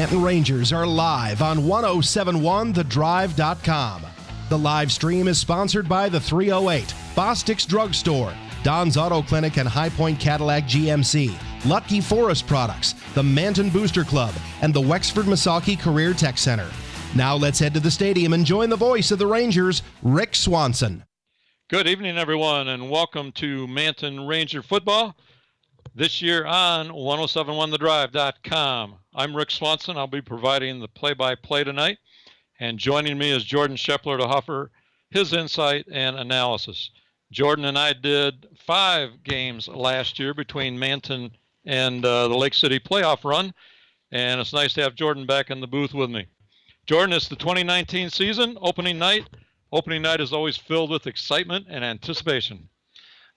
Manton Rangers are live on 1071thedrive.com. The live stream is sponsored by the 308, Bostic's Drugstore, Don's Auto Clinic and High Point Cadillac GMC, Lucky Forest Products, the Manton Booster Club, and the Wexford Misaki Career Tech Center. Now let's head to the stadium and join the voice of the Rangers, Rick Swanson. Good evening, everyone, and welcome to Manton Ranger Football. This year on 1071thedrive.com. I'm Rick Swanson. I'll be providing the play-by-play tonight. And joining me is Jordan Scheffler to offer his insight and analysis. Jordan and I did 5 games last year between Manton and the Lake City playoff run. And it's nice to have Jordan back in the booth with me. Jordan, it's the 2019 season, opening night. Opening night is always filled with excitement and anticipation.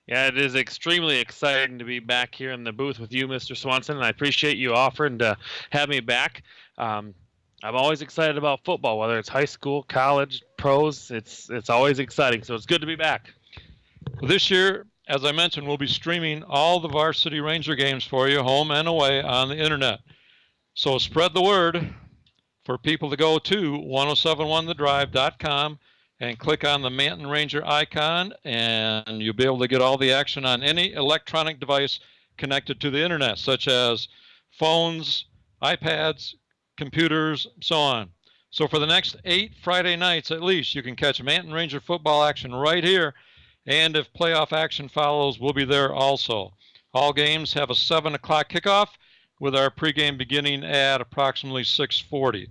Yeah, it is extremely exciting to be back here in the booth with you, Mr. Swanson, and I appreciate you offering to have me back. I'm always excited about football, whether it's high school, college, pros. It's always exciting, so it's good to be back. This year, as I mentioned, we'll be streaming all the Varsity Ranger games for you, home and away, on the internet. So spread the word for people to go to 1071thedrive.com and click on the Manton Ranger icon, and you'll be able to get all the action on any electronic device connected to the internet, such as phones, iPads, computers, so on. So for the next 8 Friday nights at least, you can catch Manton Ranger football action right here, and if playoff action follows, we'll be there also. All games have a 7 o'clock kickoff, with our pregame beginning at approximately 6:40.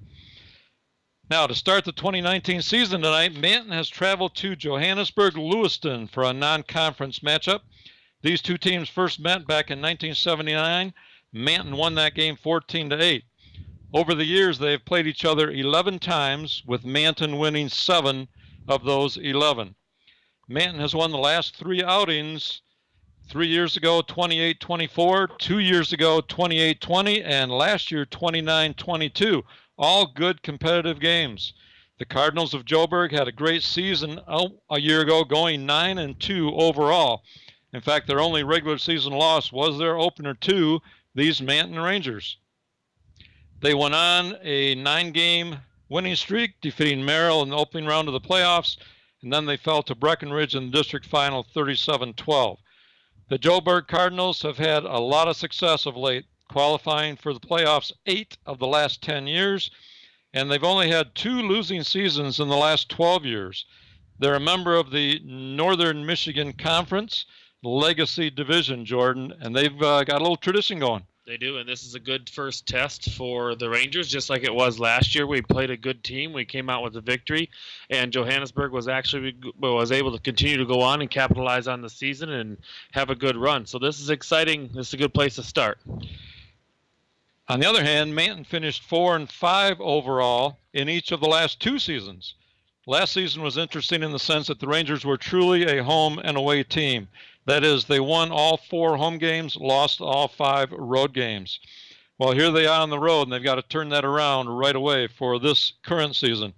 Now, to start the 2019 season tonight, Manton has traveled to Johannesburg, Lewiston for a non-conference matchup. These two teams first met back in 1979. Manton won that game 14-8. Over the years, they have played each other 11 times, with Manton winning 7 of those 11. Manton has won the last 3 outings. 3 years ago, 28-24, 2 years ago, 28-20, and last year, 29-22. All good competitive games. The Cardinals of Joburg had a great season a year ago, going 9-2 overall. In fact, their only regular season loss was their opener to these Manton Rangers. They went on a 9-game winning streak, defeating Merrill in the opening round of the playoffs, and then they fell to Breckenridge in the district final 37-12. The Joburg Cardinals have had a lot of success of late, qualifying for the playoffs 8 of the last 10 years, and they've only had 2 losing seasons in the last 12 years. They're a member of the Northern Michigan Conference Legacy Division, Jordan, and they've got a little tradition going. They do, and this is a good first test for the Rangers, just like it was last year. We played a good team. We came out with a victory, and Johannesburg was able to continue to go on and capitalize on the season and have a good run. So this is exciting. This is a good place to start. On the other hand, Manton finished 4-5 overall in each of the last 2 seasons. Last season was interesting in the sense that the Rangers were truly a home and away team. That is, they won all 4 home games, lost all 5 road games. Well, here they are on the road, and they've got to turn that around right away for this current season.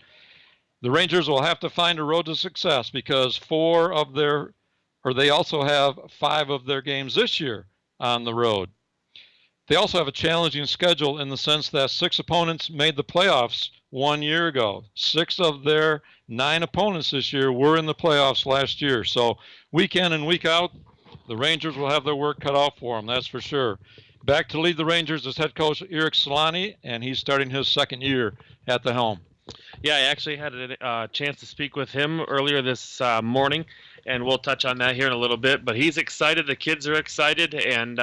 The Rangers will have to find a road to success because they also have 5 of their games this year on the road. They also have a challenging schedule in the sense that 6 opponents made the playoffs 1 year ago. 6 of their 9 opponents this year were in the playoffs last year. So week in and week out, the Rangers will have their work cut out for them, that's for sure. Back to lead the Rangers is head coach Eric Solani, and he's starting his 2nd year at the helm. Yeah, I actually had a chance to speak with him earlier this morning, and we'll touch on that here in a little bit. But he's excited. The kids are excited, and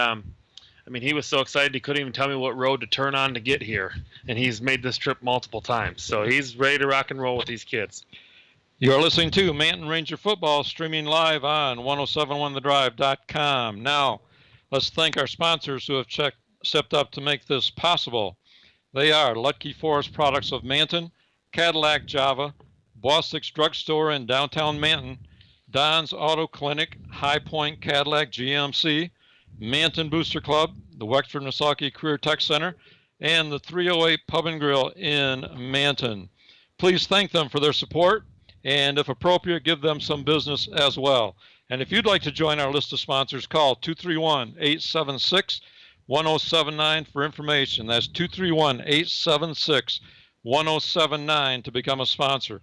he was so excited he couldn't even tell me what road to turn on to get here. And he's made this trip multiple times. So he's ready to rock and roll with these kids. You're listening to Manton Ranger Football, streaming live on 1071thedrive.com. Now, let's thank our sponsors who have stepped up to make this possible. They are Lucky Forest Products of Manton, Cadillac Java, Bostic's Drugstore in downtown Manton, Don's Auto Clinic, High Point Cadillac GMC, Manton Booster Club, the Wexford Misaki Career Tech Center, and the 308 Pub and Grill in Manton. Please thank them for their support, and if appropriate, give them some business as well. And if you'd like to join our list of sponsors, call 231-876 231-876-1079 for information. That's 231-876-1079 to become a sponsor.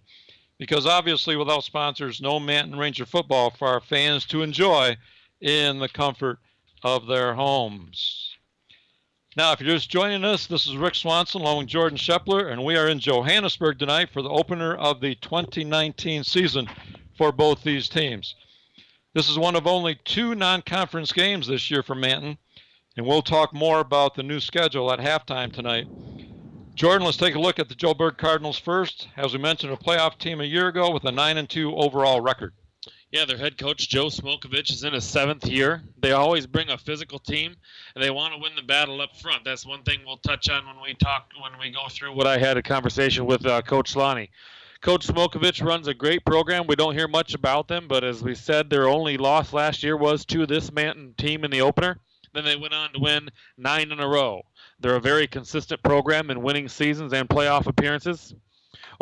Because obviously without sponsors, no Manton Ranger football for our fans to enjoy in the comfort of their homes. Now, if you're just joining us, this is Rick Swanson along with Jordan Shepler, and we are in Johannesburg tonight for the opener of the 2019 season for both these teams. This is one of only 2 non-conference games this year for Manton, and we'll talk more about the new schedule at halftime tonight. Jordan, let's take a look at the Joburg Cardinals first. As we mentioned, a playoff team a year ago with a 9-2 overall record. Yeah, their head coach, Joe Smokovich, is in his 7th year. They always bring a physical team, and they want to win the battle up front. That's one thing we'll touch on when we go through what I had a conversation with Coach Slani. Coach Smokovich runs a great program. We don't hear much about them, but as we said, their only loss last year was to this Manton team in the opener. Then they went on to win 9 in a row. They're a very consistent program in winning seasons and playoff appearances.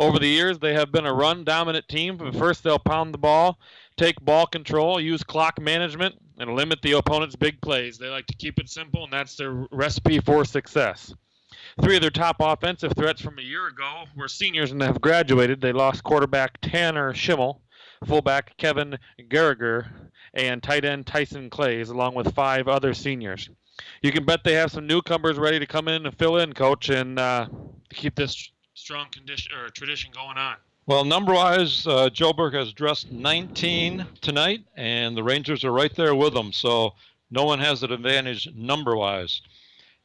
Over the years, they have been a run-dominant team. But first, they'll pound the ball, take ball control, use clock management, and limit the opponent's big plays. They like to keep it simple, and that's their recipe for success. 3 of their top offensive threats from a year ago were seniors and have graduated. They lost quarterback Tanner Schimmel, fullback Kevin Geriger, and tight end Tyson Clays, along with 5 other seniors. You can bet they have some newcomers ready to come in and fill in, Coach, and keep this strong tradition going on. Well, number-wise, Joburg has dressed 19 tonight, and the Rangers are right there with them, so no one has an advantage number-wise.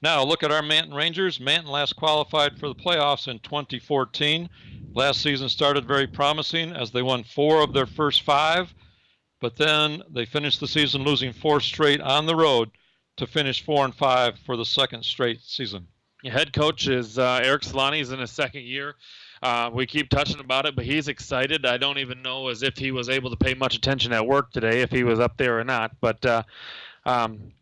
Now, look at our Manton Rangers. Manton last qualified for the playoffs in 2014. Last season started very promising as they won 4 of their first 5, but then they finished the season losing 4 straight on the road to finish 4-5 for the second straight season. Your head coach is Eric Solani. He's in his 2nd year. We keep touching about it, but he's excited. I don't even know as if he was able to pay much attention at work today, if he was up there or not. But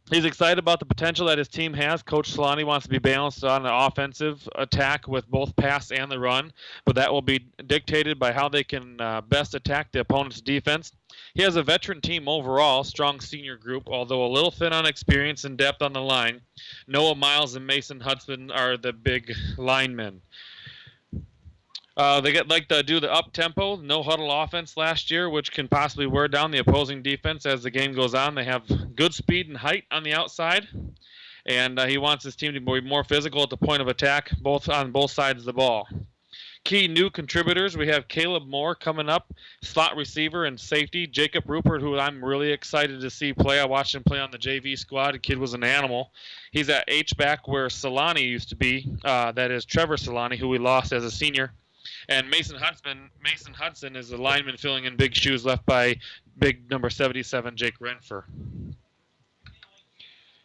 he's excited about the potential that his team has. Coach Solani wants to be balanced on the offensive attack with both pass and the run, but that will be dictated by how they can best attack the opponent's defense. He has a veteran team overall, strong senior group, although a little thin on experience and depth on the line. Noah Miles and Mason Hudson are the big linemen. They like to do the up-tempo, no-huddle offense last year, which can possibly wear down the opposing defense as the game goes on. They have good speed and height on the outside, and he wants his team to be more physical at the point of attack, on both sides of the ball. Key new contributors, we have Caleb Moore coming up, slot receiver and safety. Jacob Rupert, who I'm really excited to see play. I watched him play on the JV squad. The kid was an animal. He's at H-back where Solani used to be. That is Trevor Solani, who we lost as a senior. And Mason Hudson is a lineman filling in big shoes left by big number 77, Jake Renfer.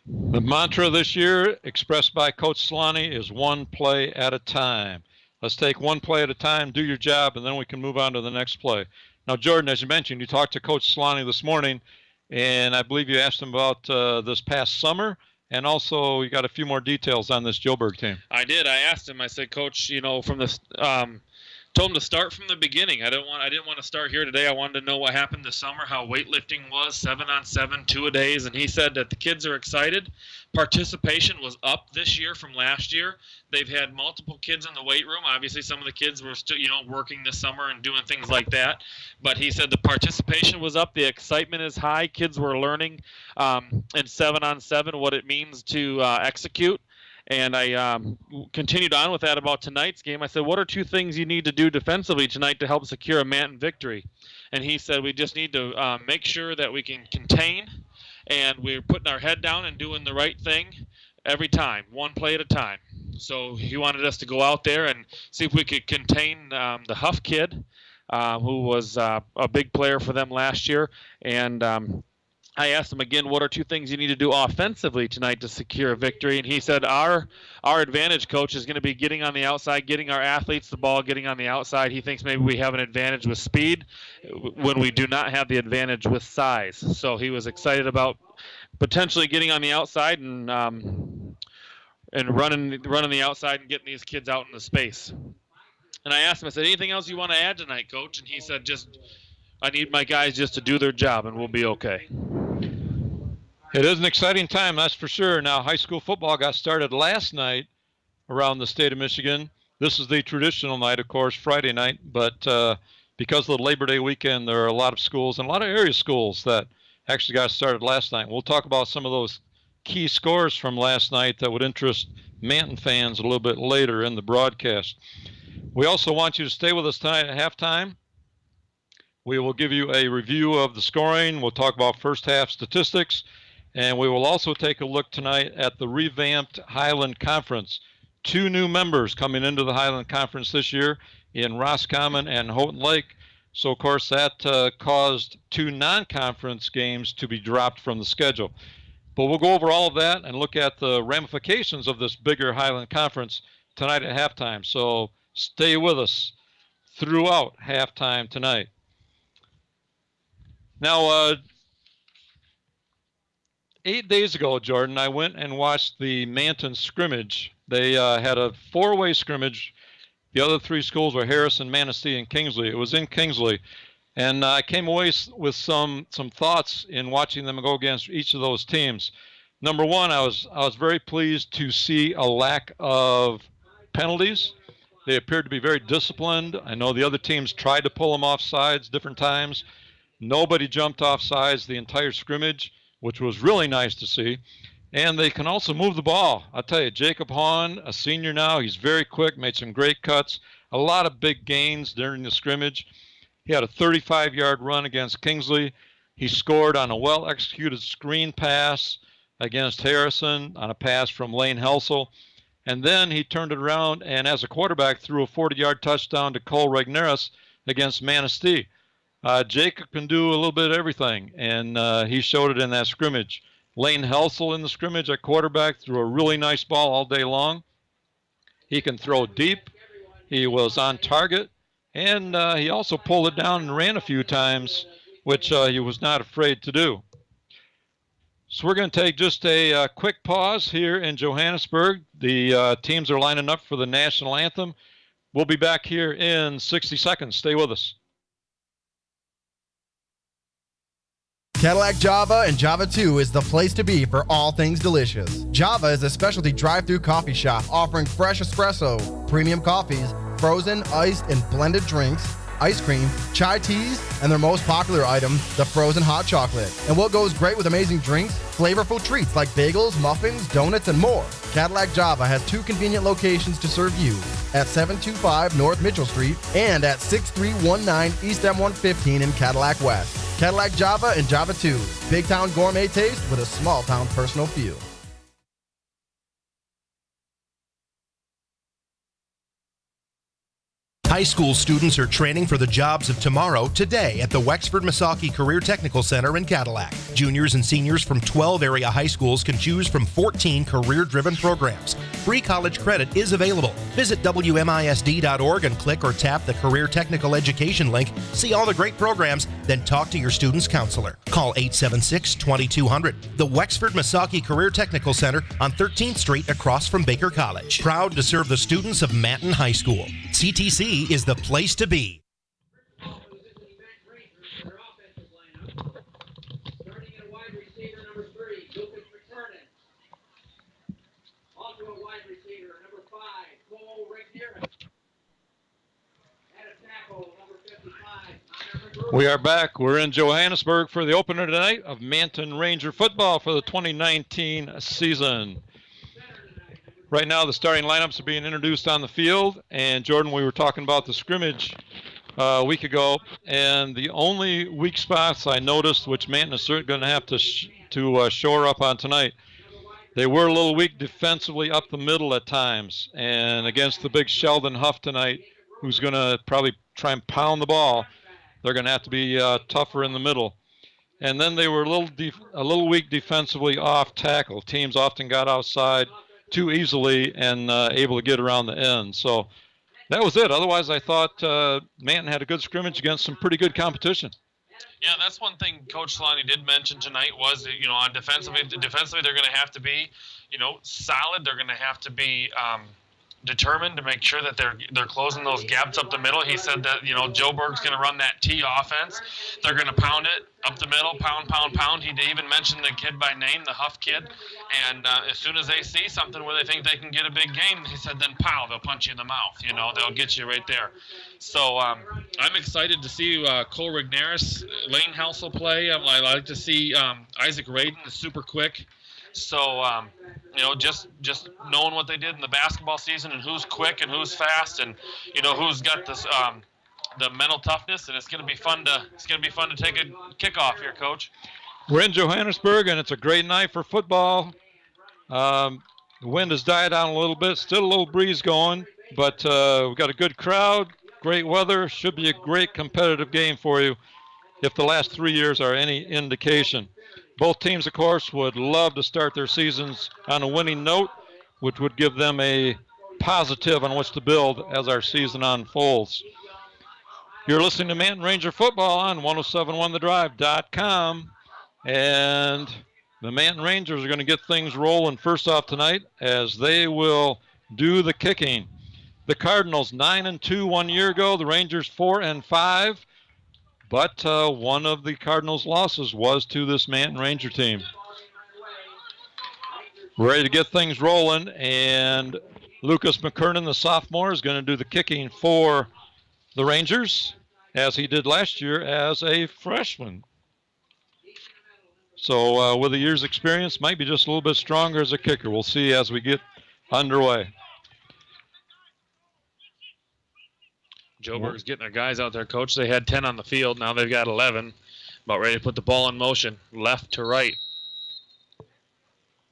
The mantra this year, expressed by Coach Solani, is one play at a time. Let's take one play at a time, do your job, and then we can move on to the next play. Now, Jordan, as you mentioned, you talked to Coach Solani this morning, and I believe you asked him about this past summer, and also you got a few more details on this Joburg team. I did. I asked him. I said, Coach, from this told him to start from the beginning. I didn't want to start here today. I wanted to know what happened this summer, how weightlifting was, 7-on-7, 2-a-days, and he said that the kids are excited. Participation was up this year from last year. They've had multiple kids in the weight room. Obviously, some of the kids were still, working this summer and doing things like that. But he said the participation was up. The excitement is high. Kids were learning in 7-on-7 what it means to execute. And I continued on with that about tonight's game. I said, what are 2 things you need to do defensively tonight to help secure a Manton victory? And he said, we just need to make sure that we can contain, and we're putting our head down and doing the right thing every time, one play at a time. So he wanted us to go out there and see if we could contain the Huff kid, who was a big player for them last year. And I asked him again, what are 2 things you need to do offensively tonight to secure a victory? And he said, our advantage, Coach, is going to be getting on the outside, getting our athletes the ball, getting on the outside. He thinks maybe we have an advantage with speed when we do not have the advantage with size. So he was excited about potentially getting on the outside and running the outside and getting these kids out in the space. And I asked him, I said, anything else you want to add tonight, Coach? And he said, I need my guys just to do their job, and we'll be okay. It is an exciting time, that's for sure. Now, high school football got started last night around the state of Michigan. This is the traditional night, of course, Friday night, but because of the Labor Day weekend, there are a lot of schools and a lot of area schools that actually got started last night. We'll talk about some of those key scores from last night that would interest Manton fans a little bit later in the broadcast. We also want you to stay with us tonight at halftime. We will give you a review of the scoring. We'll talk about first half statistics. And we will also take a look tonight at the revamped Highland Conference. 2 new members coming into the Highland Conference this year in Roscommon and Houghton Lake. So, of course, that caused 2 non-conference games to be dropped from the schedule. But we'll go over all of that and look at the ramifications of this bigger Highland Conference tonight at halftime. So stay with us throughout halftime tonight. Now, 8 days ago, Jordan, I went and watched the Manton scrimmage. They had a 4-way scrimmage. The other 3 schools were Harrison, Manistee, and Kingsley. It was in Kingsley. And I came away with some thoughts in watching them go against each of those teams. Number one, I was very pleased to see a lack of penalties. They appeared to be very disciplined. I know the other teams tried to pull them off sides different times. Nobody jumped off sides the entire scrimmage, which was really nice to see. And they can also move the ball. I'll tell you, Jacob Hahn, a senior now, he's very quick, made some great cuts, a lot of big gains during the scrimmage. He had a 35-yard run against Kingsley. He scored on a well-executed screen pass against Harrison on a pass from Lane Helsel. And then he turned it around and, as a quarterback, threw a 40-yard touchdown to Cole Regneris against Manistee. Jacob can do a little bit of everything, and he showed it in that scrimmage. Lane Helsel in the scrimmage at quarterback threw a really nice ball all day long. He can throw deep. He was on target, and he also pulled it down and ran a few times, which he was not afraid to do. So we're going to take just a quick pause here in Johannesburg. The teams are lining up for the national anthem. We'll be back here in 60 seconds. Stay with us. Cadillac Java and Java 2 is the place to be for all things delicious. Java is a specialty drive-thru coffee shop offering fresh espresso, premium coffees, frozen, iced, and blended drinks, ice cream, chai teas, and their most popular item, the frozen hot chocolate. And what goes great with amazing drinks? Flavorful treats like bagels, muffins, donuts, and more. Cadillac Java has 2 convenient locations to serve you at 725 North Mitchell Street and at 6319 East M115 in Cadillac West. Cadillac Java and Java 2. Big town gourmet taste with a small town personal feel. High school students are training for the jobs of tomorrow today at the Wexford Misaki Career Technical Center in Cadillac. Juniors and seniors from 12 area high schools can choose from 14 career-driven programs. Free college credit is available. Visit WMISD.org and click or tap the Career Technical Education link. See all the great programs, then talk to your student's counselor. Call 876-2200. The Wexford Misaki Career Technical Center on 13th Street across from Baker College. Proud to serve the students of Manton High School. CTC is the place to be. We are back. We're in Johannesburg for the opener tonight of Manton Ranger football for the 2019 season. Right now, the starting lineups are being introduced on the field. And, Jordan, we were talking about the scrimmage a week ago. And the only weak spots I noticed, which Manton is certainly going to have to shore up on tonight, they were a little weak defensively up the middle at times. And against the big Sheldon Huff tonight, who's going to probably try and pound the ball, they're going to have to be tougher in the middle. And then they were a little weak defensively off tackle. Teams often got outside too easily and able to get around the end. So that was it. Otherwise, I thought Manton had a good scrimmage against some pretty good competition. Yeah, that's one thing Coach Solani did mention tonight was that, on defensively they're going to have to be, solid. They're going to have to be determined to make sure that they're closing those gaps up the middle. He said that, Joburg's going to run that T offense. They're going to pound it up the middle, pound, pound, pound. He even mentioned the kid by name, the Huff kid. And as soon as they see something where they think they can get a big game, he said, then pow, they'll punch you in the mouth. They'll get you right there. So I'm excited to see Cole Rignaris, Lane Housel play. I like to see Isaac Radin is super quick. So, just knowing what they did in the basketball season and who's quick and who's fast and who's got this the mental toughness, and it's going to be fun to take a kickoff here, Coach. We're in Johannesburg, and it's a great night for football. The wind has died down a little bit, still a little breeze going, but we've got a good crowd, great weather. Should be a great competitive game for you if the last 3 years are any indication. Both teams, of course, would love to start their seasons on a winning note, which would give them a positive on which to build as our season unfolds. You're listening to Manton Ranger Football on 1071thedrive.com, and the Manton Rangers are going to get things rolling first off tonight as they will do the kicking. The Cardinals 9-2 1 year ago, the Rangers 4-5. But one of the Cardinals' losses was to this Manton Ranger team. We're ready to get things rolling, and Lucas McKernan, the sophomore, is going to do the kicking for the Rangers, as he did last year as a freshman. So with a year's experience, might be just a little bit stronger as a kicker. We'll see as we get underway. Joburg's getting their guys out there, Coach. They had 10 on the field. Now they've got 11. About ready to put the ball in motion, left to right.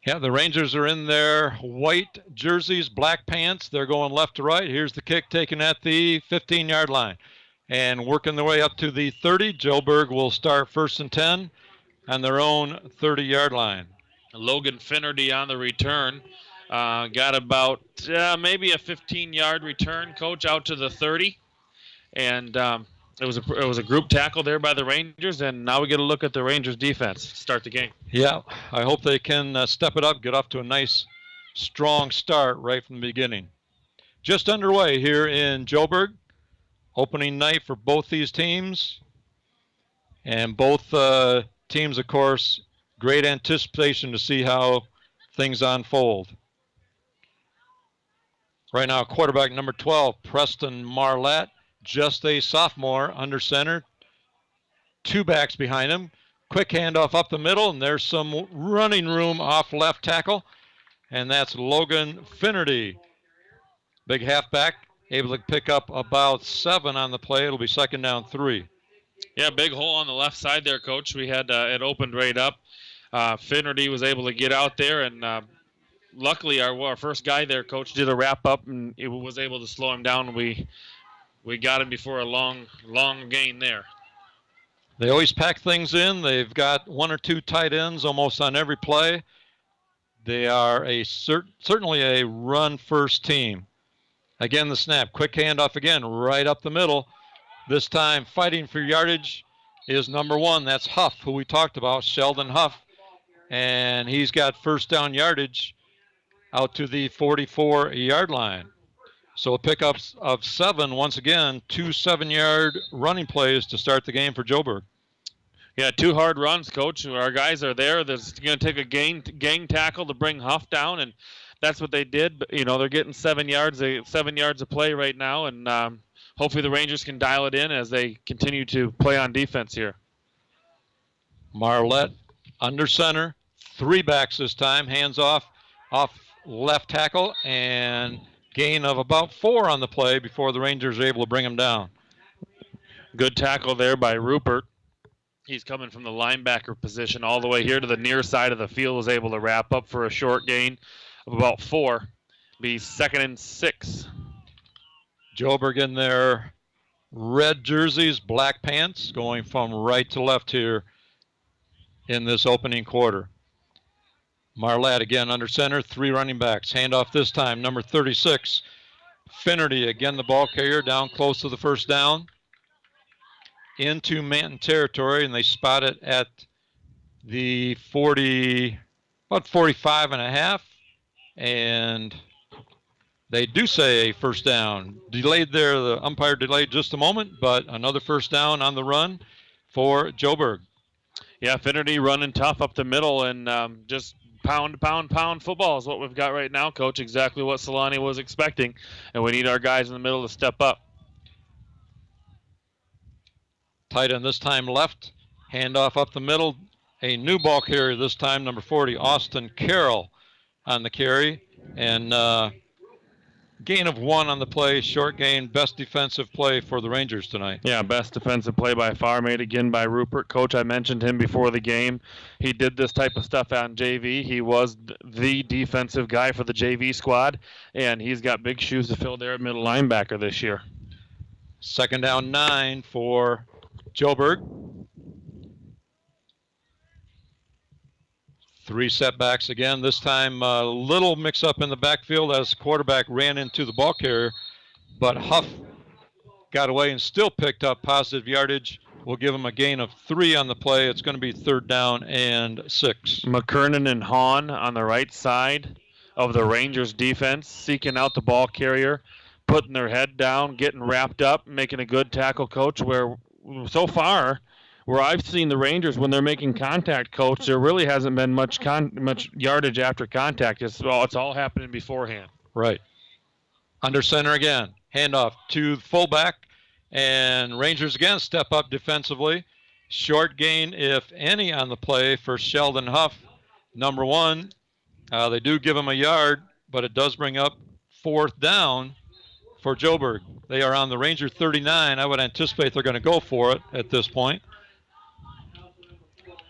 Yeah, the Rangers are in their white jerseys, black pants. They're going left to right. Here's the kick taken at the 15-yard line. And working their way up to the 30, Joburg will start 1st and 10 on their own 30-yard line. Logan Finnerty on the return. Got about maybe a 15-yard return, Coach, out to the 30. And it was a group tackle there by the Rangers, and now we get a look at the Rangers defense to start the game. Yeah, I hope they can step it up, get off to a nice, strong start right from the beginning. Just underway here in Joburg, opening night for both these teams. And both teams, of course, great anticipation to see how things unfold. Right now, quarterback number 12, Preston Marlette. Just a sophomore under center. Two backs behind him. Quick handoff up the middle, and there's some running room off left tackle. And that's Logan Finnerty. Big halfback, able to pick up about 7 on the play. It'll be 2nd down 3. Yeah, big hole on the left side there, Coach. We had it opened right up. Finnerty was able to get out there, and luckily our first guy there, Coach, did a wrap up and it was able to slow him down. We got him before a long gain there. They always pack things in. They've got 1 or 2 tight ends almost on every play. They are certainly a run-first team. Again, the snap. Quick handoff again, right up the middle. This time fighting for yardage is number 1. That's Huff, who we talked about, Sheldon Huff. And he's got 1st down yardage out to the 44-yard line. So a pickup of 7, once again, 2 7-yard running plays to start the game for Joburg. Yeah, 2 hard runs, Coach. Our guys are there. They're going to take a gang tackle to bring Huff down, and that's what they did. But, they're getting 7 yards of play right now, and hopefully the Rangers can dial it in as they continue to play on defense here. Marlette under center, 3 backs this time, hands off left tackle, and gain of about 4 on the play before the Rangers are able to bring him down. Good tackle there by Rupert. He's coming from the linebacker position all the way here to the near side of the field, was able to wrap up for a short gain of about 4. Be 2nd and 6. Joburg in their red jerseys, black pants, going from right to left here in this opening quarter. Marlette again under center, 3 running backs. Handoff this time, number 36. Finnerty, again the ball carrier, down close to the 1st down. Into Manton territory, and they spot it at the about 45 and a half. And They do say a first down. Delayed there. The umpire delayed just a moment, but another first down on the run for Joburg. Yeah, Finnerty running tough up the middle and just pound football is what we've got right now, Coach. Exactly what Solani was expecting, and we need our guys in the middle to step up. Tight end this time left. Handoff up the middle. A new ball carrier this time, number 40, Austin Carroll on the carry. And gain of 1 on the play, short gain, best defensive play for the Rangers tonight. Yeah, best defensive play by far, made again by Rupert. Coach, I mentioned him before the game. He did this type of stuff out in JV. He was the defensive guy for the JV squad, and he's got big shoes to fill there at middle linebacker this year. Second down 9 for Joburg. 3 setbacks again. This time a little mix-up in the backfield as the quarterback ran into the ball carrier, but Huff got away and still picked up positive yardage. We'll give him a gain of 3 on the play. It's going to be third down and 6. McKernan and Hahn on the right side of the Rangers defense, seeking out the ball carrier, putting their head down, getting wrapped up, making a good tackle, Coach, where so far where I've seen the Rangers when they're making contact, Coach, there really hasn't been much yardage after contact. It's all happening beforehand. Right. Under center again. Handoff to the fullback. And Rangers again step up defensively. Short gain, if any, on the play for Sheldon Huff. Number 1, they do give him a yard, but it does bring up fourth down for Joburg. They are on the Ranger 39. I would anticipate they're going to go for it at this point.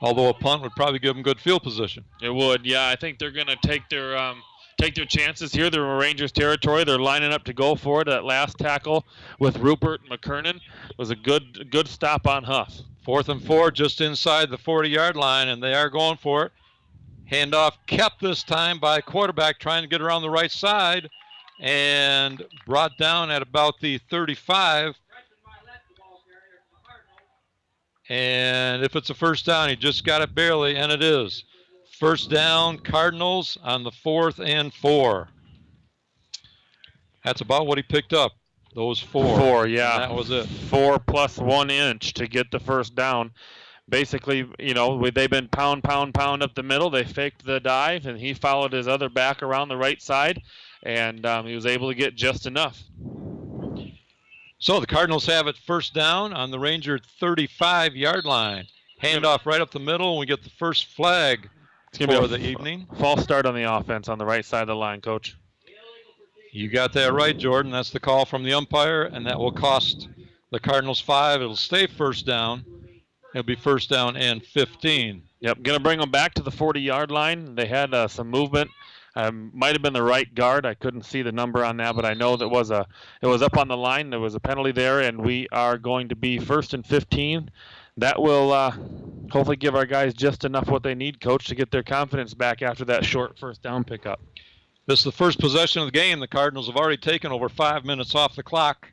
Although a punt would probably give them good field position. It would, yeah. I think they're going to take their chances here. They're in Rangers territory. They're lining up to go for it. That last tackle with Rupert and McKernan was a good stop on Huff. 4th and 4, just inside the 40-yard line, and they are going for it. Handoff kept this time by quarterback trying to get around the right side and brought down at about the 35. And if it's a first down, he just got it barely, and it is. First down, Cardinals on the 4th and 4. That's about what he picked up, those 4. 4, yeah. And that was it. 4 plus 1 inch to get the first down. Basically, they've been pound up the middle. They faked the dive, and he followed his other back around the right side, and he was able to get just enough. So the Cardinals have it first down on the Ranger 35-yard line. Handoff right up the middle, and we get the first flag for the evening. False start on the offense on the right side of the line, Coach. You got that right, Jordan. That's the call from the umpire, and that will cost the Cardinals 5. It'll stay first down. It'll be first down and 15. Yep, going to bring them back to the 40-yard line. They had some movement. Might have been the right guard. I couldn't see the number on that, but I know that it was up on the line. There was a penalty there, and we are going to be 1st and 15. That will hopefully give our guys just enough what they need, Coach, to get their confidence back after that short first down pickup. This is the first possession of the game. The Cardinals have already taken over 5 minutes off the clock.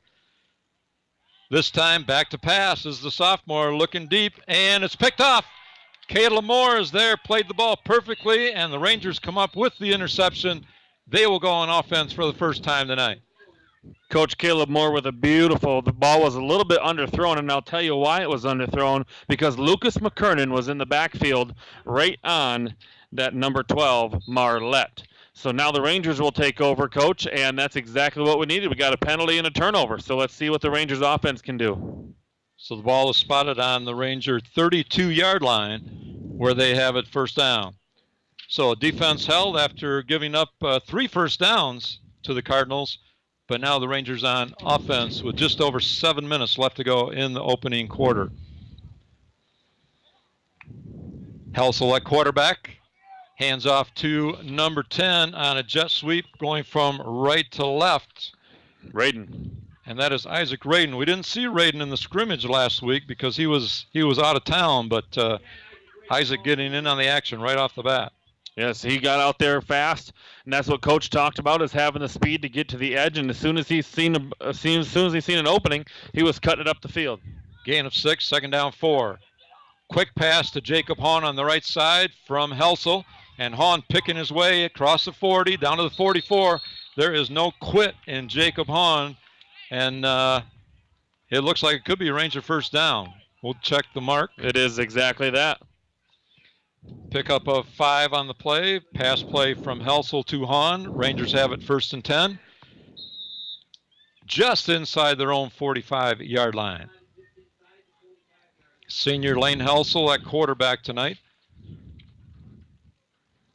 This time back to pass is the sophomore looking deep, and it's picked off. Caleb Moore is there, played the ball perfectly, and the Rangers come up with the interception. They will go on offense for the first time tonight. Coach Caleb Moore with the ball was a little bit underthrown, and I'll tell you why it was underthrown, because Lucas McKernan was in the backfield right on that number 12, Marlette. So now the Rangers will take over, Coach, and that's exactly what we needed. We got a penalty and a turnover, so let's see what the Rangers offense can do. So the ball is spotted on the Ranger 32-yard line where they have it first down. So defense held after giving up 3 first downs to the Cardinals, but now the Rangers on offense with just over 7 minutes left to go in the opening quarter. Helsel at quarterback. Hands off to number 10 on a jet sweep going from right to left. Radin. And that is Isaac Radin. We didn't see Radin in the scrimmage last week because he was out of town, but Isaac getting in on the action right off the bat. Yes, he got out there fast, and that's what Coach talked about, is having the speed to get to the edge. And as soon as he's seen an opening, he was cutting it up the field. Gain of 6, second down 4. Quick pass to Jacob Hahn on the right side from Helsel, and Hahn picking his way across the 40 down to the 44. there is no quit in Jacob Hahn, and it looks like it could be a Ranger first down. We'll check the mark. It is exactly that. Pickup of 5 on the play. Pass play from Helsel to Hahn. Rangers have it 1st and 10. Just inside their own 45-yard line. Senior Lane Helsel at quarterback tonight.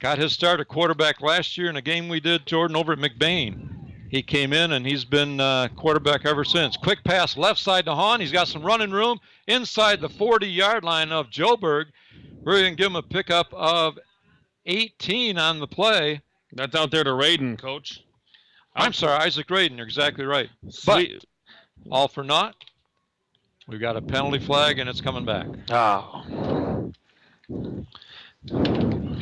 Got his start at quarterback last year in a game we did, Jordan, over at McBain. He came in, and he's been quarterback ever since. Quick pass left side to Hahn. He's got some running room inside the 40-yard line of Joburg. We're going to give him a pickup of 18 on the play. That's out there to Raiden, Coach. I'm sorry, Isaac Raiden. You're exactly right. Sweet. But all for naught. We've got a penalty flag, and it's coming back. Oh.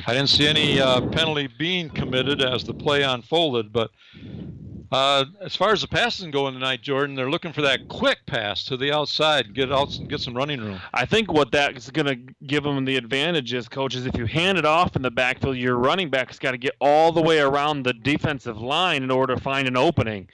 I didn't see any penalty being committed as the play unfolded, but as far as the passing going tonight, Jordan, they're looking for that quick pass to the outside, get out and get some running room. I think what that's going to give them the advantage is, Coach, is if you hand it off in the backfield, your running back's got to get all the way around the defensive line in order to find an opening.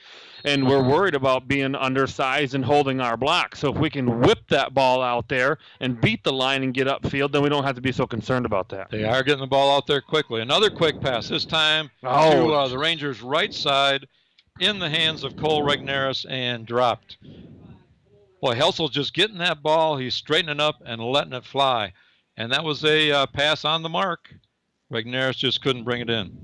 And we're worried about being undersized and holding our block. So if we can whip that ball out there and beat the line and get upfield, then we don't have to be so concerned about that. They are getting the ball out there quickly. Another quick pass, this time to the Rangers' right side in the hands of Cole Regneris and dropped. Boy, Helsel's just getting that ball. He's straightening up and letting it fly. And that was a pass on the mark. Regneris just couldn't bring it in.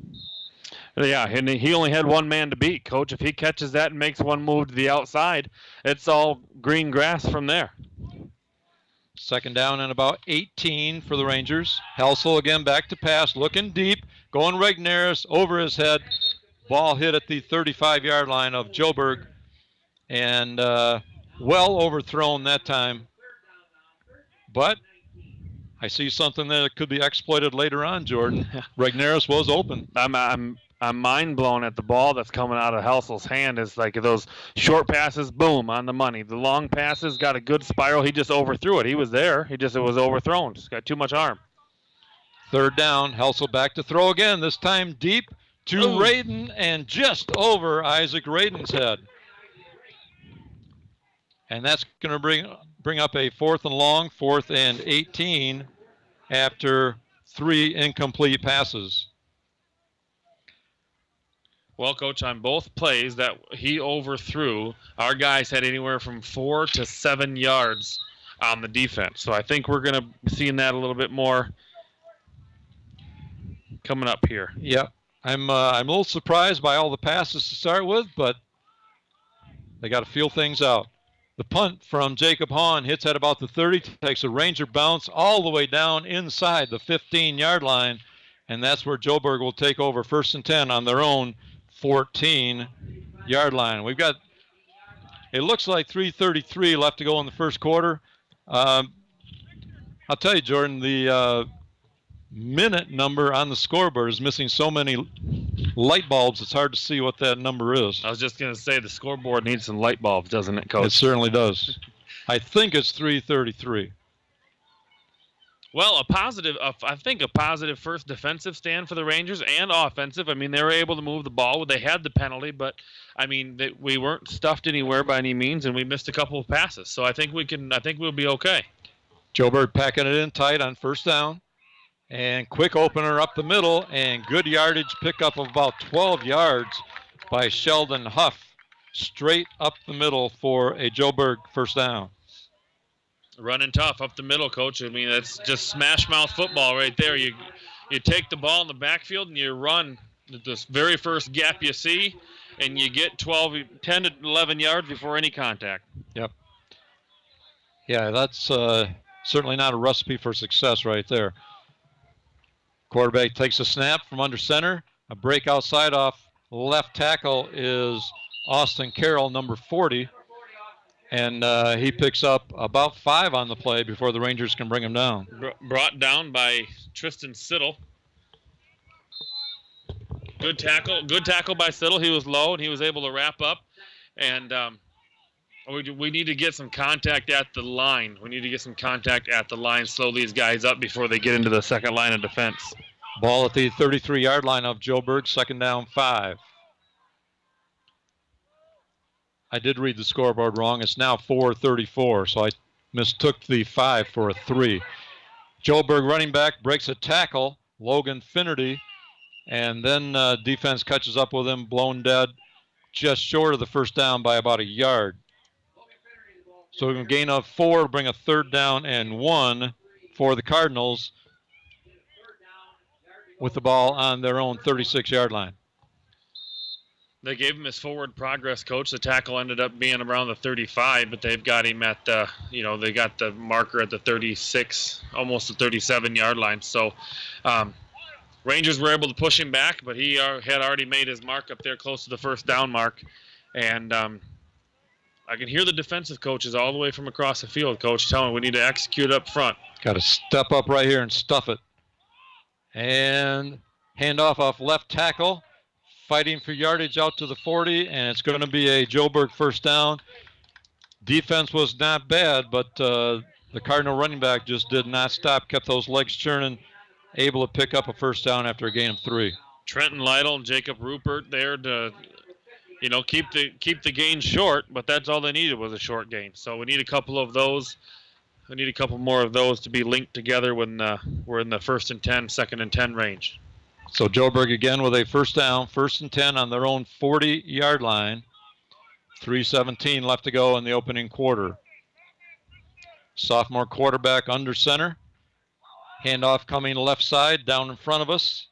Yeah, and he only had one man to beat, Coach. If he catches that and makes one move to the outside, it's all green grass from there. 2nd down and about 18 for the Rangers. Helsel again back to pass, looking deep, going Regneris over his head. Ball hit at the 35-yard line of Joburg, and well overthrown that time. But I see something that could be exploited later on, Jordan. Regneris was open. I'm mind blown at the ball that's coming out of Helsel's hand. It's like those short passes, boom, on the money. The long passes got a good spiral. He just overthrew it. He was there. It was overthrown. Just got too much arm. 3rd down. Helsel back to throw again. This time deep to Raiden and just over Isaac Raiden's head. And that's going to bring up a 4th and long, 4th and 18 after 3 incomplete passes. Well, Coach, on both plays that he overthrew, our guys had anywhere from 4 to 7 yards on the defense. So I think we're going to be seeing that a little bit more coming up here. Yeah, I'm a little surprised by all the passes to start with, but they got to feel things out. The punt from Jacob Hahn hits at about the 30, takes a Ranger bounce all the way down inside the 15-yard line, and that's where Joburg will take over 1st and 10 on their own 14-yard line. We've got, it looks like 3:33 left to go in the first quarter. I'll tell you, Jordan, the minute number on the scoreboard is missing so many light bulbs, it's hard to see what that number is. I was just going to say the scoreboard needs some light bulbs, doesn't it, Coach? It certainly does. I think it's 3:33. Well, I think a positive first defensive stand for the Rangers and offensive. I mean, they were able to move the ball. They had the penalty, but I mean, we weren't stuffed anywhere by any means, and we missed a couple of passes. So I think we'll be okay. Joburg packing it in tight on 1st down, and quick opener up the middle, and good yardage pickup of about 12 yards by Sheldon Huff, straight up the middle for a Joburg 1st down. Running tough up the middle, Coach. I mean, that's just smash mouth football right there. You take the ball in the backfield and you run this very first gap you see, and you get 10 to 11 yards before any contact. Yep. Yeah, that's certainly not a recipe for success right there. Quarterback takes a snap from under center. A break outside off left tackle is Austin Carroll, number 40. And he picks up about 5 on the play before the Rangers can bring him down. Brought down by Tristan Siddle. Good tackle by Siddle. He was low and he was able to wrap up. And we need to get some contact at the line. We need to get some contact at the line, slow these guys up before they get into the second line of defense. Ball at the 33-yard line of Joburg, 2nd down 5. I did read the scoreboard wrong. It's now 4:34, so I mistook the 5 for a 3. Joburg running back breaks a tackle, Logan Finnerty, and then defense catches up with him, blown dead, just short of the first down by about a yard. So a gain of 4, bring a 3rd down and 1 for the Cardinals with the ball on their own 36-yard line. They gave him his forward progress, coach. The tackle ended up being around the 35, but they've got him at the, they got the marker at the 36, almost the 37-yard line. So Rangers were able to push him back, but he had already made his mark up there close to the first down mark. And I can hear the defensive coaches all the way from across the field, coach, telling we need to execute up front. Got to step up right here and stuff it. And handoff off left tackle. Fighting for yardage out to the 40, and it's going to be a Joburg first down. Defense was not bad, but the Cardinal running back just did not stop, kept those legs churning, able to pick up a first down after a gain of 3. Trenton Lytle and Jacob Rupert there to, keep the gain short, but that's all they needed was a short gain. So we need a couple of those. We need a couple more of those to be linked together when we're in the 1st and 10, 2nd and 10 range. So Joburg again with a first down, 1st and 10 on their own 40-yard line. 3:17 left to go in the opening quarter. Sophomore quarterback under center. Handoff coming left side, down in front of us.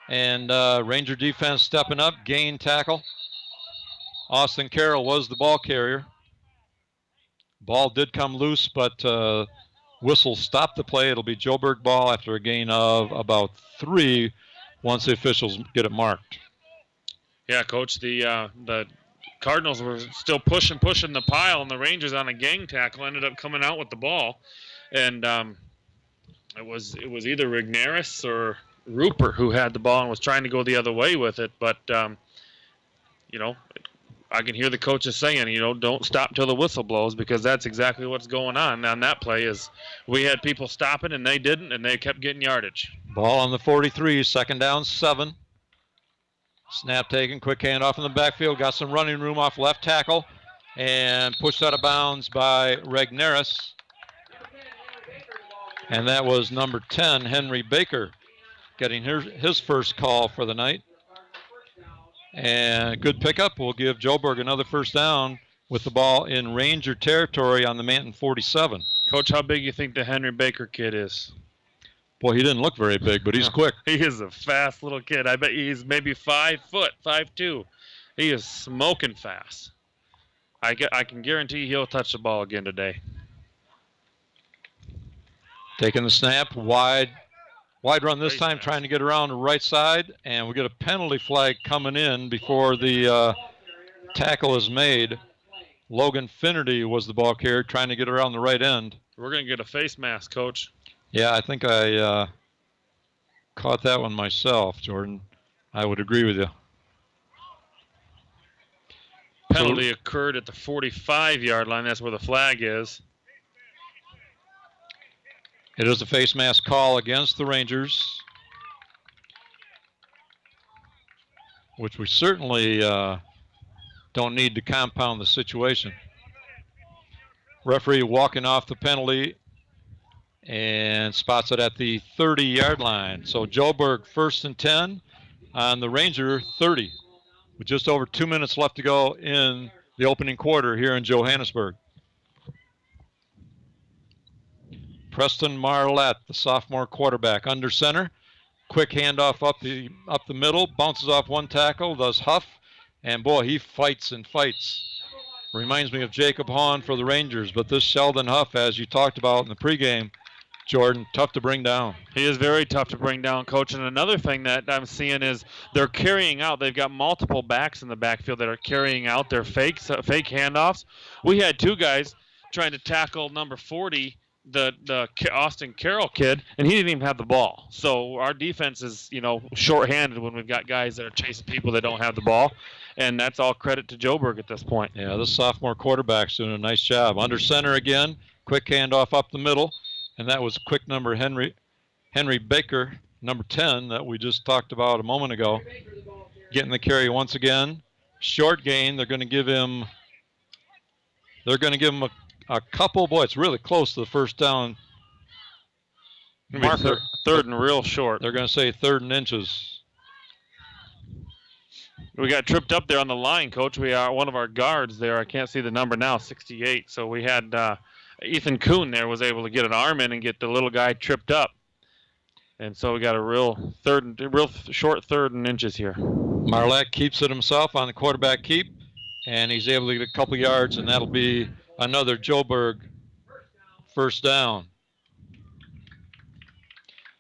And Ranger defense stepping up, gain tackle. Austin Carroll was the ball carrier. Ball did come loose, but whistle stopped the play. It'll be Joburg ball after a gain of about 3. Once the officials get it marked. Yeah, Coach, the Cardinals were still pushing the pile, and the Rangers on a gang tackle ended up coming out with the ball. And it was either Rigneris or Rupert who had the ball and was trying to go the other way with it. But, I can hear the coaches saying, don't stop till the whistle blows, because that's exactly what's going on that play. Is we had people stopping and they didn't, and they kept getting yardage. Ball on the 43, 2nd down, 7. Snap taken, quick handoff in the backfield, got some running room off left tackle, and pushed out of bounds by Regneris. And that was number 10, Henry Baker, getting his first call for the night. And good pickup. We'll give Joburg another first down with the ball in Ranger territory on the Manton 47. Coach, how big you think the Henry Baker kid is? Boy, he didn't look very big, but he's quick. He is a fast little kid. I bet he's maybe 5 foot, 5'2". He is smoking fast. I can guarantee he'll touch the ball again today. Taking the snap, wide run this time, trying to get around the right side, and we get a penalty flag coming in before the tackle is made. Logan Finnerty was the ball carrier, trying to get around the right end. We're going to get a face mask, Coach. Yeah, I think I caught that one myself, Jordan. I would agree with you. Penalty occurred at the 45-yard line. That's where the flag is. It is a face mask call against the Rangers, which we certainly don't need to compound the situation. Referee walking off the penalty and spots it at the 30-yard line. So Joburg 1st and 10 on the Ranger 30 with just over 2 minutes left to go in the opening quarter here in Johannesburg. Preston Marlette, the sophomore quarterback, under center. Quick handoff up the middle, bounces off one tackle, does Huff, and boy, he fights and fights. Reminds me of Jacob Hahn for the Rangers, but this Sheldon Huff, as you talked about in the pregame, Jordan, tough to bring down. He is very tough to bring down, Coach. And another thing that I'm seeing is they're carrying out. They've got multiple backs in the backfield that are carrying out their fake handoffs. We had 2 guys trying to tackle number 40, the Austin Carroll kid, and he didn't even have the ball. So our defense is, shorthanded when we've got guys that are chasing people that don't have the ball, and that's all credit to Joburg at this point. Yeah, this sophomore quarterback's doing a nice job. Under center again, quick handoff up the middle, and that was quick number Henry Baker, number 10, that we just talked about a moment ago. Getting the carry once again. Short gain, they're going to give him They're going to give him a couple. Boy, it's really close to the first down. Marker, third and real short. They're going to say 3rd and inches. We got tripped up there on the line, Coach. We are one of our guards there. I can't see the number now, 68. So we had Ethan Kuhn there was able to get an arm in and get the little guy tripped up. And so we got a real short 3rd and inches here. Marlette keeps it himself on the quarterback keep, and he's able to get a couple yards, and that'll be another Joburg first down.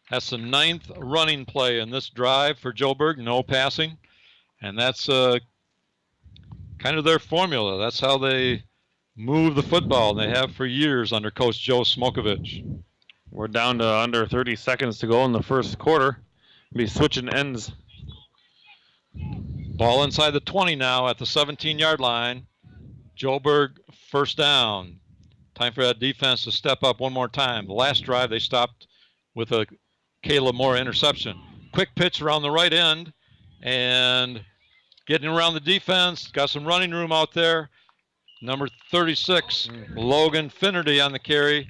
That's the 9th running play in this drive for Joburg, no passing. And that's kind of their formula. That's how they move the football. They have for years under Coach Joe Smokovich. We're down to under 30 seconds to go in the first quarter. Be switching ends. Ball inside the 20 now at the 17-yard line. Joburg first down. Time for that defense to step up one more time. The last drive they stopped with a Caleb Moore interception. Quick pitch around the right end and getting around the defense. Got some running room out there. Number 36, Logan Finnerty on the carry.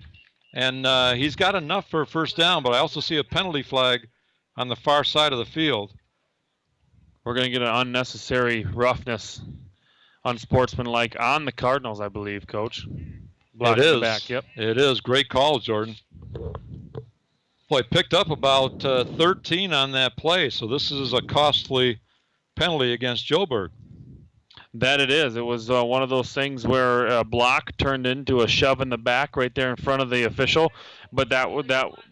And he's got enough for a first down, but I also see a penalty flag on the far side of the field. We're going to get an unnecessary roughness, unsportsmanlike on the Cardinals, I believe, Coach. It is. Back, yep. It is. Great call, Jordan. Boy, picked up about 13 on that play, so this is a costly penalty against Joburg. That it is. It was one of those things where a block turned into a shove in the back right there in front of the official, but that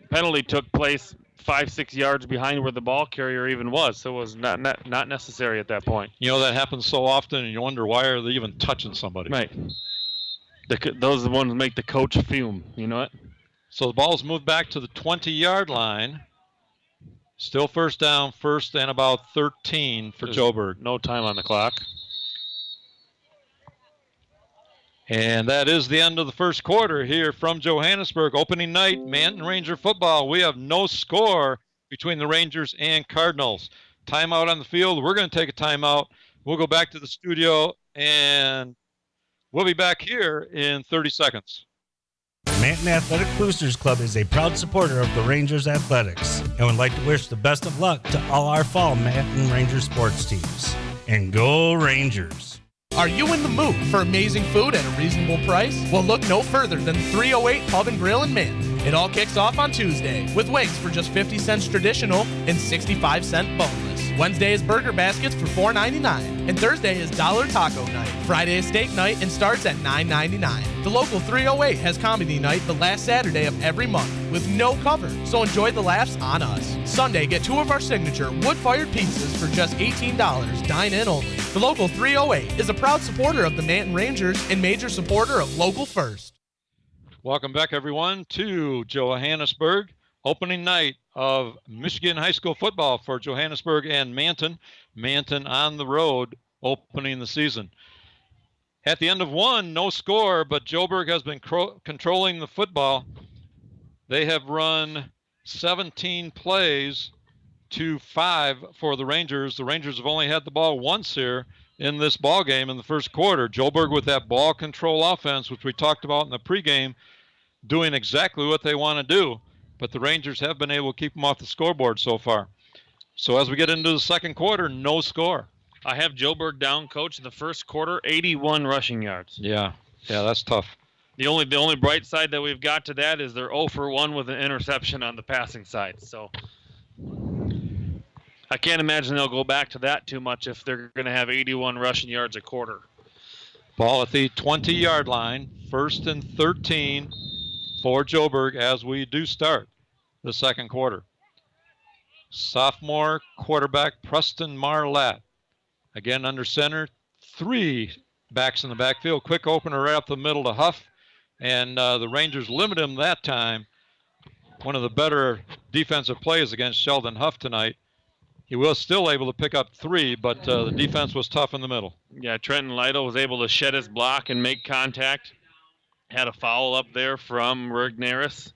penalty took place 5-6 yards behind where the ball carrier even was, so it was not necessary at that point. You know, that happens so often, and you wonder why are they even touching somebody. Right. Those are the ones that make the coach fume, you know what? So the ball's moved back to the 20-yard line. Still first down, first and about 13 for Joburg. No time on the clock. And that is the end of the first quarter here from Johannesburg. Opening night, Manton Ranger football. We have no score between the Rangers and Cardinals. Timeout on the field. We're going to take a timeout. We'll go back to the studio, and we'll be back here in 30 seconds. Manton Athletic Boosters Club is a proud supporter of the Rangers Athletics and would like to wish the best of luck to all our fall Manton Ranger sports teams. And go Rangers! Are you in the mood for amazing food at a reasonable price? Well, look no further than 308 Pub and Grill in Manton. It all kicks off on Tuesday with wings for just 50 cents traditional and 65-cent boneless. Wednesday is burger baskets for $4.99, and Thursday is dollar taco night. Friday is steak night and starts at $9.99. The local 308 has comedy night the last Saturday of every month with no cover, so enjoy the laughs on us. Sunday, get 2 of our signature wood-fired pizzas for just $18, dine-in only. The local 308 is a proud supporter of the Manton Rangers and major supporter of Local First. Welcome back, everyone, to Johannesburg. Opening night of Michigan high school football for Johannesburg and Manton. Manton on the road opening the season. At the end of one, no score, but Joburg has been controlling the football. They have run 17 plays to 5 for the Rangers. The Rangers have only had the ball once here in this ball game in the first quarter. Joburg with that ball control offense, which we talked about in the pregame, doing exactly what they want to do. But the Rangers have been able to keep them off the scoreboard so far. So as we get into the second quarter, no score. I have Joburg down, Coach, in the first quarter, 81 rushing yards. Yeah, that's tough. The only bright side that we've got to that is they're 0 for 1 with an interception on the passing side. So I can't imagine they'll go back to that too much if they're going to have 81 rushing yards a quarter. Ball at the 20-yard line, 1st and 13 for Joburg as we do start the second quarter. Sophomore quarterback Preston Marlette. Again, under center, 3 backs in the backfield. Quick opener right up the middle to Huff. And the Rangers limit him that time. One of the better defensive plays against Sheldon Huff tonight. He was still able to pick up 3, but the defense was tough in the middle. Yeah, Trenton Lytle was able to shed his block and make contact. Had a foul up there from Rignaris.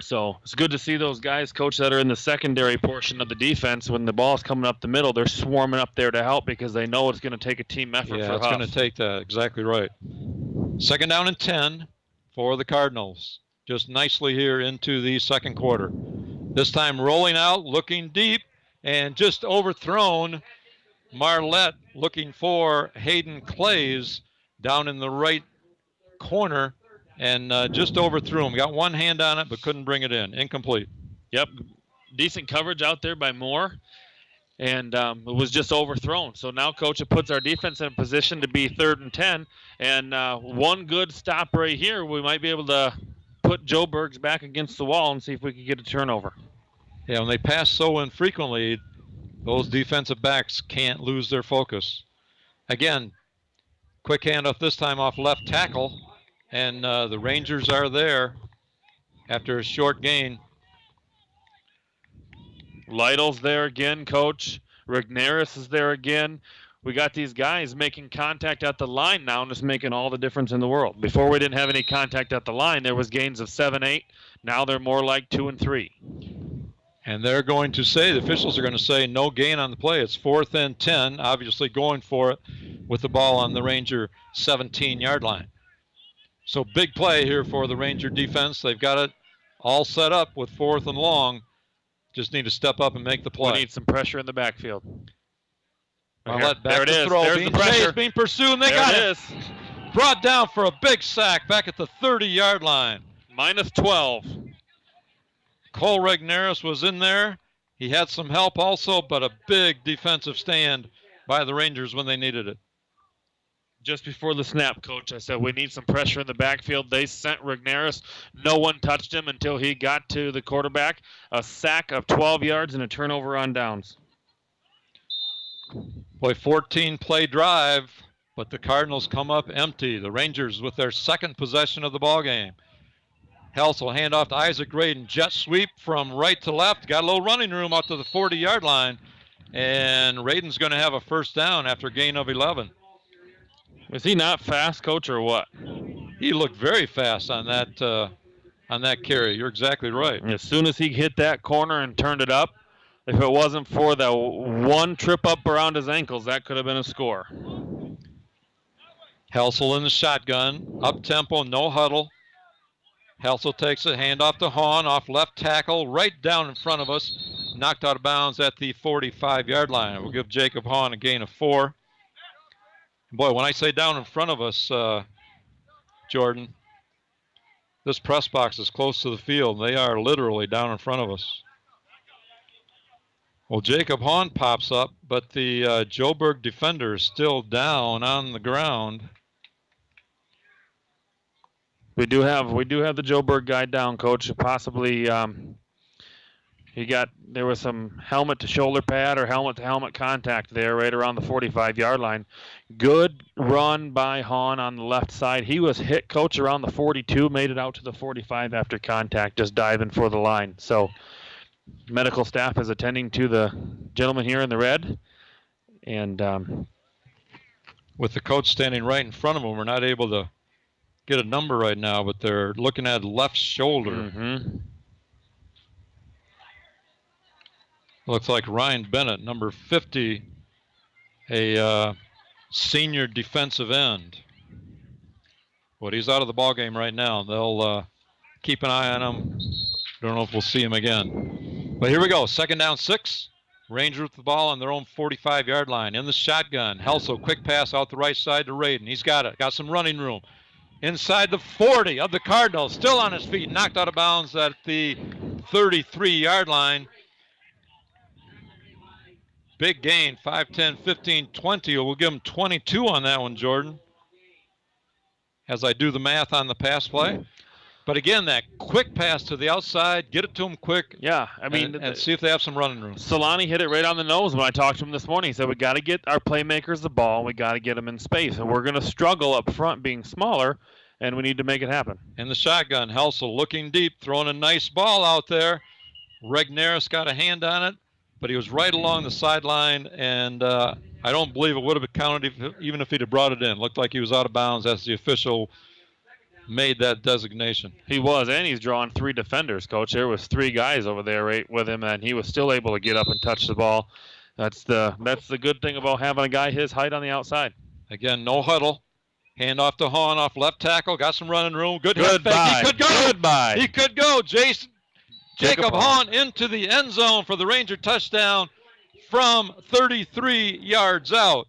So it's good to see those guys, Coach, that are in the secondary portion of the defense. When the ball's coming up the middle, they're swarming up there to help because they know it's going to take a team effort Yeah, for it's Huff. going to take that. Exactly right. 2nd down and 10 for the Cardinals. Just nicely here into the second quarter. This time rolling out, looking deep, and just overthrown. Marlette looking for Hayden Clays down in the right corner and just overthrew him. Got one hand on it but couldn't bring it in. Incomplete. Yep. Decent coverage out there by Moore. And it was just overthrown. So now, Coach, it puts our defense in a position to be 3rd and 10. And one good stop right here, we might be able to put Joe Bergs back against the wall and see if we can get a turnover. Yeah, when they pass so infrequently, those defensive backs can't lose their focus. Again, quick handoff this time off left tackle. And the Rangers are there after a short gain. Lytle's there again, Coach. Rigneris is there again. We got these guys making contact at the line now, and it's making all the difference in the world. Before we didn't have any contact at the line. There was gains of 7-8. Now they're more like 2 and 3. And they're going to say, the officials are going to say, no gain on the play. It's 4th and 10, obviously going for it with the ball on the Ranger 17-yard line. So big play here for the Ranger defense. They've got it all set up with 4th and long. Just need to step up and make the play. We need some pressure in the backfield. Marlette back there it to is. throw. There's Being the pressure. chased, being pursued, and they There got it it. is. Brought down for a big sack back at the 30-yard line. Minus 12. Cole Regneris was in there. He had some help also, but a big defensive stand by the Rangers when they needed it. Just before the snap, Coach, I said we need some pressure in the backfield. They sent Rigneris. No one touched him until he got to the quarterback. A sack of 12 yards and a turnover on downs. Boy, 14-play drive, but the Cardinals come up empty. The Rangers with their second possession of the ballgame. Helsel hand off to Isaac Graydon. Jet sweep from right to left. Got a little running room out to the 40-yard line. And Radin's going to have a first down after a gain of 11. Is he not fast, Coach, or what? He looked very fast on that carry. You're exactly right. And as soon as he hit that corner and turned it up, if it wasn't for the one trip up around his ankles, that could have been a score. Helsel in the shotgun. Up-tempo, no huddle. Helsel takes a hand off to Hahn, off left tackle, right down in front of us. Knocked out of bounds at the 45-yard line. We'll give Jacob Hahn a gain of 4. Boy, when I say down in front of us, Jordan, this press box is close to the field. They are literally down in front of us. Well, Jacob Hahn pops up, but the Joburg defender is still down on the ground. We do have the Joburg guy down, Coach. Possibly there was some helmet to shoulder pad or helmet to helmet contact there right around the 45-yard line. Good run by Hahn on the left side. He was hit, Coach, around the 42, made it out to the 45 after contact, just diving for the line. So medical staff is attending to the gentleman here in the red. And with the coach standing right in front of him, we're not able to get a number right now, but they're looking at left shoulder. Mm-hmm. Looks like Ryan Bennett, number 50, a senior defensive end. But he's out of the ballgame right now. They'll keep an eye on him. Don't know if we'll see him again. But here we go. 2nd down, 6. Rangers with the ball on their own 45-yard line. In the shotgun. Helsel, quick pass out the right side to Radin. He's got it. Got some running room. Inside the 40 of the Cardinals. Still on his feet. Knocked out of bounds at the 33-yard line. Big gain. 5, 10, 15, 20. We'll give him 22 on that one, Jordan. As I do the math on the pass play. But again, that quick pass to the outside, get it to him quick. Yeah, I mean, and see if they have some running room. Solani hit it right on the nose when I talked to him this morning. He said, we got to get our playmakers the ball. We got to get them in space. And we're going to struggle up front being smaller, and we need to make it happen. In the shotgun, Helsel looking deep, throwing a nice ball out there. Regneris got a hand on it, but he was right along the sideline, and I don't believe it would have been counted even if he'd have brought it in. Looked like he was out of bounds as the official made that designation. He was, and he's drawn 3 defenders, Coach. There was 3 guys over there right with him, and he was still able to get up and touch the ball. That's the good thing about having a guy his height on the outside. Again, no huddle. Hand off to Hahn off left tackle. Got some running room. Good head fake. Goodbye. He could go. Goodbye. He could go. Jacob Hahn into the end zone for the Ranger touchdown from 33 yards out.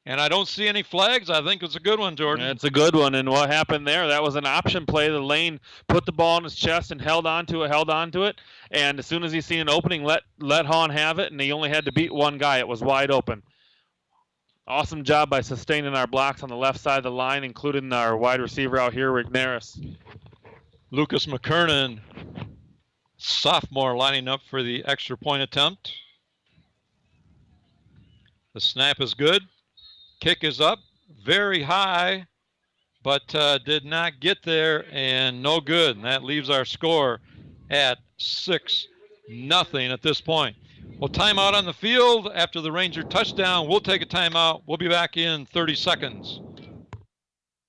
And I don't see any flags. I think it's a good one, Jordan. It's a good one. And what happened there, that was an option play. The lane put the ball in his chest and held on to it. And as soon as he seen an opening, let Hahn have it, and he only had to beat one guy. It was wide open. Awesome job by sustaining our blocks on the left side of the line, including our wide receiver out here, Rignaris. Lucas McKernan, sophomore, lining up for the extra point attempt. The snap is good. Kick is up, very high, but did not get there, and no good. And that leaves our score at 6-0 at this point. Well, timeout on the field after the Ranger touchdown. We'll take a timeout. We'll be back in 30 seconds.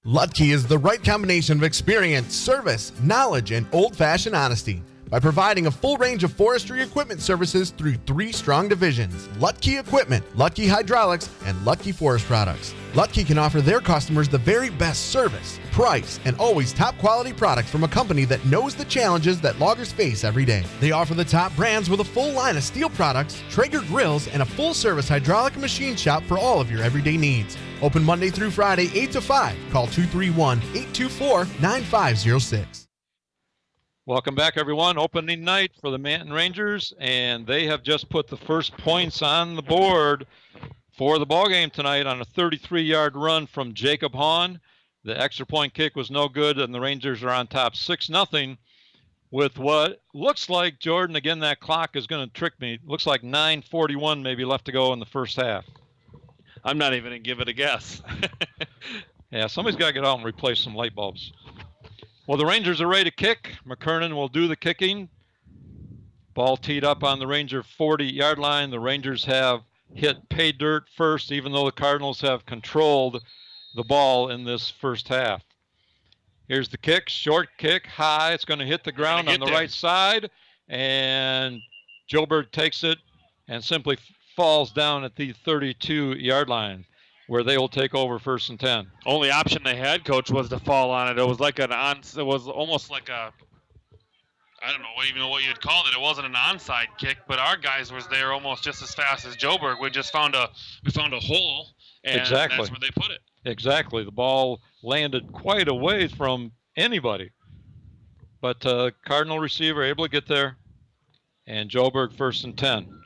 Lutke is the right combination of experience, service, knowledge, and old-fashioned honesty. By providing a full range of forestry equipment services through 3 strong divisions: Lutke Equipment, Lutke Hydraulics, and Lutke Forest Products. Lutke can offer their customers the very best service, price, and always top quality products from a company that knows the challenges that loggers face every day. They offer the top brands with a full line of steel products, Traeger grills, and a full service hydraulic and machine shop for all of your everyday needs. Open Monday through Friday, 8 to 5. Call 231-824-9506. Welcome back, everyone. Opening night for the Manton Rangers, and they have just put the first points on the board for the ballgame tonight on a 33-yard run from Jacob Hahn. The extra point kick was no good, and the Rangers are on top 6-0 with what looks like, Jordan, again, that clock is going to trick me. Looks like 9:41 maybe left to go in the first half. I'm not even going to give it a guess. Yeah, somebody's got to get out and replace some light bulbs. Well, the Rangers are ready to kick. McKernan will do the kicking. Ball teed up on the Ranger 40-yard line. The Rangers have hit pay dirt first, even though the Cardinals have controlled the ball in this first half. Here's the kick, short kick, high. It's going to hit the ground on the right side, and Joberg takes it and simply falls down at the 32-yard line, where they will take over 1st and 10. Only option they had, Coach, was to fall on it. It was like it was almost like a, I don't know even know what you'd call it. It wasn't an onside kick, but our guys was there almost just as fast as Joberg. We found a hole, and Exactly. That's where they put it. Exactly. The ball landed quite a ways from anybody. But Cardinal receiver able to get there, and Joberg 1st and 10.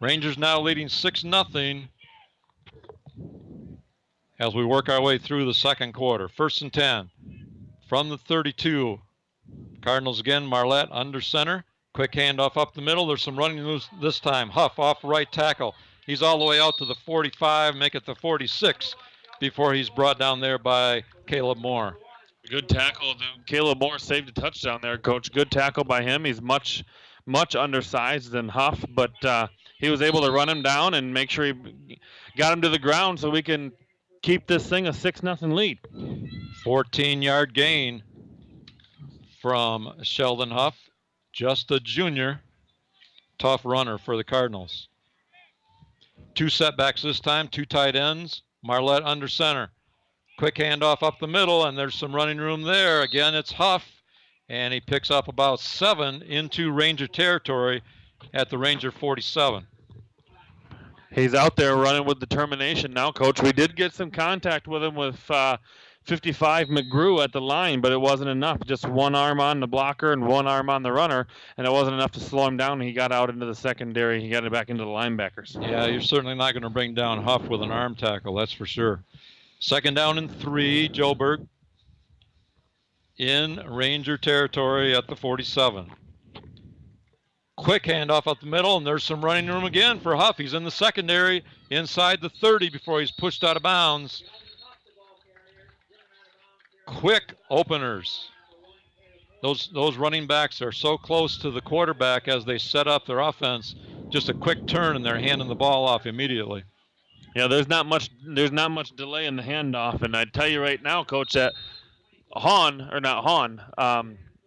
Rangers now leading 6-0. As we work our way through the second quarter. 1st and 10 from the 32. Cardinals again, Marlette under center. Quick handoff up the middle. There's some running loose this time. Huff off right tackle. He's all the way out to the 45, make it the 46 before he's brought down there by Caleb Moore. Good tackle. Caleb Moore saved a touchdown there, Coach. Good tackle by him. He's much undersized than Huff, but he was able to run him down and make sure he got him to the ground so we can keep this thing a 6-0 lead. 14-yard gain from Sheldon Huff, just a junior. Tough runner for the Cardinals. 2 setbacks this time, 2 tight ends. Marlette under center. Quick handoff up the middle, and there's some running room there. Again, it's Huff, and he picks up about 7 into Ranger territory at the Ranger 47. He's out there running with determination now, Coach. We did get some contact with him with 55 McGrew at the line, but it wasn't enough. Just one arm on the blocker and one arm on the runner, and it wasn't enough to slow him down. He got out into the secondary. He got it back into the linebackers. Yeah, you're certainly not going to bring down Huff with an arm tackle, that's for sure. 2nd down and 3, Joberg in Ranger territory at the 47. Quick handoff up the middle, and there's some running room again for Huff. He's in the secondary inside the 30 before he's pushed out of bounds. Quick openers. Those running backs are so close to the quarterback as they set up their offense. Just a quick turn, and they're handing the ball off immediately. Yeah, there's not much delay in the handoff, and I tell you right now, Coach, that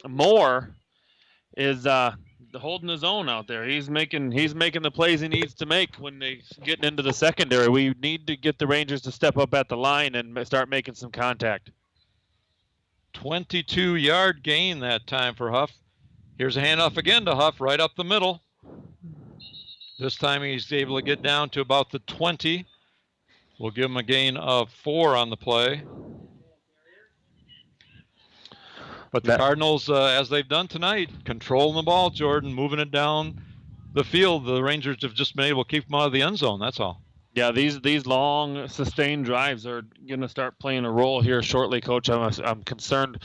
Moore is holding his own out there. He's making the plays he needs to make when they getting into the secondary. We need to get the Rangers to step up at the line and start making some contact. 22-yard gain that time for Huff. Here's a handoff again to Huff right up the middle. This time he's able to get down to about the 20. We'll give him a gain of 4 on the play. But the Cardinals, as they've done tonight, controlling the ball, Jordan, moving it down the field. The Rangers have just been able to keep them out of the end zone, that's all. Yeah, these long, sustained drives are going to start playing a role here shortly, Coach. I'm concerned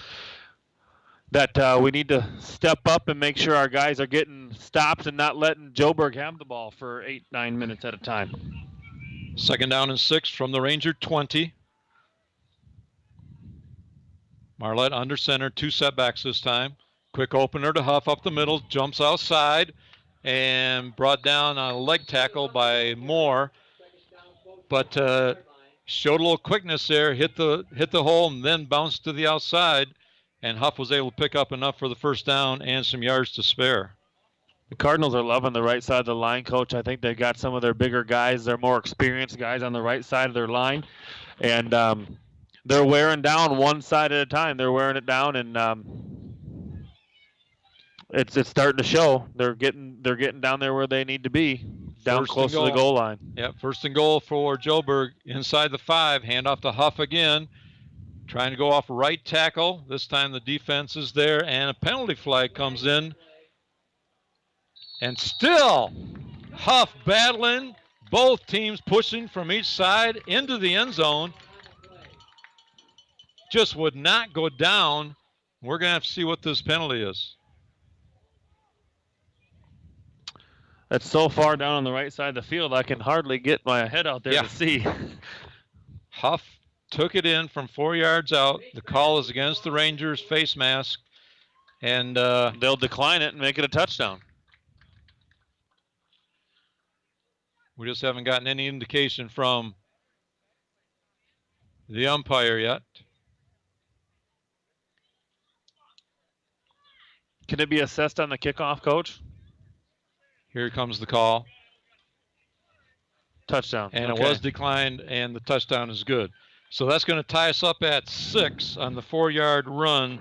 that we need to step up and make sure our guys are getting stops and not letting Joburg have the ball for 8-9 minutes at a time. 2nd down and 6 from the Ranger 20. Marlette under center, 2 setbacks this time. Quick opener to Huff up the middle, jumps outside, and brought down on a leg tackle by Moore. But showed a little quickness there, hit the hole, and then bounced to the outside. And Huff was able to pick up enough for the 1st down and some yards to spare. The Cardinals are loving the right side of the line, Coach. I think they got some of their bigger guys, their more experienced guys on the right side of their line. And they're wearing down one side at a time. They're wearing it down, and it's starting to show. They're getting down there where they need to be, down close to the goal line. Yep, 1st and goal for Joburg inside the 5. Handoff to Huff again. Trying to go off right tackle. This time the defense is there, and a penalty flag comes in. And still, Huff battling. Both teams pushing from each side into the end zone. Just would not go down. We're going to have to see what this penalty is. That's so far down on the right side of the field, I can hardly get my head out there to see. Huff took it in from 4 yards out. The call is against the Rangers face mask, and they'll decline it and make it a touchdown. We just haven't gotten any indication from the umpire yet. Can it be assessed on the kickoff, Coach? Here comes the call. Touchdown. And it was declined, and the touchdown is good. So that's going to tie us up at 6 on the 4-yard run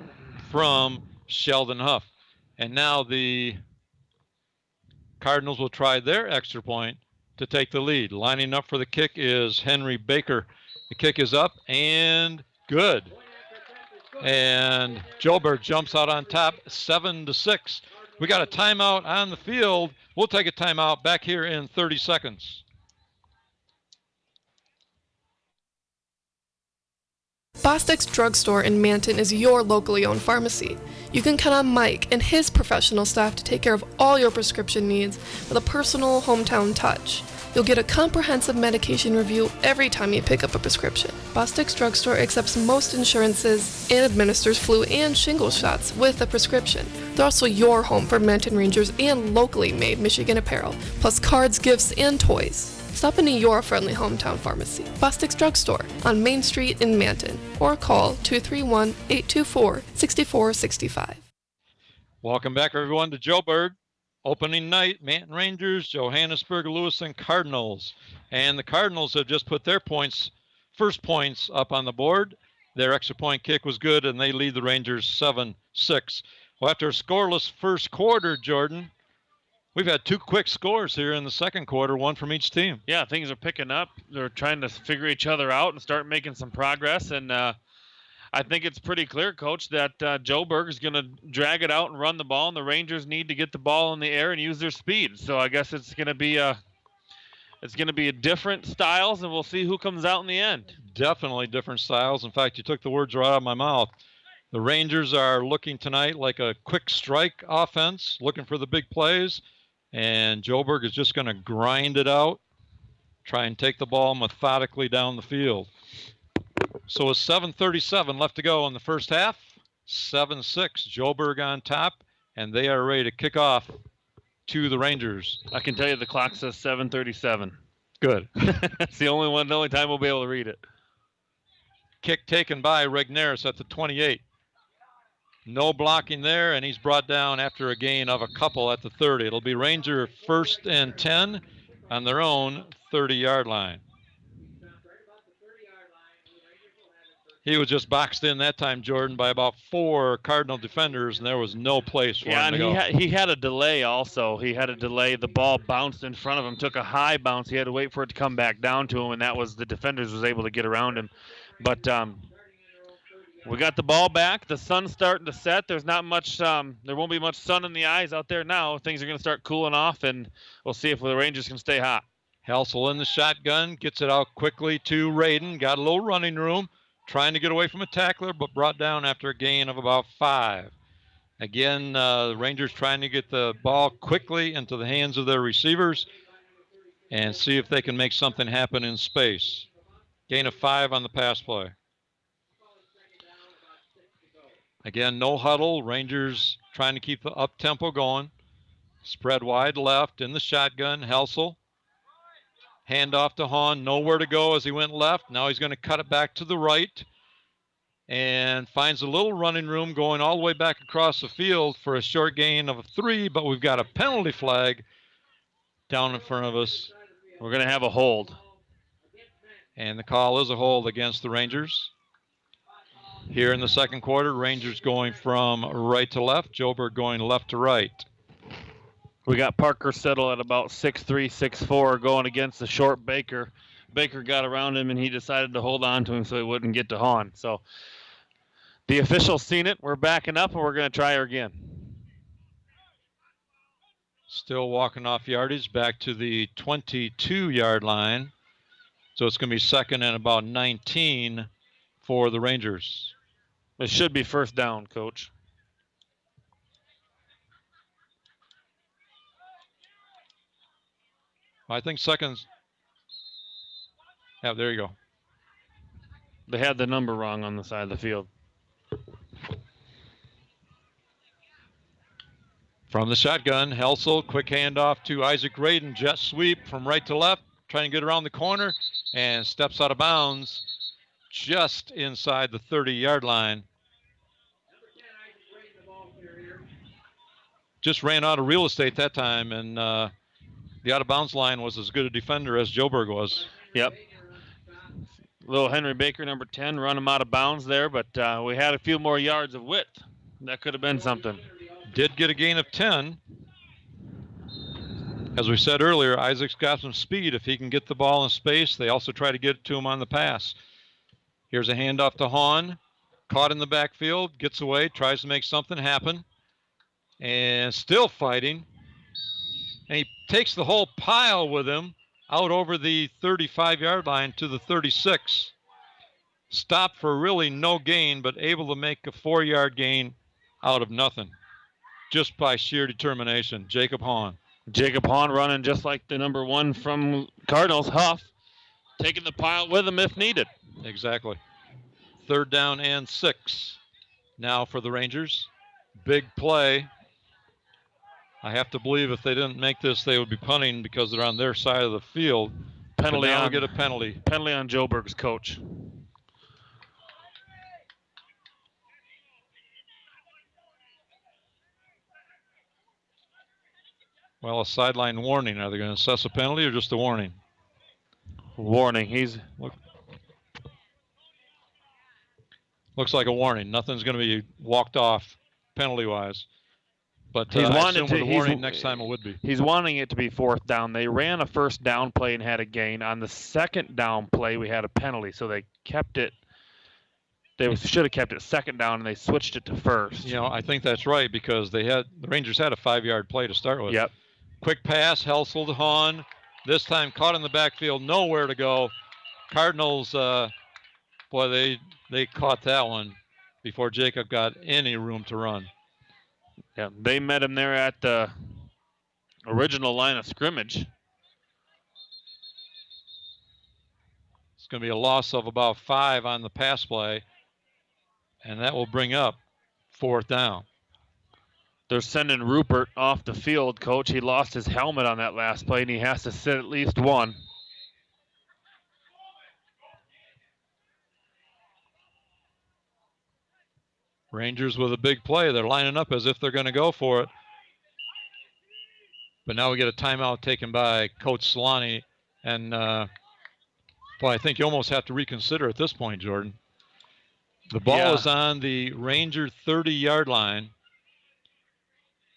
from Sheldon Huff. And now the Cardinals will try their extra point to take the lead. Lining up for the kick is Henry Baker. The kick is up and good. And Joburg jumps out on top, 7-6. We got a timeout on the field. We'll take a timeout back here in 30 seconds. Bostic's Drugstore in Manton is your locally owned pharmacy. You can count on Mike and his professional staff to take care of all your prescription needs with a personal hometown touch. You'll get a comprehensive medication review every time you pick up a prescription. Bostic's Drugstore accepts most insurances and administers flu and shingles shots with a prescription. They're also your home for Manton Rangers and locally made Michigan apparel, plus cards, gifts, and toys. Stop into your friendly hometown pharmacy, Bostic's Drugstore, on Main Street in Manton, or call 231-824-6465. Welcome back, everyone, to Joburg. Opening night, Manton Rangers, Johannesburg Lewiston Cardinals. And the Cardinals have just put their first points up on the board. Their extra point kick was good, and they lead the Rangers 7-6. Well, after a scoreless first quarter, Jordan, we've had 2 quick scores here in the second quarter, one from each team. Yeah, things are picking up. They're trying to figure each other out and start making some progress. And I think it's pretty clear, Coach, that Joburg is going to drag it out and run the ball, and the Rangers need to get the ball in the air and use their speed. So I guess it's going to be a different styles, and we'll see who comes out in the end. Definitely different styles. In fact, you took the words right out of my mouth. The Rangers are looking tonight like a quick strike offense, looking for the big plays, and Joburg is just going to grind it out, try and take the ball methodically down the field. So with 7:37 left to go in the first half, 7-6, Joburg on top, and they are ready to kick off to the Rangers. I can tell you the clock says 7:37. Good. It's the only time we'll be able to read it. Kick taken by Regneris at the 28. No blocking there, and he's brought down after a gain of a couple at the 30. It'll be Ranger 1st and 10 on their own 30-yard line. He was just boxed in that time, Jordan, by about 4 Cardinal defenders, and there was no place for him to go. Yeah, and he had a delay also. He had a delay. The ball bounced in front of him, took a high bounce. He had to wait for it to come back down to him, and that was the defenders was able to get around him. But we got the ball back. The sun's starting to set. There's not much. There won't be much sun in the eyes out there now. Things are going to start cooling off, and we'll see if the Rangers can stay hot. Helsel in the shotgun, gets it out quickly to Radin. Got a little running room, trying to get away from a tackler, but brought down after a gain of about 5. Again, the Rangers trying to get the ball quickly into the hands of their receivers and see if they can make something happen in space. Gain of 5 on the pass play. Again, no huddle. Rangers trying to keep the up-tempo going. Spread wide left in the shotgun. Helsel. Hand off to Hahn. Nowhere to go as he went left. Now he's going to cut it back to the right. And finds a little running room going all the way back across the field for a short gain of 3. But we've got a penalty flag down in front of us. We're going to have a hold. And the call is a hold against the Rangers. Here in the second quarter, Rangers going from right to left, Joburg going left to right. We got Parker settled at about 6'3", 6'4", going against the short Baker. Baker got around him, and he decided to hold on to him so he wouldn't get to Hahn. So the official's seen it. We're backing up, and we're going to try her again. Still walking off yardage back to the 22-yard line. So it's going to be second and about 19 for the Rangers. It should be first down, Coach. I think seconds. Yeah, there you go. They had the number wrong on the side of the field. From the shotgun, Helsel, quick handoff to Isaac Radin, jet sweep from right to left, trying to get around the corner, and steps out of bounds just inside the 30-yard line. Just ran out of real estate that time, and the out-of-bounds line was as good a defender as Joburg was. Yep. Little Henry Baker, number 10, run him out of bounds there, but we had a few more yards of width. That could have been something. Did get a gain of 10. As we said earlier, Isaac's got some speed. If he can get the ball in space, they also try to get it to him on the pass. Here's a handoff to Hahn. Caught in the backfield, gets away, tries to make something happen. And still fighting. And he takes the whole pile with him out over the 35-yard line to the 36. Stopped for really no gain, but able to make a 4-yard gain out of nothing. Just by sheer determination. Jacob Hahn. Jacob Hahn running just like the number 1 from Cardinals, Huff. Taking the pile with him if needed. Exactly. 3rd down and 6. Now for the Rangers. Big play. I have to believe if they didn't make this, they would be punting because they're on their side of the field. Penalty now on. we get a penalty. Penalty on Joburg's coach. Well, a sideline warning. Are they going to assess a penalty or just a warning? Warning. Looks like a warning. Nothing's going to be walked off penalty-wise. But he's I wanted assume to, with a warning next time it would be. He's wanting it to be 4th down. They ran a 1st down play and had a gain. On the 2nd down play, we had a penalty, so they kept it. They should have kept it 2nd down, and they switched it to 1st. You know, I think that's right because the Rangers had a 5-yard play to start with. Yep. Quick pass, Helsel to Hahn. This time caught in the backfield, nowhere to go. Cardinals, boy, they caught that one before Jacob got any room to run. Yeah, they met him there at the original line of scrimmage. It's going to be a loss of about 5 on the pass play, and that will bring up 4th down. They're sending Rupert off the field, Coach. He lost his helmet on that last play, and he has to sit at least 1. Rangers with a big play. They're lining up as if they're going to go for it. But now we get a timeout taken by Coach Solani. And, I think you almost have to reconsider at this point, Jordan. The ball is on the Ranger 30-yard line.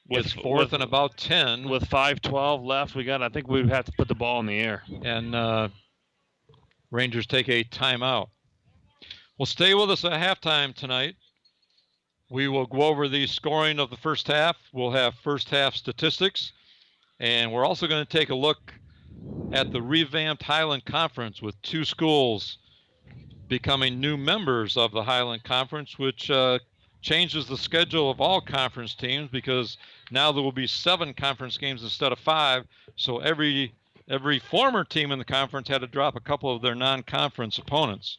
It's fourth and about 10. With 5:12 left, I think we would have to put the ball in the air. And Rangers take a timeout. Well, stay with us at halftime tonight. We will go over the scoring of the first half. We'll have first half statistics. And we're also going to take a look at the revamped Highland Conference with 2 schools becoming new members of the Highland Conference, which changes the schedule of all conference teams because now there will be 7 conference games instead of 5. So every former team in the conference had to drop a couple of their non-conference opponents.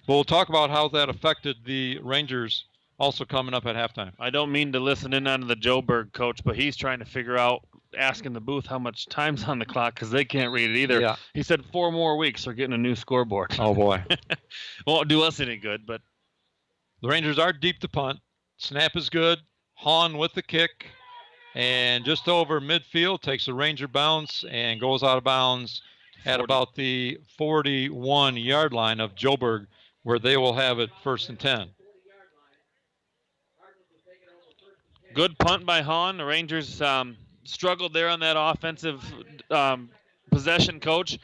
But we'll talk about how that affected the Rangers also coming up at halftime. I don't mean to listen in on the Joburg coach, but he's trying to figure out, asking the booth how much time's on the clock because they can't read it either. Yeah. He said 4 more weeks they're getting a new scoreboard. Oh, boy. Won't do us any good, but the Rangers are deep to punt. Snap is good. Hahn with the kick. And just over midfield, takes a Ranger bounce and goes out of bounds at about the 41-yard line of Joburg, where they will have it 1st and 10. Good punt by Hahn. The Rangers struggled there on that offensive possession, coach.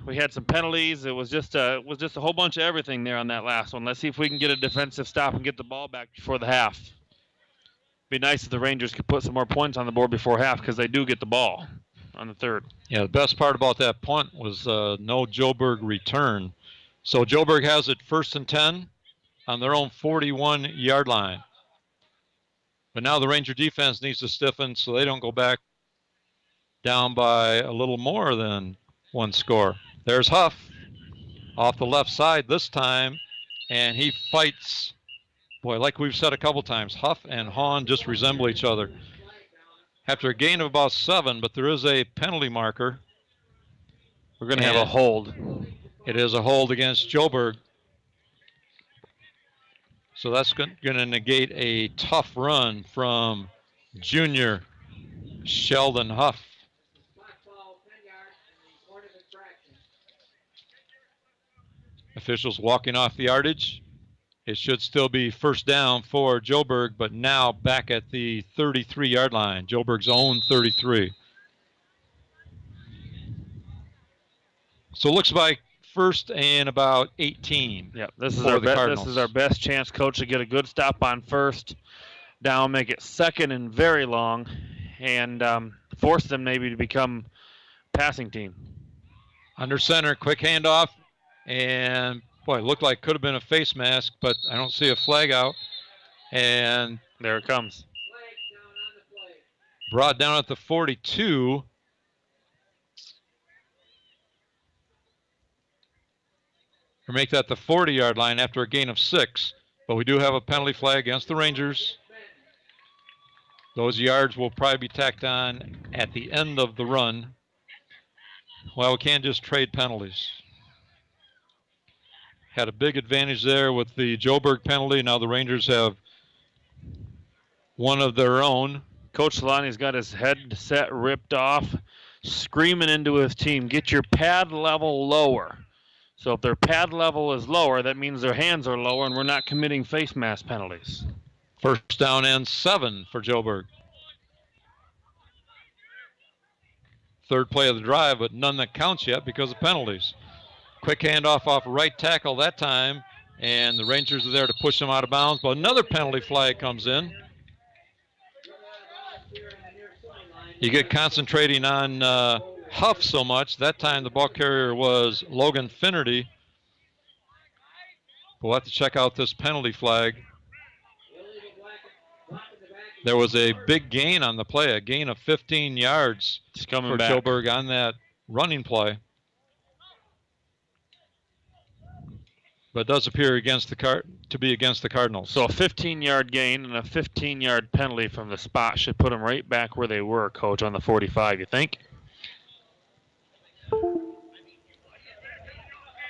We had some penalties. It was just a whole bunch of everything there on that last one. Let's see if we can get a defensive stop and get the ball back before the half. Be nice if the Rangers could put some more points on the board before half because they do get the ball on the 3rd. Yeah, the best part about that punt was no Joburg return. So Joburg has it 1st and 10 on their own 41-yard line. But now the Ranger defense needs to stiffen so they don't go back down by a little more than 1 score. There's Huff off the left side this time, and he fights. Boy, like we've said a couple times, Huff and Hahn just resemble each other. After a gain of about 7, but there is a penalty marker. We're going to have a hold. It is a hold against Joburg. So that's going to negate a tough run from junior Sheldon Huff. Officials walking off the yardage. It should still be 1st down for Joburg, but now back at the 33-yard line, Joburg's own 33. So it looks like 1st and about 18. Yeah, this is our best chance, coach, to get a good stop on 1st down, make it 2nd and very long, and force them maybe to become passing team. Under center, quick handoff, and boy, it looked like could have been a face mask, but I don't see a flag out. And there it comes. Brought down at the 42. Or make that the 40-yard line after a gain of 6. But we do have a penalty flag against the Rangers. Those yards will probably be tacked on at the end of the run. Well, we can't just trade penalties. Had a big advantage there with the Joburg penalty. Now the Rangers have one of their own. Coach Solani's got his headset ripped off, screaming into his team, get your pad level lower. So if their pad level is lower, that means their hands are lower and we're not committing face mask penalties. 1st down and 7 for Joburg. 3rd play of the drive, but none that counts yet because of penalties. Quick handoff off right tackle that time, and the Rangers are there to push them out of bounds, but another penalty flag comes in. You get concentrating on Huff so much. That time the ball carrier was Logan Finnerty. We'll have to check out this penalty flag. There was a big gain on the play, a gain of 15 yards for Joburg on that running play. But it does appear to be against the Cardinals. So a 15-yard gain and a 15-yard penalty from the spot should put them right back where they were, Coach, on the 45, you think?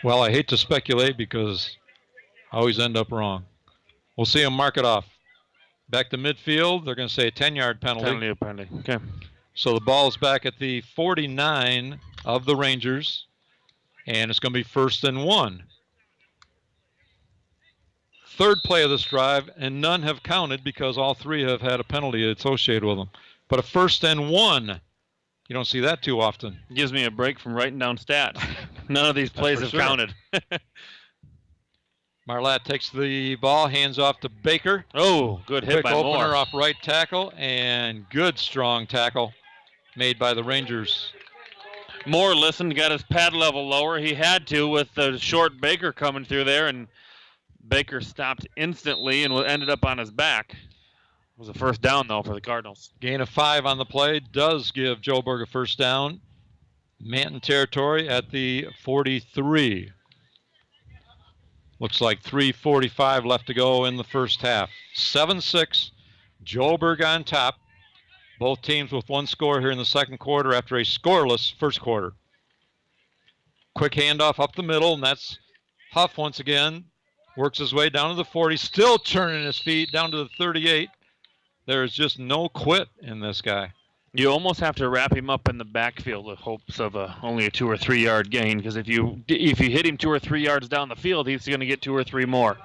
Well, I hate to speculate because I always end up wrong. We'll see him mark it off. Back to midfield. They're going to say a 10-yard penalty. Penalty. Okay. So the ball is back at the 49 of the Rangers, and it's going to be 1st and 1. Third play of this drive, and none have counted because all three have had a penalty associated with them. But a 1st and 1, you don't see that too often. Gives me a break from writing down stats. None of these plays have counted. Marlette takes the ball, hands off to Baker. Oh, good hit by Moore. Quick opener off right tackle, and good strong tackle made by the Rangers. Moore listened, got his pad level lower. He had to with the short Baker coming through there, and Baker stopped instantly and ended up on his back. It was a 1st down, though, for the Cardinals. Gain of 5 on the play does give Joburg a 1st down. Manton territory at the 43. Looks like 3:45 left to go in the first half. 7-6, Joburg on top. Both teams with one score here in the second quarter after a scoreless first quarter. Quick handoff up the middle, and that's Huff once again. Works his way down to the 40, still turning his feet down to the 38. There is just no quit in this guy. You almost have to wrap him up in the backfield with hopes of only a 2 or 3 yard gain, because if you hit him 2 or 3 yards down the field, he's going to get 2 or 3 more.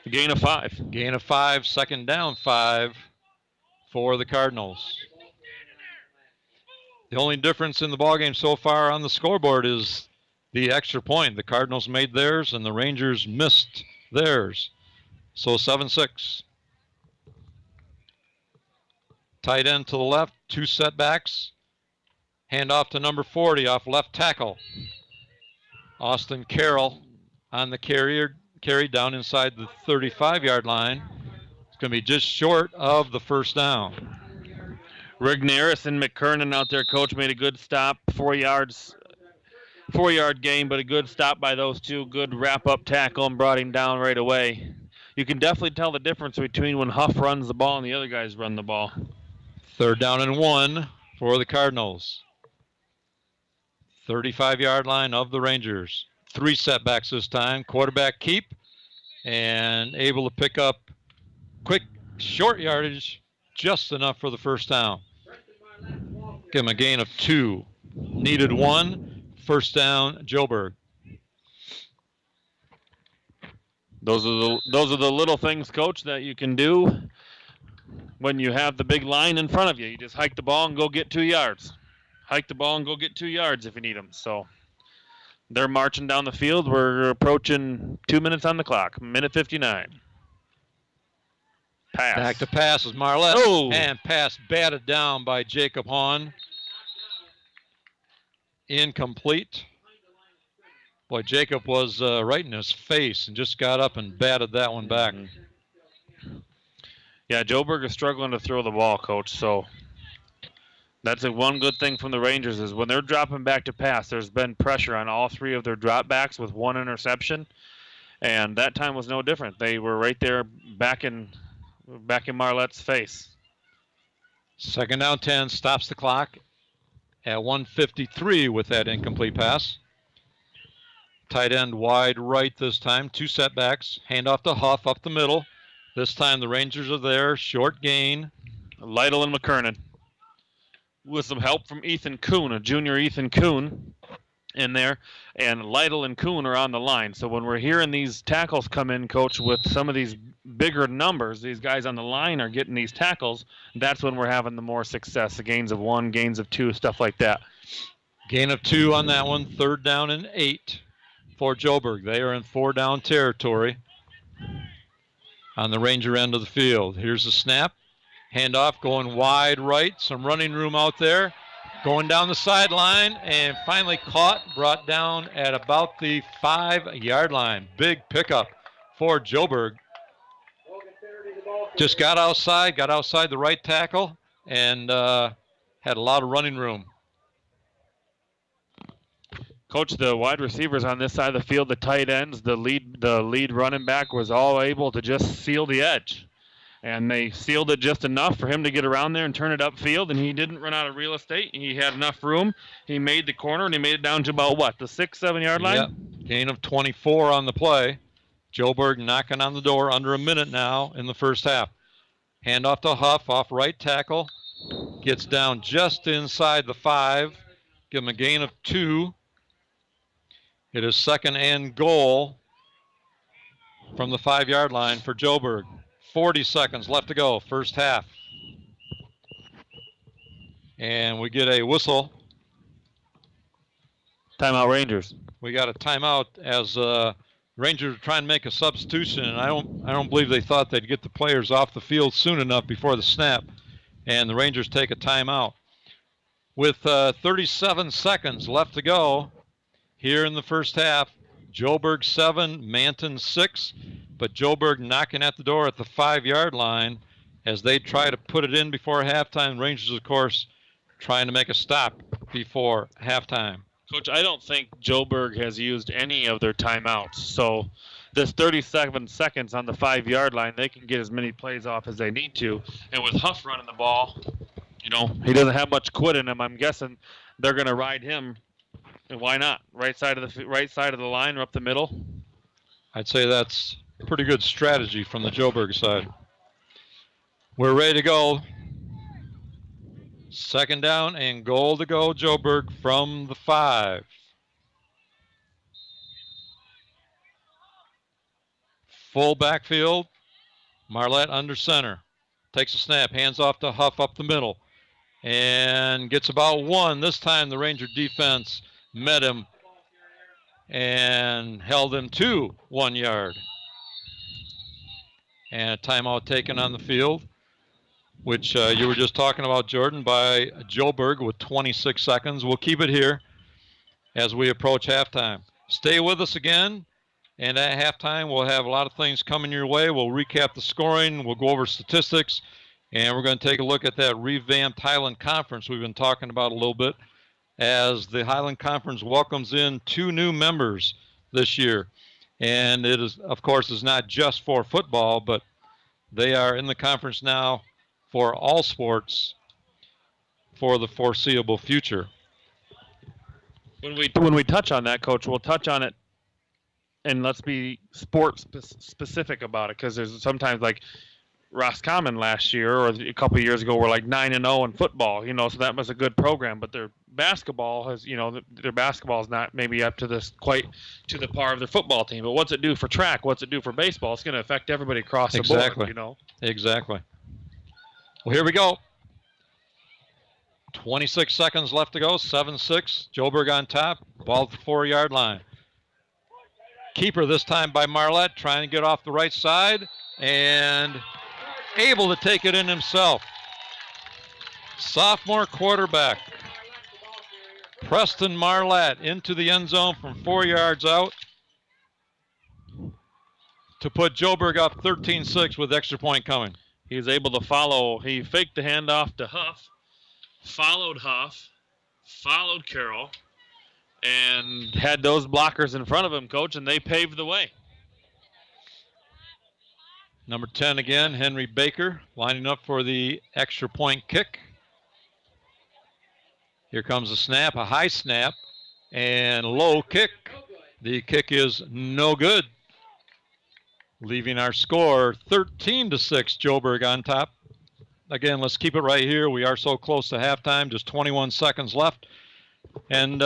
Gain of 5. Gain of 5, 2nd down 5 for the Cardinals. The only difference in the ballgame so far on the scoreboard is the extra point. The Cardinals made theirs and the Rangers missed theirs. So 7-6. Tight end to the left, 2 setbacks. Hand off to number 40 off left tackle. Austin Carroll on the carry down inside the 35-yard line. It's going to be just short of the 1st down. Rigneris and McKernan out there, coach, made a good stop. 4 4-yard gain, but a good stop by those two. Good wrap-up tackle and brought him down right away. You can definitely tell the difference between when Huff runs the ball and the other guys run the ball. 3rd down and 1 for the Cardinals. 35-yard line of the Rangers. 3 setbacks this time. Quarterback keep and able to pick up quick short yardage, just enough for the 1st down. Give him a gain of 2. Needed 1. 1st down, Joburg. Those are the little things, coach, that you can do when you have the big line in front of you. You just hike the ball and go get 2 yards. Hike the ball and go get 2 yards if you need them. So they're marching down the field. We're approaching 2 minutes on the clock. Minute 59. Pass. Back to pass is Marlette. Oh. And pass batted down by Jacob Hahn. Incomplete. Boy, Jacob was right in his face and just got up and batted that one back. Yeah, Joburg is struggling to throw the ball, coach. So that's one good thing from the Rangers is when they're dropping back to pass, there's been pressure on all 3 of their dropbacks with 1 interception. And that time was no different. They were right there back in Marlette's face. 2nd down 10, stops the clock at 1:53 with that incomplete pass. Tight end wide right this time, 2 setbacks. Hand off to Huff up the middle. This time the Rangers are there, short gain. Lytle and McKernan. With some help from Ethan Kuhn, a junior Ethan Kuhn in there. And Lytle and Kuhn are on the line. So when we're hearing these tackles come in, coach, with some of these bigger numbers, these guys on the line are getting these tackles, that's when we're having the more success. The gains of 1, gains of 2, stuff like that. Gain of 2 on that one, 3rd down and 8 for Joburg. They are in 4-down territory on the Ranger end of the field. Here's the snap. Handoff going wide right. Some running room out there. Going down the sideline and finally caught, brought down at about the 5-yard line. Big pickup for Joburg. Just got outside the right tackle, and had a lot of running room. Coach, the wide receivers on this side of the field, the tight ends, the lead running back was all able to just seal the edge. And they sealed it just enough for him to get around there and turn it upfield, and he didn't run out of real estate. He had enough room. He made the corner, and he made it down to about, what, the 6-7 yard line? Yep. Gain of 24 on the play. Joburg knocking on the door, under a minute now in the first half. Hand off to Huff, off right tackle. Gets down just inside the 5. Give him a gain of 2. It is 2nd and goal from the 5-yard line for Joburg. 40 seconds left to go, first half. And we get a whistle. Timeout Rangers. We got a timeout as Rangers are trying to make a substitution, and I don't believe they thought they'd get the players off the field soon enough before the snap, and the Rangers take a timeout. With 37 seconds left to go here in the first half, Joburg 7, Manton 6, but Joburg knocking at the door at the 5-yard line as they try to put it in before halftime. Rangers, of course, trying to make a stop before halftime. Coach, I don't think Joburg has used any of their timeouts. So this 37 seconds on the 5-yard line, they can get as many plays off as they need to. And with Huff running the ball, he doesn't have much quit in him. I'm guessing they're going to ride him. And why not? Right side of the line or up the middle? I'd say that's a pretty good strategy from the Joburg side. We're ready to go. 2nd down and goal to go, Joburg from the 5. Full backfield. Marlette under center. Takes a snap, hands off to Huff up the middle. And gets about 1. This time the Ranger defense met him and held him to 1 yard. And a timeout taken on the field, which you were just talking about, Jordan, by Joburg with 26 seconds. We'll keep it here as we approach halftime. Stay with us again, and at halftime we'll have a lot of things coming your way. We'll recap the scoring, we'll go over statistics, and we're going to take a look at that revamped Highland Conference we've been talking about a little bit, as the Highland Conference welcomes in 2 new members this year. And it is, of course, is not just for football, but they are in the conference now for all sports for the foreseeable future. When we touch on that, Coach, we'll touch on it, and let's be sports specific about it, because there's sometimes like Roscommon last year or a couple of years ago were like 9-0 in football, so that was a good program, but their basketball has, their basketball is not maybe up to this quite to the par of their football team. But what's it do for track? What's it do for baseball? It's going to affect everybody across the board, Exactly. Well, here we go. 26 seconds left to go. 7-6. Joburg on top. Ball at the 4-yard line. Keeper this time by Marlette, trying to get off the right side and able to take it in himself. Sophomore quarterback Preston Marlette into the end zone from 4 yards out to put Joburg up 13-6 with extra point coming. He was able to follow. He faked the handoff to Huff, followed Huff, followed Carroll, and had those blockers in front of him, Coach, and they paved the way. Number 10 again, Henry Baker, lining up for the extra point kick. Here comes a snap, a high snap, and low kick. The kick is no good, leaving our score 13-6, Joburg on top. Again, let's keep it right here. We are so close to halftime, just 21 seconds left. And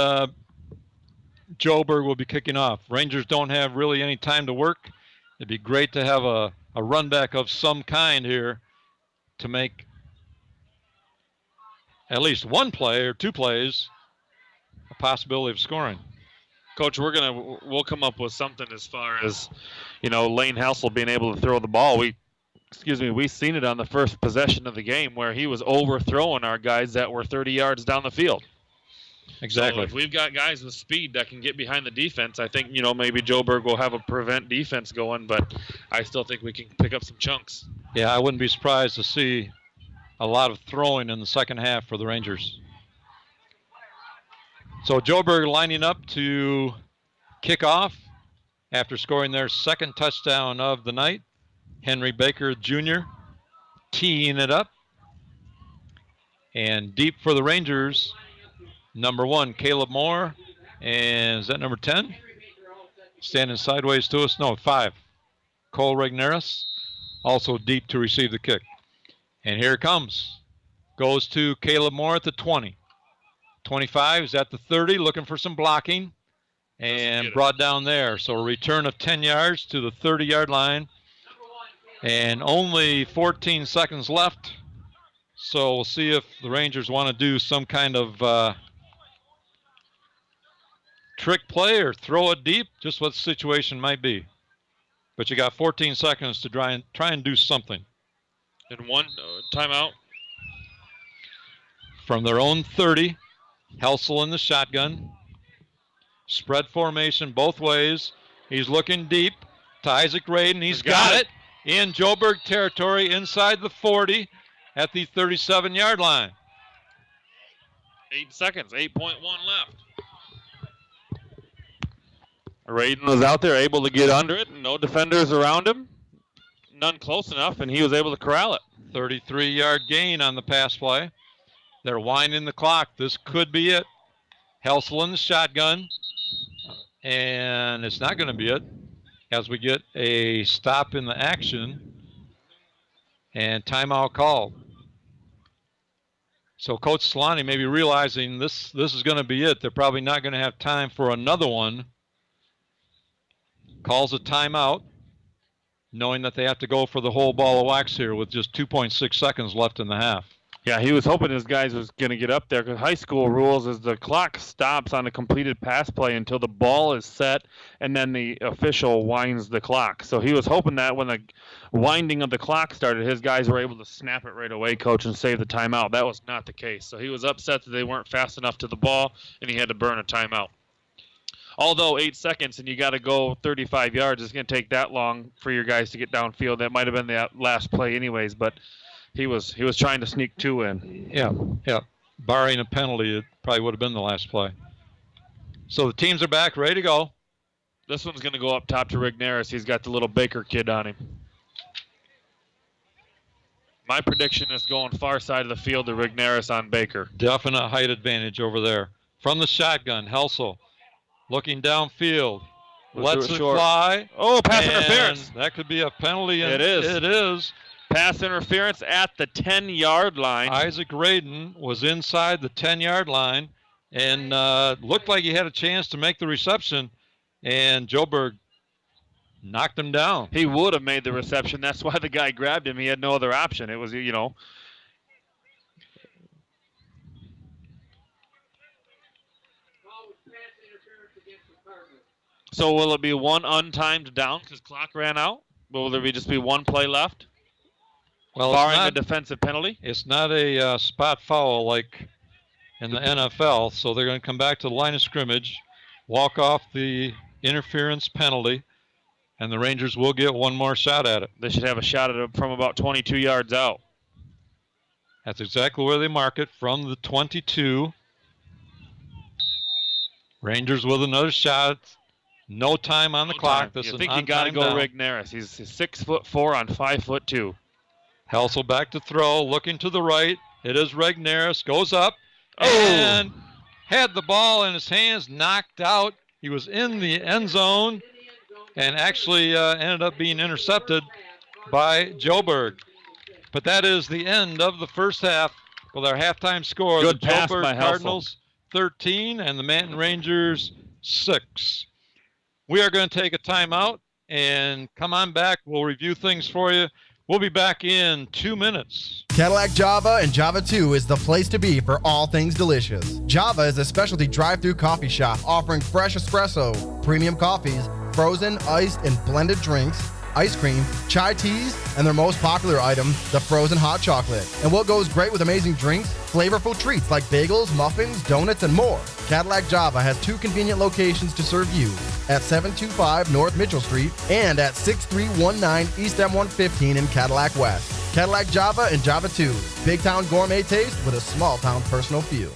Joburg will be kicking off. Rangers don't have really any time to work. It'd be great to have a run back of some kind here to make at least one play or two plays a possibility of scoring. Coach, we'll come up with something as far as, Lane Hassel being able to throw the ball. We've seen it on the first possession of the game where he was overthrowing our guys that were 30 yards down the field. Exactly. So if we've got guys with speed that can get behind the defense, I think, maybe Joburg will have a prevent defense going, but I still think we can pick up some chunks. Yeah, I wouldn't be surprised to see a lot of throwing in the second half for the Rangers. So Joburg lining up to kick off after scoring their second touchdown of the night. Henry Baker Jr. teeing it up. And deep for the Rangers, number 1, Caleb Moore. And is that number 10? Standing sideways to us? No, 5. Cole Regneris, also deep to receive the kick. And here it comes. Goes to Caleb Moore at the 20. 25 is at the 30, looking for some blocking. And brought down there. So a return of 10 yards to the 30-yard line. And only 14 seconds left. So we'll see if the Rangers want to do some kind of trick play or throw it deep, just what the situation might be. But you got 14 seconds to try and do something. And one timeout. From their own 30, Helsel in the shotgun. Spread formation both ways. He's looking deep to Isaac Raiden. He's got it in Joburg territory inside the 40 at the 37-yard line. 8 seconds, 8.1 left. Raiden was out there able to get under it. No defenders around him. None close enough, and he was able to corral it. 33-yard gain on the pass play. They're winding the clock. This could be it. Helsel in the shotgun. And it's not going to be it as we get a stop in the action and timeout called. So Coach Solani may be realizing this is going to be it. They're probably not going to have time for another one. Calls a timeout, knowing that they have to go for the whole ball of wax here with just 2.6 seconds left in the half. Yeah, he was hoping his guys was going to get up there because high school rules is the clock stops on a completed pass play until the ball is set, and then the official winds the clock. So he was hoping that when the winding of the clock started, his guys were able to snap it right away, coach, and save the timeout. That was not the case. So he was upset that they weren't fast enough to the ball, and he had to burn a timeout. Although 8 seconds and you got to go 35 yards, it's going to take that long for your guys to get downfield. That might have been the last play anyways, but he was trying to sneak 2 in. Yeah. Barring a penalty, it probably would have been the last play. So the teams are back, ready to go. This one's going to go up top to Rigneris. He's got the little Baker kid on him. My prediction is going far side of the field to Rigneris on Baker. Definite height advantage over there. From the shotgun, Helsel looking downfield. Lets it fly. Oh, pass interference. That could be a penalty. It is. It is. Pass interference at the 10-yard line. Isaac Raiden was inside the 10-yard line and looked like he had a chance to make the reception, and Joburg knocked him down. He would have made the reception. That's why the guy grabbed him. He had no other option. It was, So will it be one untimed down because clock ran out? Will there just be one play left? Well, barring a defensive penalty? It's not a spot foul like in the NFL, so they're going to come back to the line of scrimmage, walk off the interference penalty, and the Rangers will get one more shot at it. They should have a shot at it from about 22 yards out. That's exactly where they mark it, from the 22. Rangers with another shot. No time on the clock. I think you got to go Rigneris. He's 6'4" on 5'2". Helsel back to throw, looking to the right. It is Rigneris, goes up, Oh! and had the ball in his hands, knocked out. He was in the end zone and actually ended up being intercepted by Joburg. But that is the end of the first half with our halftime score. Good the pass Joburg by Cardinals 13 and the Manton Rangers 6. We are going to take a timeout and come on back. We'll review things for you. We'll be back in 2 minutes. Cadillac Java and Java 2 is the place to be for all things delicious. Java is a specialty drive-thru coffee shop offering fresh espresso, premium coffees, frozen, iced, and blended drinks, ice cream, chai teas, and their most popular item, the frozen hot chocolate. And what goes great with amazing drinks? Flavorful treats like bagels, muffins, donuts, and more. Cadillac Java has 2 convenient locations to serve you at 725 North Mitchell Street and at 6319 East M115 in Cadillac West. Cadillac Java and Java 2. Big town gourmet taste with a small town personal feel.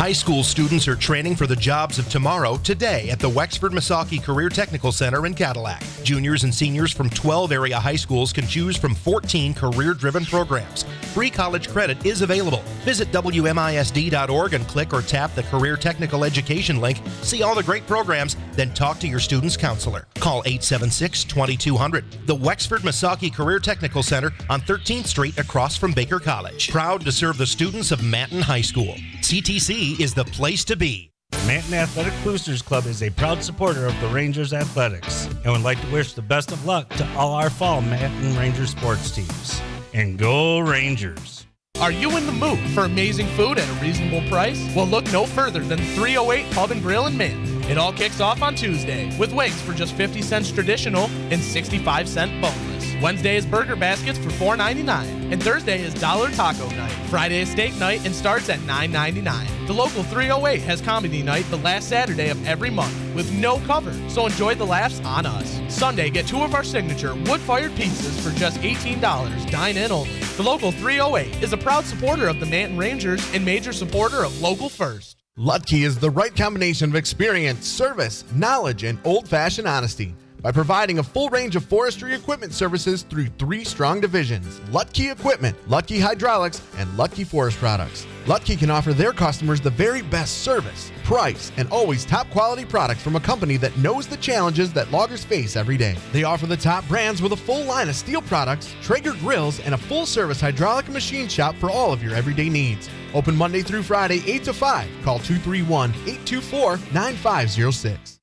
High school students are training for the jobs of tomorrow today at the Wexford Misaki Career Technical Center in Cadillac. Juniors and seniors from 12 area high schools can choose from 14 career-driven programs. Free college credit is available. Visit WMISD.org and click or tap the Career Technical Education link. See all the great programs, then talk to your student's counselor. Call 876-2200. The Wexford Misaki Career Technical Center on 13th Street across from Baker College. Proud to serve the students of Manton High School. CTC is the place to be. Manton Athletic Boosters Club is a proud supporter of the Rangers Athletics and would like to wish the best of luck to all our fall Manton Ranger sports teams. And go Rangers! Are you in the mood for amazing food at a reasonable price? Well, look no further than 308 Pub and Grill in Manton. It all kicks off on Tuesday with wings for just 50 cents traditional and 65 cent boneless. Wednesday is burger baskets for $4.99, and Thursday is dollar taco night. Friday is steak night and starts at $9.99. The local 308 has comedy night the last Saturday of every month with no cover, so enjoy the laughs on us. Sunday, get 2 of our signature wood-fired pizzas for just $18. Dine in only. The local 308 is a proud supporter of the Manton Rangers and major supporter of Local First. Lutke is the right combination of experience, service, knowledge, and old-fashioned honesty by providing a full range of forestry equipment services through 3 strong divisions: Lutke Equipment, Lutke Hydraulics, and Lutke Forest Products. Lutke can offer their customers the very best service, price, and always top quality products from a company that knows the challenges that loggers face every day. They offer the top brands with a full line of steel products, Traeger grills, and a full-service hydraulic and machine shop for all of your everyday needs. Open Monday through Friday, 8 to 5. Call 231-824-9506.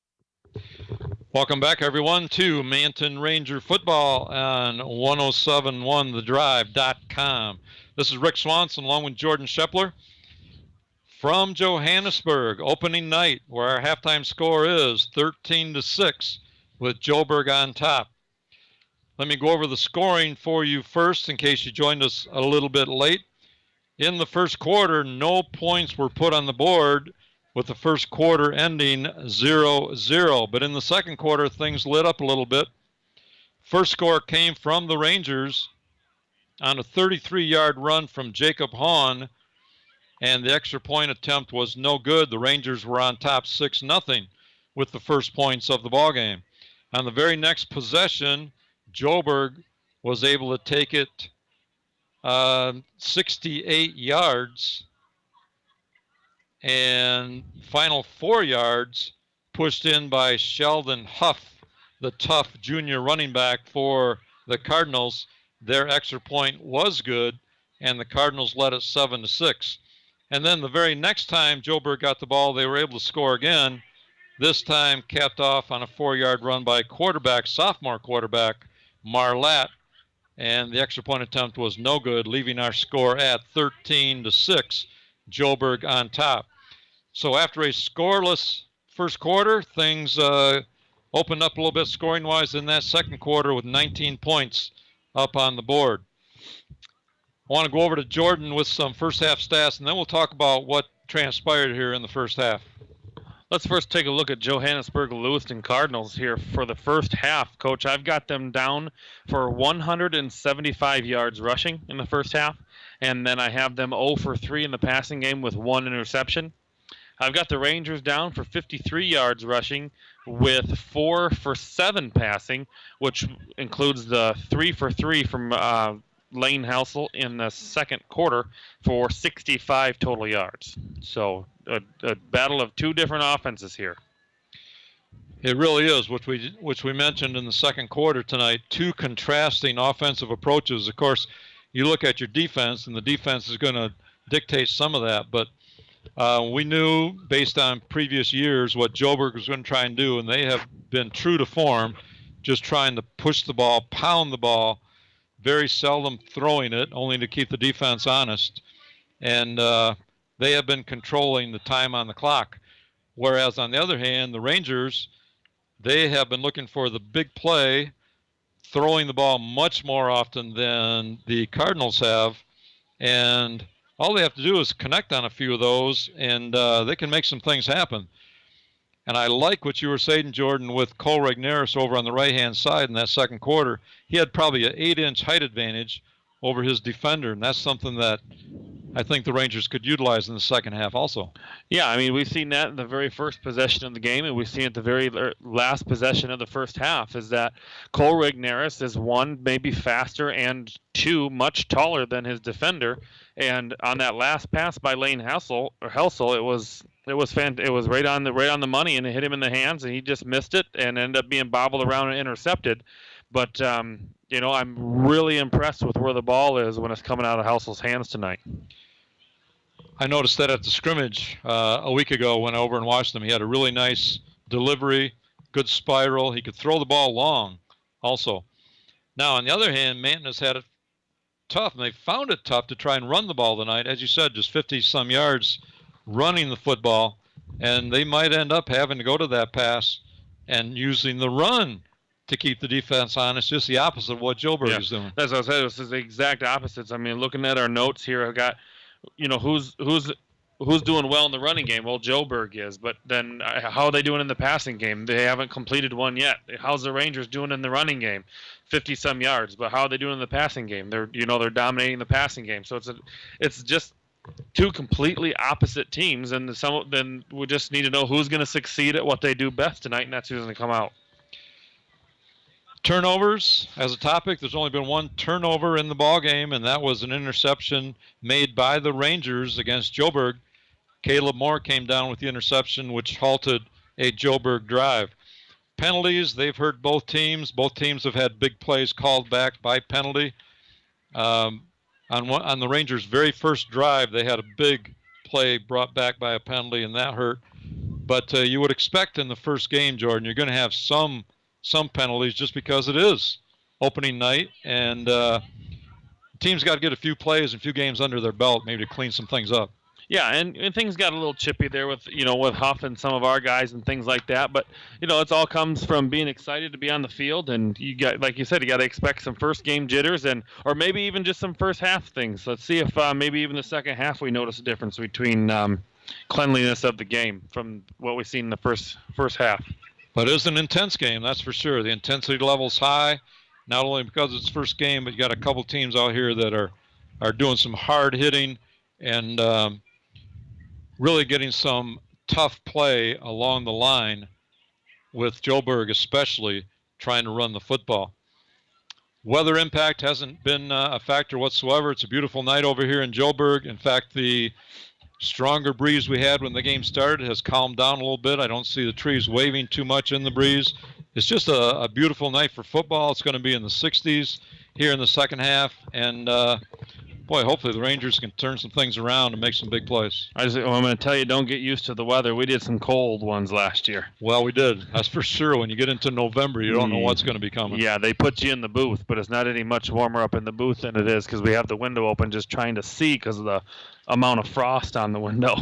Welcome back, everyone, to Manton Ranger Football on 1071thedrive.com. This is Rick Swanson along with Jordan Shepler from Johannesburg. Opening night, where our halftime score is 13-6 with Joburg on top. Let me go over the scoring for you first in case you joined us a little bit late. In the first quarter, no points were put on the board, with the first quarter ending 0-0. But in the second quarter, things lit up a little bit. First score came from the Rangers on a 33-yard run from Jacob Hahn, and the extra point attempt was no good. The Rangers were on top 6-0 with the first points of the ballgame. On the very next possession, Joburg was able to take it 68 yards, and final 4 yards pushed in by Sheldon Huff, the tough junior running back for the Cardinals. Their extra point was good, and the Cardinals led it 7-6. And then the very next time Joburg got the ball, they were able to score again, this time capped off on a 4-yard run by sophomore quarterback Marlatt, and the extra point attempt was no good, leaving our score at 13-6. Joburg on top. So after a scoreless first quarter, things opened up a little bit scoring-wise in that second quarter with 19 points up on the board. I want to go over to Jordan with some first-half stats, and then we'll talk about what transpired here in the first half. Let's first take a look at Johannesburg Lewiston Cardinals here for the first half. Coach, I've got them down for 175 yards rushing in the first half, and then I have them 0 for 3 in the passing game with 1 interception. I've got the Rangers down for 53 yards rushing with 4 for 7 passing, which includes the 3 for 3 from Lane Helsel in the second quarter for 65 total yards. So a battle of 2 different offenses here. It really is, which we mentioned in the second quarter tonight, 2 contrasting offensive approaches. Of course, you look at your defense, and the defense is going to dictate some of that. But we knew, based on previous years, what Joburg was going to try and do, and they have been true to form, just trying to push the ball, pound the ball, very seldom throwing it, only to keep the defense honest. And they have been controlling the time on the clock. Whereas, on the other hand, the Rangers, they have been looking for the big play, throwing the ball much more often than the Cardinals have. And all they have to do is connect on a few of those, and they can make some things happen. And I like what you were saying, Jordan, with Cole Regneris over on the right-hand side in that second quarter. He had probably an 8-inch height advantage over his defender, and that's something that I think the Rangers could utilize in the second half also. Yeah, I mean, we've seen that in the very first possession of the game, and we've seen it at the very last possession of the first half, is that Cole Rignaris is, one, maybe faster, and two, much taller than his defender. And on that last pass by Lane Helsel, it was right on the money, and it hit him in the hands, and he just missed it and ended up being bobbled around and intercepted. But I'm really impressed with where the ball is when it's coming out of Helsel's hands tonight. I noticed that at the scrimmage a week ago when I over and watched him. He had a really nice delivery, good spiral. He could throw the ball long also. Now, on the other hand, Manton has had it tough, and they found it tough to try and run the ball tonight. As you said, just 50-some yards running the football, and they might end up having to go to that pass and using the run to keep the defense honest. Just the opposite of what Joburg is doing. That's what I said. This is the exact opposites. I mean, looking at our notes here, I've got, who's doing well in the running game? Well, Joburg is, but then how are they doing in the passing game? They haven't completed one yet. How's the Rangers doing in the running game? 50-some yards, but how are they doing in the passing game? They're dominating the passing game. So it's just two completely opposite teams, and then we just need to know who's going to succeed at what they do best tonight, and that's who's going to come out. Turnovers as a topic. There's only been one turnover in the ball game, and that was an interception made by the Rangers against Joburg. Caleb Moore came down with the interception, which halted a Joburg drive. Penalties, they've hurt both teams. Both teams have had big plays called back by penalty. On the Rangers' very first drive, they had a big play brought back by a penalty, and that hurt. But you would expect in the first game, Jordan, you're going to have some penalties just because it is opening night, and teams got to get a few plays and a few games under their belt maybe to clean some things up. Yeah, and things got a little chippy there with Huff and some of our guys and things like that. But it all comes from being excited to be on the field, and you got, like you said, you got to expect some first game jitters or maybe even just some first half things. Let's see if maybe even the second half we notice a difference between cleanliness of the game from what we've seen in the first half. But it is an intense game, that's for sure. The intensity level's high, not only because it's first game, but you got a couple teams out here that are doing some hard hitting and really getting some tough play along the line, with Joburg especially trying to run the football. Weather impact hasn't been a factor whatsoever. It's a beautiful night over here in Joburg. In fact, the stronger breeze we had when the game started has calmed down a little bit. I don't see the trees waving too much in the breeze. It's just a beautiful night for football. It's going to be in the 60s here in the second half, and hopefully the Rangers can turn some things around and make some big plays. I'm going to tell you, don't get used to the weather. We did some cold ones last year. Well, we did. That's for sure. When you get into November, you don't know what's going to be coming. Yeah, they put you in the booth, but it's not any much warmer up in the booth than it is because we have the window open just trying to see because of the amount of frost on the window.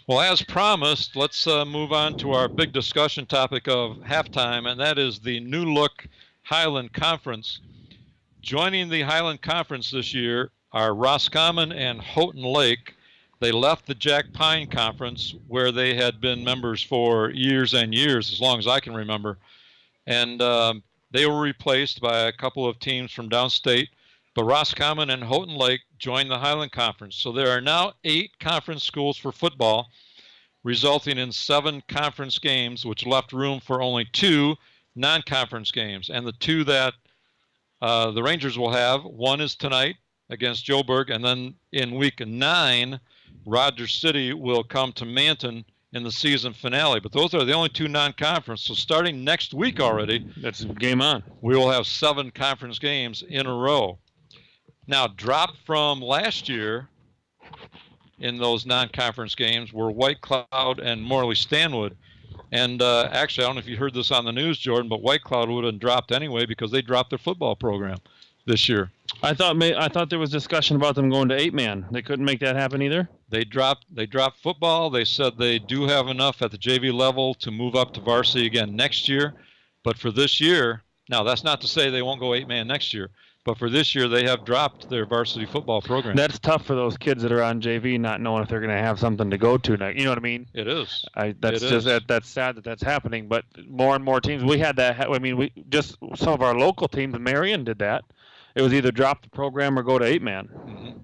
Well, as promised, let's move on to our big discussion topic of halftime, and that is the new look Highland Conference. Joining the Highland Conference this year are Roscommon and Houghton Lake. They left the Jack Pine Conference, where they had been members for years and years, as long as I can remember. And they were replaced by a couple of teams from downstate. But Roscommon and Houghton Lake joined the Highland Conference. So there are now 8 conference schools for football, resulting in 7 conference games, which left room for only 2 non-conference games. And the 2 that the Rangers will have, one is tonight against Joburg, and then in week 9, Rogers City will come to Manton in the season finale. But those are the only 2 non-conference. So starting next week already, that's game on. We will have 7 conference games in a row. Now, dropped from last year in those non-conference games were White Cloud and Morley Stanwood. And actually, I don't know if you heard this on the news, Jordan, but White Cloud would have dropped anyway because they dropped their football program this year. I thought there was discussion about them going to 8-man. They couldn't make that happen either? They dropped football. They said they do have enough at the JV level to move up to varsity again next year. But for this year, now that's not to say they won't go 8-man next year. But for this year, they have dropped their varsity football program. That's tough for those kids that are on JV, not knowing if they're going to have something to go to. You know what I mean? It is. That's sad that that's happening. But more and more teams, we had that. I mean, we just some of our local teams. Marion did that. It was either drop the program or go to 8-man. Mm-hmm.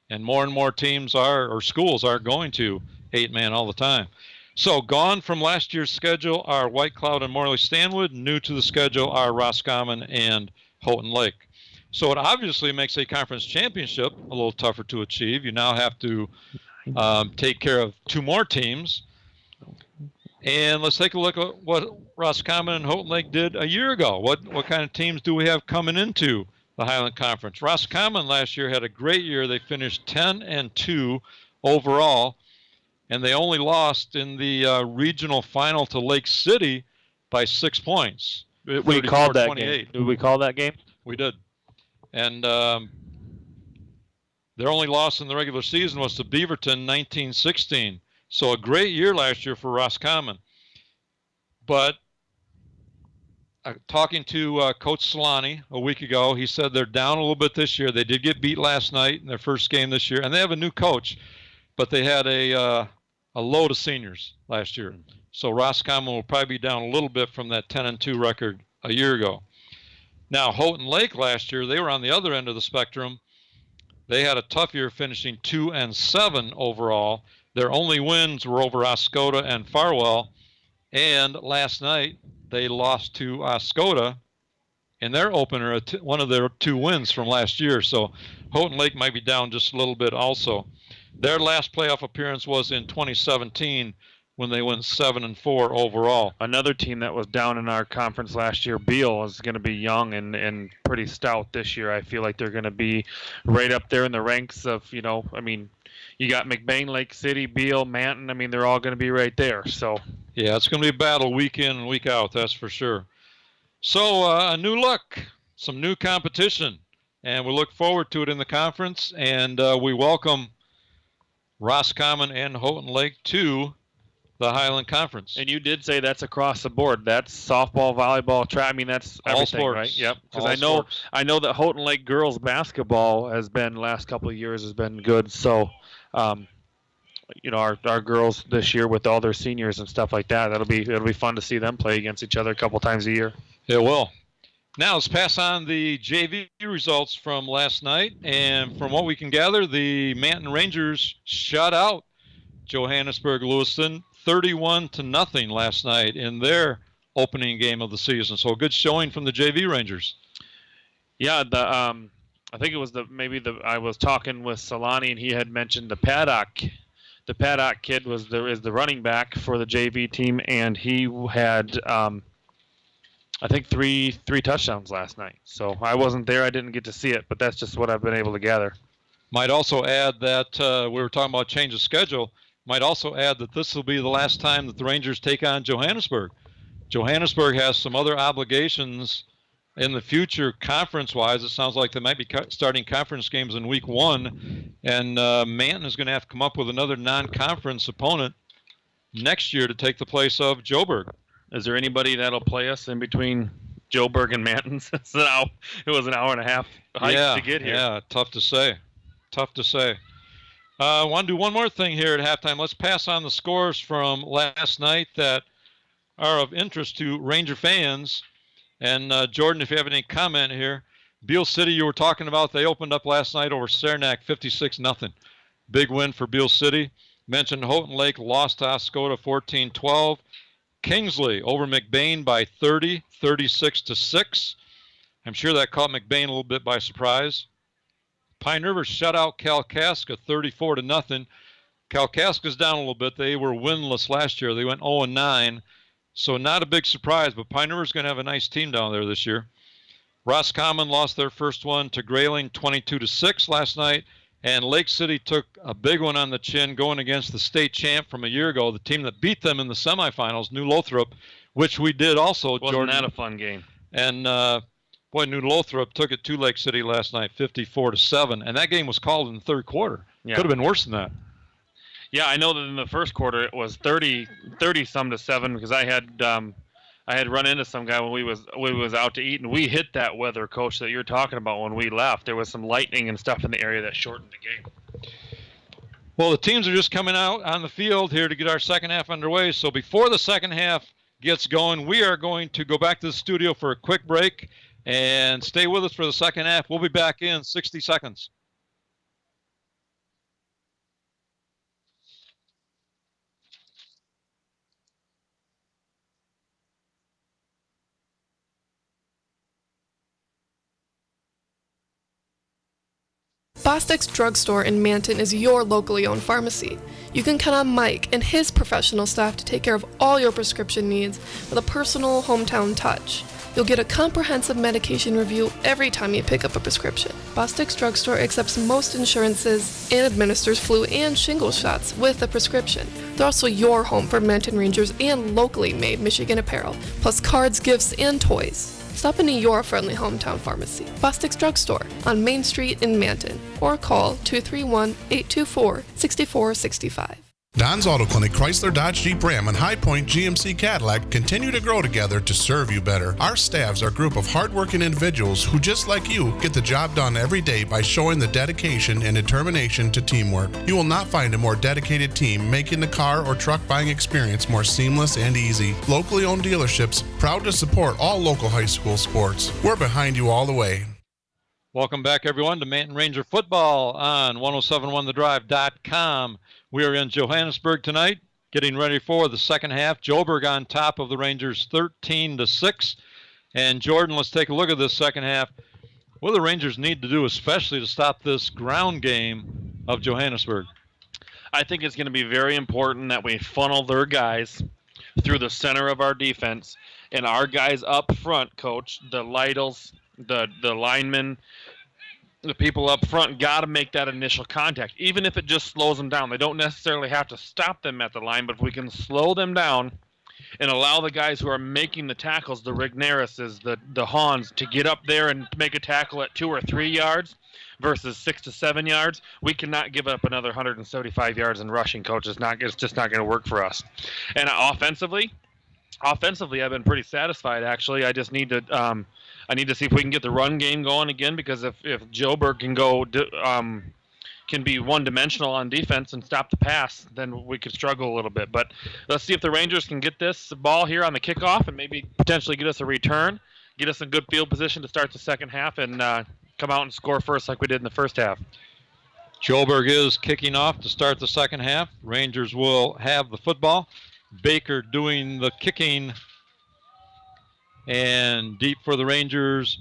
and more teams or schools are going to 8-man all the time. So gone from last year's schedule are White Cloud and Morley Stanwood. New to the schedule are Roscommon and Houghton Lake. So it obviously makes a conference championship a little tougher to achieve. You now have to take care of 2 more teams. And let's take a look at what Roscommon and Houghton Lake did a year ago. What kind of teams do we have coming into the Highland Conference? Roscommon last year had a great year. They finished 10-2 overall, and they only lost in the regional final to Lake City by 6 points. We called that game. Did we call that game? We did. And their only loss in the regular season was to Beaverton, 19-16. So a great year last year for Roscommon. But talking to Coach Solani a week ago, he said they're down a little bit this year. They did get beat last night in their first game this year, and they have a new coach, but they had a load of seniors last year. So Roscommon will probably be down a little bit from that 10-2 record a year ago. Now, Houghton Lake last year, they were on the other end of the spectrum. They had a tough year, finishing 2-7 overall. Their only wins were over Oscoda and Farwell. And last night, they lost to Oscoda in their opener, one of their 2 wins from last year. So Houghton Lake might be down just a little bit also. Their last playoff appearance was in 2017 when they went 7-4 overall. Another team that was down in our conference last year, Beal, is going to be young and pretty stout this year. I feel like they're going to be right up there in the ranks of, you got McBain, Lake City, Beal, Manton. They're all going to be right there. So yeah, it's going to be a battle week in and week out, that's for sure. So a new look, some new competition, and we look forward to it in the conference, and we welcome Roscommon and Houghton Lake to the Highland Conference. And you did say that's across the board. That's softball, volleyball, track. That's everything, all sports, right? Yep. Because sports. I know that Houghton Lake girls basketball has been last couple of years has been good. So, our girls this year with all their seniors and stuff like that, it'll be fun to see them play against each other a couple times a year. It will. Now let's pass on the JV results from last night, and from what we can gather, the Manton Rangers shut out Johannesburg Lewiston 31-0 last night in their opening game of the season. So a good showing from the JV Rangers. Yeah, I think it was I was talking with Solani, and he had mentioned the Paddock. The Paddock kid is the running back for the JV team, and he had I think three touchdowns last night. So I wasn't there, I didn't get to see it, but that's just what I've been able to gather. Might also add that we were talking about change of schedule. Might also add that this will be the last time that the Rangers take on Johannesburg. Johannesburg has some other obligations in the future conference-wise. It sounds like they might be starting conference games in week 1, and Manton is going to have to come up with another non-conference opponent next year to take the place of Joburg. Is there anybody that'll play us in between Joburg and Manton? It was an hour and a half hike to get here. Yeah, tough to say. I want to do one more thing here at halftime. Let's pass on the scores from last night that are of interest to Ranger fans. And Jordan, if you have any comment here, Beal City, you were talking about, they opened up last night over Saranac 56-0. Big win for Beal City. Mentioned Houghton Lake lost to Oscoda 14-12. Kingsley over McBain by 30, 36-6. I'm sure that caught McBain a little bit by surprise. Pine River shut out Kalkaska 34-0. Kalkaska's down a little bit. They were winless last year. They went 0-9. So not a big surprise, but Pine River's going to have a nice team down there this year. Roscommon lost their first one to Grayling 22-6 last night. And Lake City took a big one on the chin going against the state champ from a year ago, the team that beat them in the semifinals, New Lothrop, which we did also. Wasn't Jordan. That a fun game? And New Lothrop took it to Lake City last night, 54-7, and that game was called in the third quarter. Yeah. Could have been worse than that. Yeah, I know that in the first quarter it was 30-some to 7 because I had run into some guy when we was out to eat, and we hit that weather, Coach, that you're talking about when we left. There was some lightning and stuff in the area that shortened the game. Well, the teams are just coming out on the field here to get our second half underway. So before the second half gets going, we are going to go back to the studio for a quick break and stay with us for the second half. We'll be back in 60 seconds. Bostic's Drugstore in Manton is your locally owned pharmacy. You can count on Mike and his professional staff to take care of all your prescription needs with a personal hometown touch. You'll get a comprehensive medication review every time you pick up a prescription. Bostic's Drugstore accepts most insurances and administers flu and shingles shots with a prescription. They're also your home for Manton Rangers and locally made Michigan apparel, plus cards, gifts, and toys. Stop into your friendly hometown pharmacy, Bostic's Drugstore, on Main Street in Manton, or call 231-824-6465. Don's Auto Clinic, Chrysler, Dodge, Jeep, Ram, and High Point GMC Cadillac continue to grow together to serve you better. Our staffs are a group of hardworking individuals who, just like you, get the job done every day by showing the dedication and determination to teamwork. You will not find a more dedicated team making the car or truck buying experience more seamless and easy. Locally owned dealerships, proud to support all local high school sports. We're behind you all the way. Welcome back, everyone, to Manton Ranger football on 1071thedrive.com. We are in Johannesburg tonight, getting ready for the second half. Joburg on top of the Rangers 13-6. And Jordan, let's take a look at this second half. What do the Rangers need to do, especially to stop this ground game of Johannesburg? I think it's going to be very important that we funnel their guys through the center of our defense, and our guys up front, Coach, the Lytles, the linemen, the people up front got to make that initial contact, even if it just slows them down. They don't necessarily have to stop them at the line, but if we can slow them down and allow the guys who are making the tackles, the Rigneris's, the Hans, to get up there and make a tackle at 2 or 3 yards versus 6 to 7 yards, we cannot give up another 175 yards in rushing, Coach. It's just not going to work for us. And offensively, I've been pretty satisfied, actually. I just need to I need to see if we can get the run game going again, because if Joburg can be one-dimensional on defense and stop the pass, then we could struggle a little bit. But let's see if the Rangers can get this ball here on the kickoff and maybe potentially get us a return, get us in good field position to start the second half, and come out and score first like we did in the first half. Joburg is kicking off to start the second half. Rangers will have the football. Baker doing the kicking. And deep for the Rangers,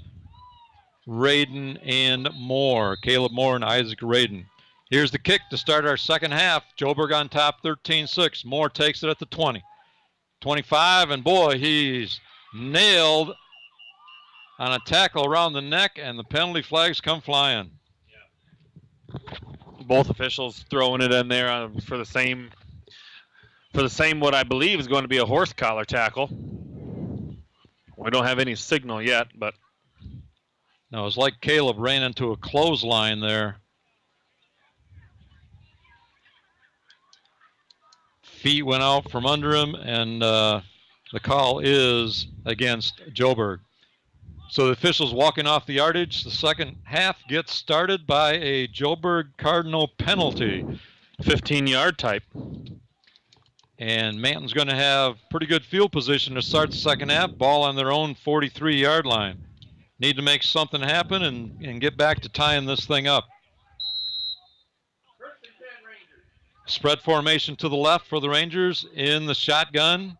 Radin and Moore. Caleb Moore and Isaac Radin. Here's the kick to start our second half. Joburg on top, 13-6. Moore takes it at the 20. 25, and boy, he's nailed on a tackle around the neck, and the penalty flags come flying. Both officials throwing it in there for the same what I believe is going to be a horse collar tackle. We don't have any signal yet, but no, it's like Caleb ran into a clothesline there. Feet went out from under him, and the call is against Joburg. So the officials walking off the yardage. The second half gets started by a Joburg Cardinal penalty. 15-yard type. And Manton's going to have pretty good field position to start the second half. Ball on their own 43-yard line. Need to make something happen and get back to tying this thing up. Spread formation to the left for the Rangers in the shotgun.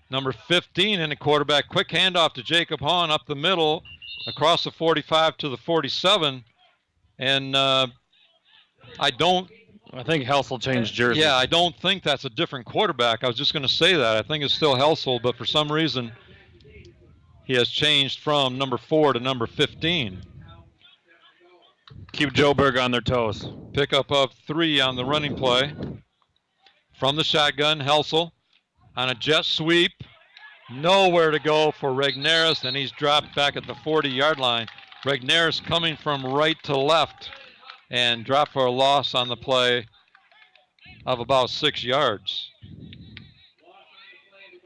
Number 15 in the quarterback. Quick handoff to Jacob Hahn up the middle, across the 45 to the 47. And I think Helsel changed jersey. Yeah, I don't think that's a different quarterback. I was just going to say that. I think it's still Helsel, but for some reason he has changed from number 4 to number 15. Keep Joburg on their toes. Pickup of 3 on the running play. From the shotgun, Helsel on a jet sweep. Nowhere to go for Regneris, and he's dropped back at the 40-yard line. Regneris coming from right to left and dropped for a loss on the play of about 6 yards.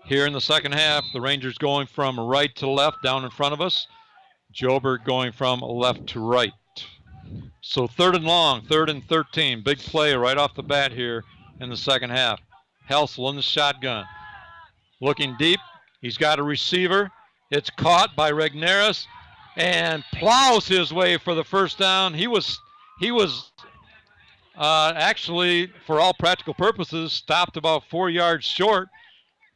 Here in the second half, the Rangers going from right to left down in front of us. Joburg going from left to right. So 3rd and long, 3rd and 13. Big play right off the bat here in the second half. Helsel in the shotgun. Looking deep. He's got a receiver. It's caught by Regneris and plows his way for the first down. He was actually, for all practical purposes, stopped about 4 yards short,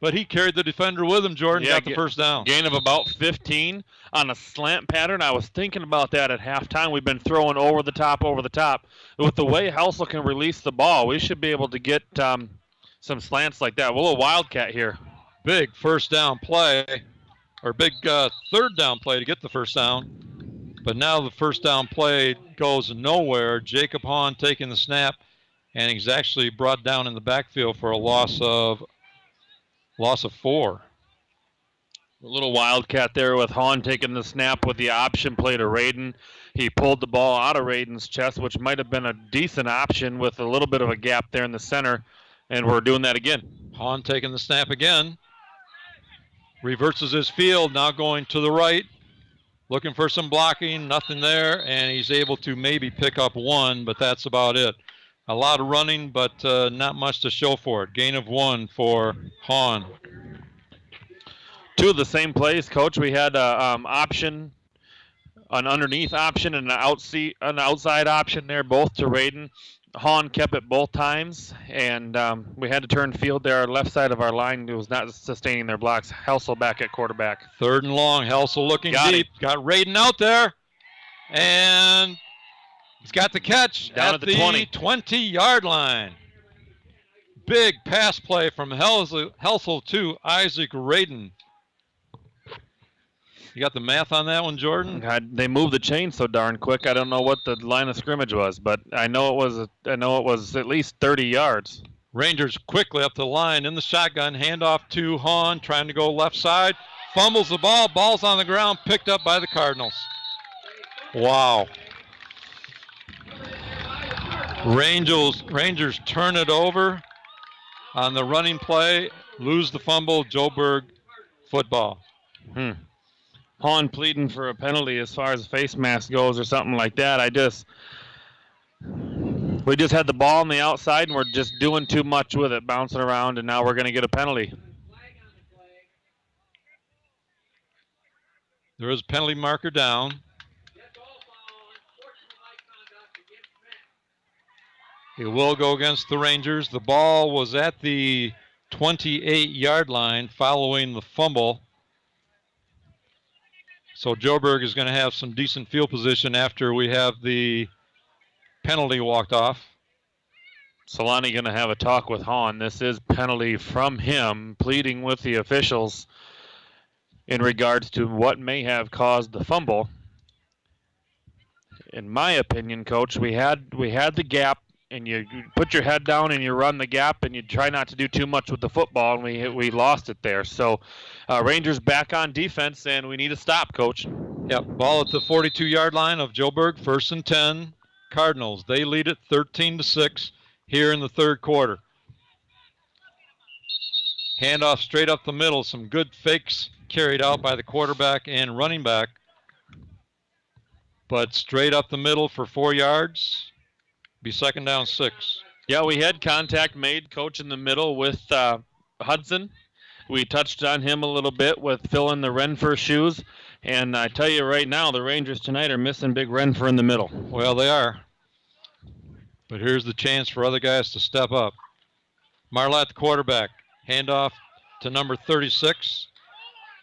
but he carried the defender with him, Jordan, got the first down. Gain of about 15 on a slant pattern. I was thinking about that at halftime. We've been throwing over the top. With the way Helsel can release the ball, we should be able to get some slants like that. We'll a wildcat here. Big first down play, or big third down play to get the first down. But now the first down play goes nowhere. Jacob Hahn taking the snap, and he's actually brought down in the backfield for a loss of 4. A little wildcat there with Hahn taking the snap with the option play to Radin. He pulled the ball out of Radin's chest, which might have been a decent option with a little bit of a gap there in the center, and we're doing that again. Hahn taking the snap again. Reverses his field, now going to the right. Looking for some blocking, nothing there, and he's able to maybe pick up 1, but that's about it. A lot of running, but not much to show for it. Gain of 1 for Hahn. 2 of the same plays, Coach. We had an underneath option and an outside option there, both to Radin. Hahn kept it both times, and we had to turn field there. Our left side of our line was not sustaining their blocks. Helsel back at quarterback. 3rd and long. Helsel looking deep. Got Radin out there, and he's got the catch down at the 20-yard line. Big pass play from Helsel to Isaac Radin. You got the math on that one, Jordan? God, they moved the chain so darn quick. I don't know what the line of scrimmage was, but I know it was at least 30 yards. Rangers quickly up the line in the shotgun. Handoff to Hahn, trying to go left side. Fumbles the ball. Ball's on the ground, picked up by the Cardinals. Wow. Rangers turn it over on the running play. Lose the fumble. Joburg football. Hahn pleading for a penalty as far as face mask goes or something like that. We just had the ball on the outside and we're just doing too much with it, bouncing around, and now we're going to get a penalty. There is a penalty marker down. It will go against the Rangers. The ball was at the 28-yard line following the fumble. So Joburg is going to have some decent field position after we have the penalty walked off. Solani going to have a talk with Hahn. This is penalty from him, pleading with the officials in regards to what may have caused the fumble. In my opinion, Coach, we had the gap, and you put your head down and you run the gap, and you try not to do too much with the football, and we lost it there. So Rangers back on defense, and we need to stop, Coach. Yep, ball at the 42-yard line of Joburg, 1st and 10. Cardinals, they lead it 13-6 here in the third quarter. Handoff straight up the middle. Some good fakes carried out by the quarterback and running back. But straight up the middle for 4 yards. Be 2nd down 6. Yeah, we had contact made, Coach, in the middle with Hudson. We touched on him a little bit with filling the Renfer shoes. And I tell you right now, the Rangers tonight are missing big Renfer in the middle. Well, they are. But here's the chance for other guys to step up. Marlette, the quarterback. Handoff to number 36.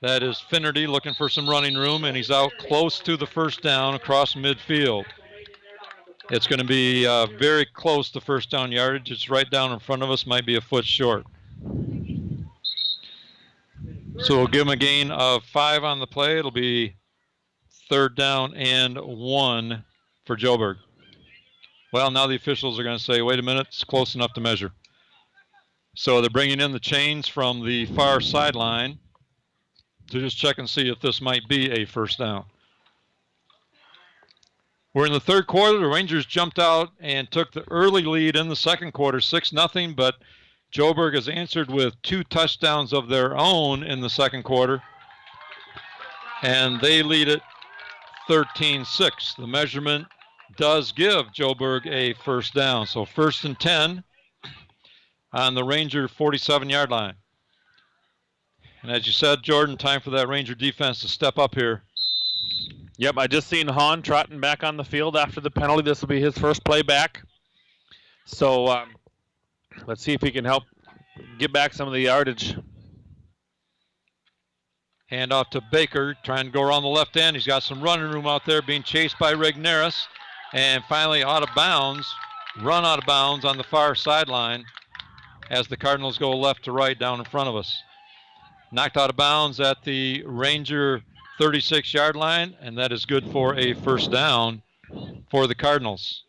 That is Finnerty looking for some running room, and he's out close to the first down across midfield. It's going to be very close to first down yardage. It's right down in front of us, might be a foot short. So we'll give him a gain of 5 on the play. It'll be 3rd down and 1 for Joburg. Well, now the officials are going to say, wait a minute, it's close enough to measure. So they're bringing in the chains from the far sideline to just check and see if this might be a first down. We're in the third quarter. The Rangers jumped out and took the early lead in the second quarter, 6-0, but Joburg has answered with 2 touchdowns of their own in the second quarter, and they lead it 13-6. The measurement does give Joburg a first down. So 1st and 10 on the Ranger 47-yard line. And as you said, Jordan, time for that Ranger defense to step up here. Yep, I just seen Hahn trotting back on the field after the penalty. This will be his first play back. So let's see if he can help get back some of the yardage. Hand off to Baker, trying to go around the left end. He's got some running room out there, being chased by Regneris. And finally out of bounds, run out of bounds on the far sideline as the Cardinals go left to right down in front of us. Knocked out of bounds at the Ranger 36-yard line, and that is good for a first down for the Cardinals.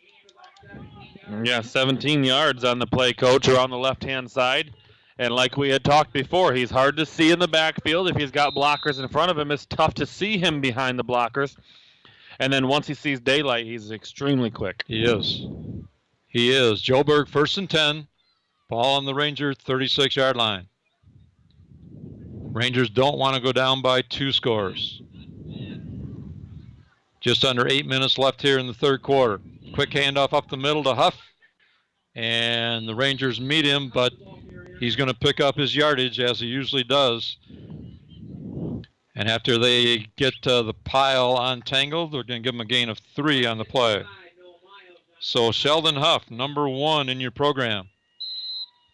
Yeah, 17 yards on the play, Coach, or on the left-hand side. And like we had talked before, he's hard to see in the backfield. If he's got blockers in front of him, it's tough to see him behind the blockers. And then once he sees daylight, he's extremely quick. He is. He is. Joburg, 1st and 10. Ball on the Ranger 36-yard line. Rangers don't want to go down by 2 scores. Just under 8 minutes left here in the third quarter. Quick handoff up the middle to Huff. And the Rangers meet him, but he's going to pick up his yardage as he usually does. And after they get the pile untangled, they're going to give him a gain of 3 on the play. So Sheldon Huff, number 1 in your program,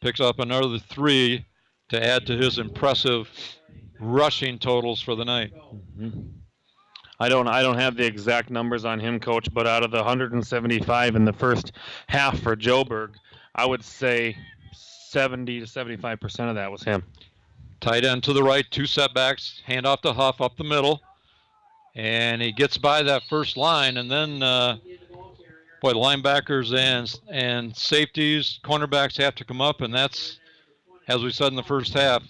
picks up another 3 to add to his impressive rushing totals for the night. Mm-hmm. I don't have the exact numbers on him, Coach, but out of the 175 in the first half for Joburg, I would say 70 to 75% of that was him. Tight end to the right, 2 setbacks, hand off to Huff up the middle, and he gets by that first line, and then the linebackers and safeties, cornerbacks have to come up, and that's, as we said in the first half,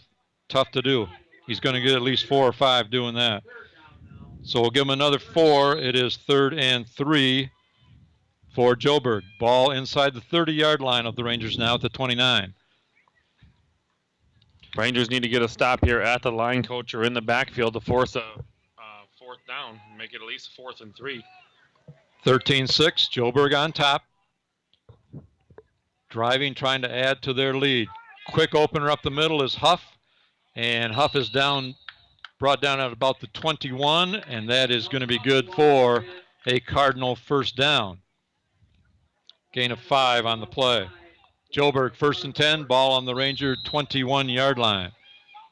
tough to do. He's going to get at least 4 or 5 doing that. So we'll give him another 4. It is 3rd and 3 for Joburg. Ball inside the 30-yard line of the Rangers now at the 29. Rangers need to get a stop here at the line, Coach, or in the backfield to force a 4th down, make it at least 4th and 3. 13-6, Joburg on top. Driving, trying to add to their lead. Quick opener up the middle is Huff, and Huff is brought down at about the 21, and that is going to be good for a Cardinal first down. Gain of 5 on the play. Joburg 1st and 10, ball on the Ranger 21-yard line.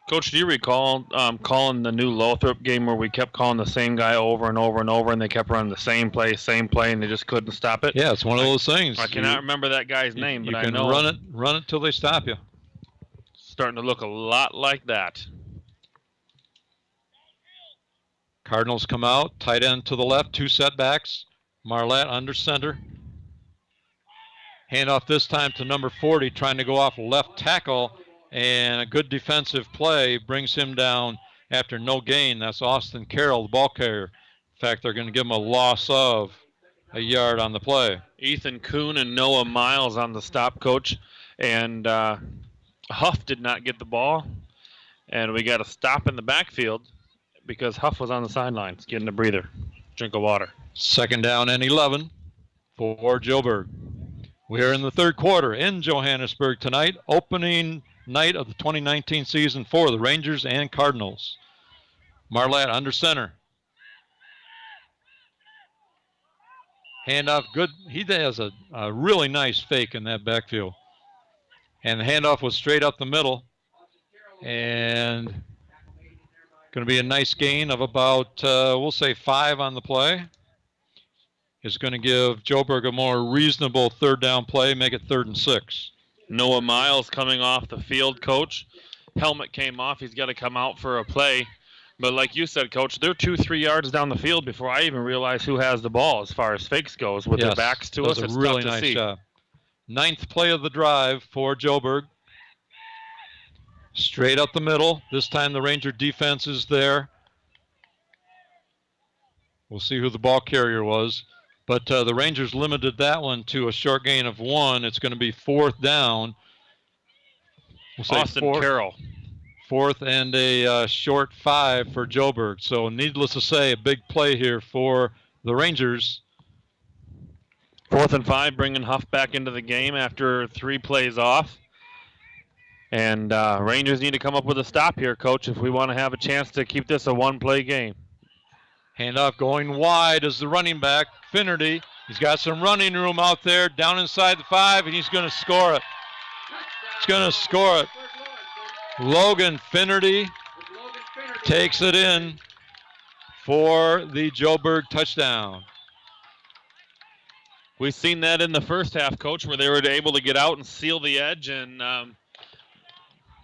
Coach, do you recall calling the new Lothrop game where we kept calling the same guy over and over and over, and they kept running the same play, and they just couldn't stop it? Yeah, it's one of those things. I cannot remember that guy's name, but I know. You can run it till they stop you. Starting to look a lot like that. Cardinals come out, tight end to the left, 2 setbacks. Marlette under center. Hand off this time to number 40, trying to go off left tackle, and a good defensive play brings him down after no gain. That's Austin Carroll, the ball carrier. In fact, they're going to give him a loss of a yard on the play. Ethan Kuhn and Noah Miles on the stop, Coach, and Huff did not get the ball, and we got a stop in the backfield because Huff was on the sidelines getting a breather, drink of water. 2nd down and 11 for Joburg. We are in the third quarter in Johannesburg tonight, opening night of the 2019 season for the Rangers and Cardinals. Marlette under center. Handoff, good. He has a really nice fake in that backfield. And the handoff was straight up the middle. And going to be a nice gain of about, we'll say 5 on the play. Is going to give Joburg a more reasonable 3rd down play, make it 3rd and 6. Noah Miles coming off the field, Coach. Helmet came off. He's got to come out for a play. But like you said, Coach, they're 2-3 yards down the field before I even realize who has the ball as far as fakes goes with their backs to us. It's a really nice job. 9th play of the drive for Joburg. Straight up the middle. This time the Ranger defense is there. We'll see who the ball carrier was. But the Rangers limited that one to a short gain of 1. It's going to be 4th down. We'll say Austin Carroll. 4th and a short 5 for Joburg. So needless to say, a big play here for the Rangers. 4th and 5, bringing Huff back into the game after 3 plays off. And Rangers need to come up with a stop here, Coach, if we want to have a chance to keep this a 1-play game. Handoff going wide as the running back, Finnerty. He's got some running room out there, down inside the 5, and he's going to score it. He's going to score it. Logan Finnerty takes it in for the Joburg touchdown. We've seen that in the first half, Coach, where they were able to get out and seal the edge and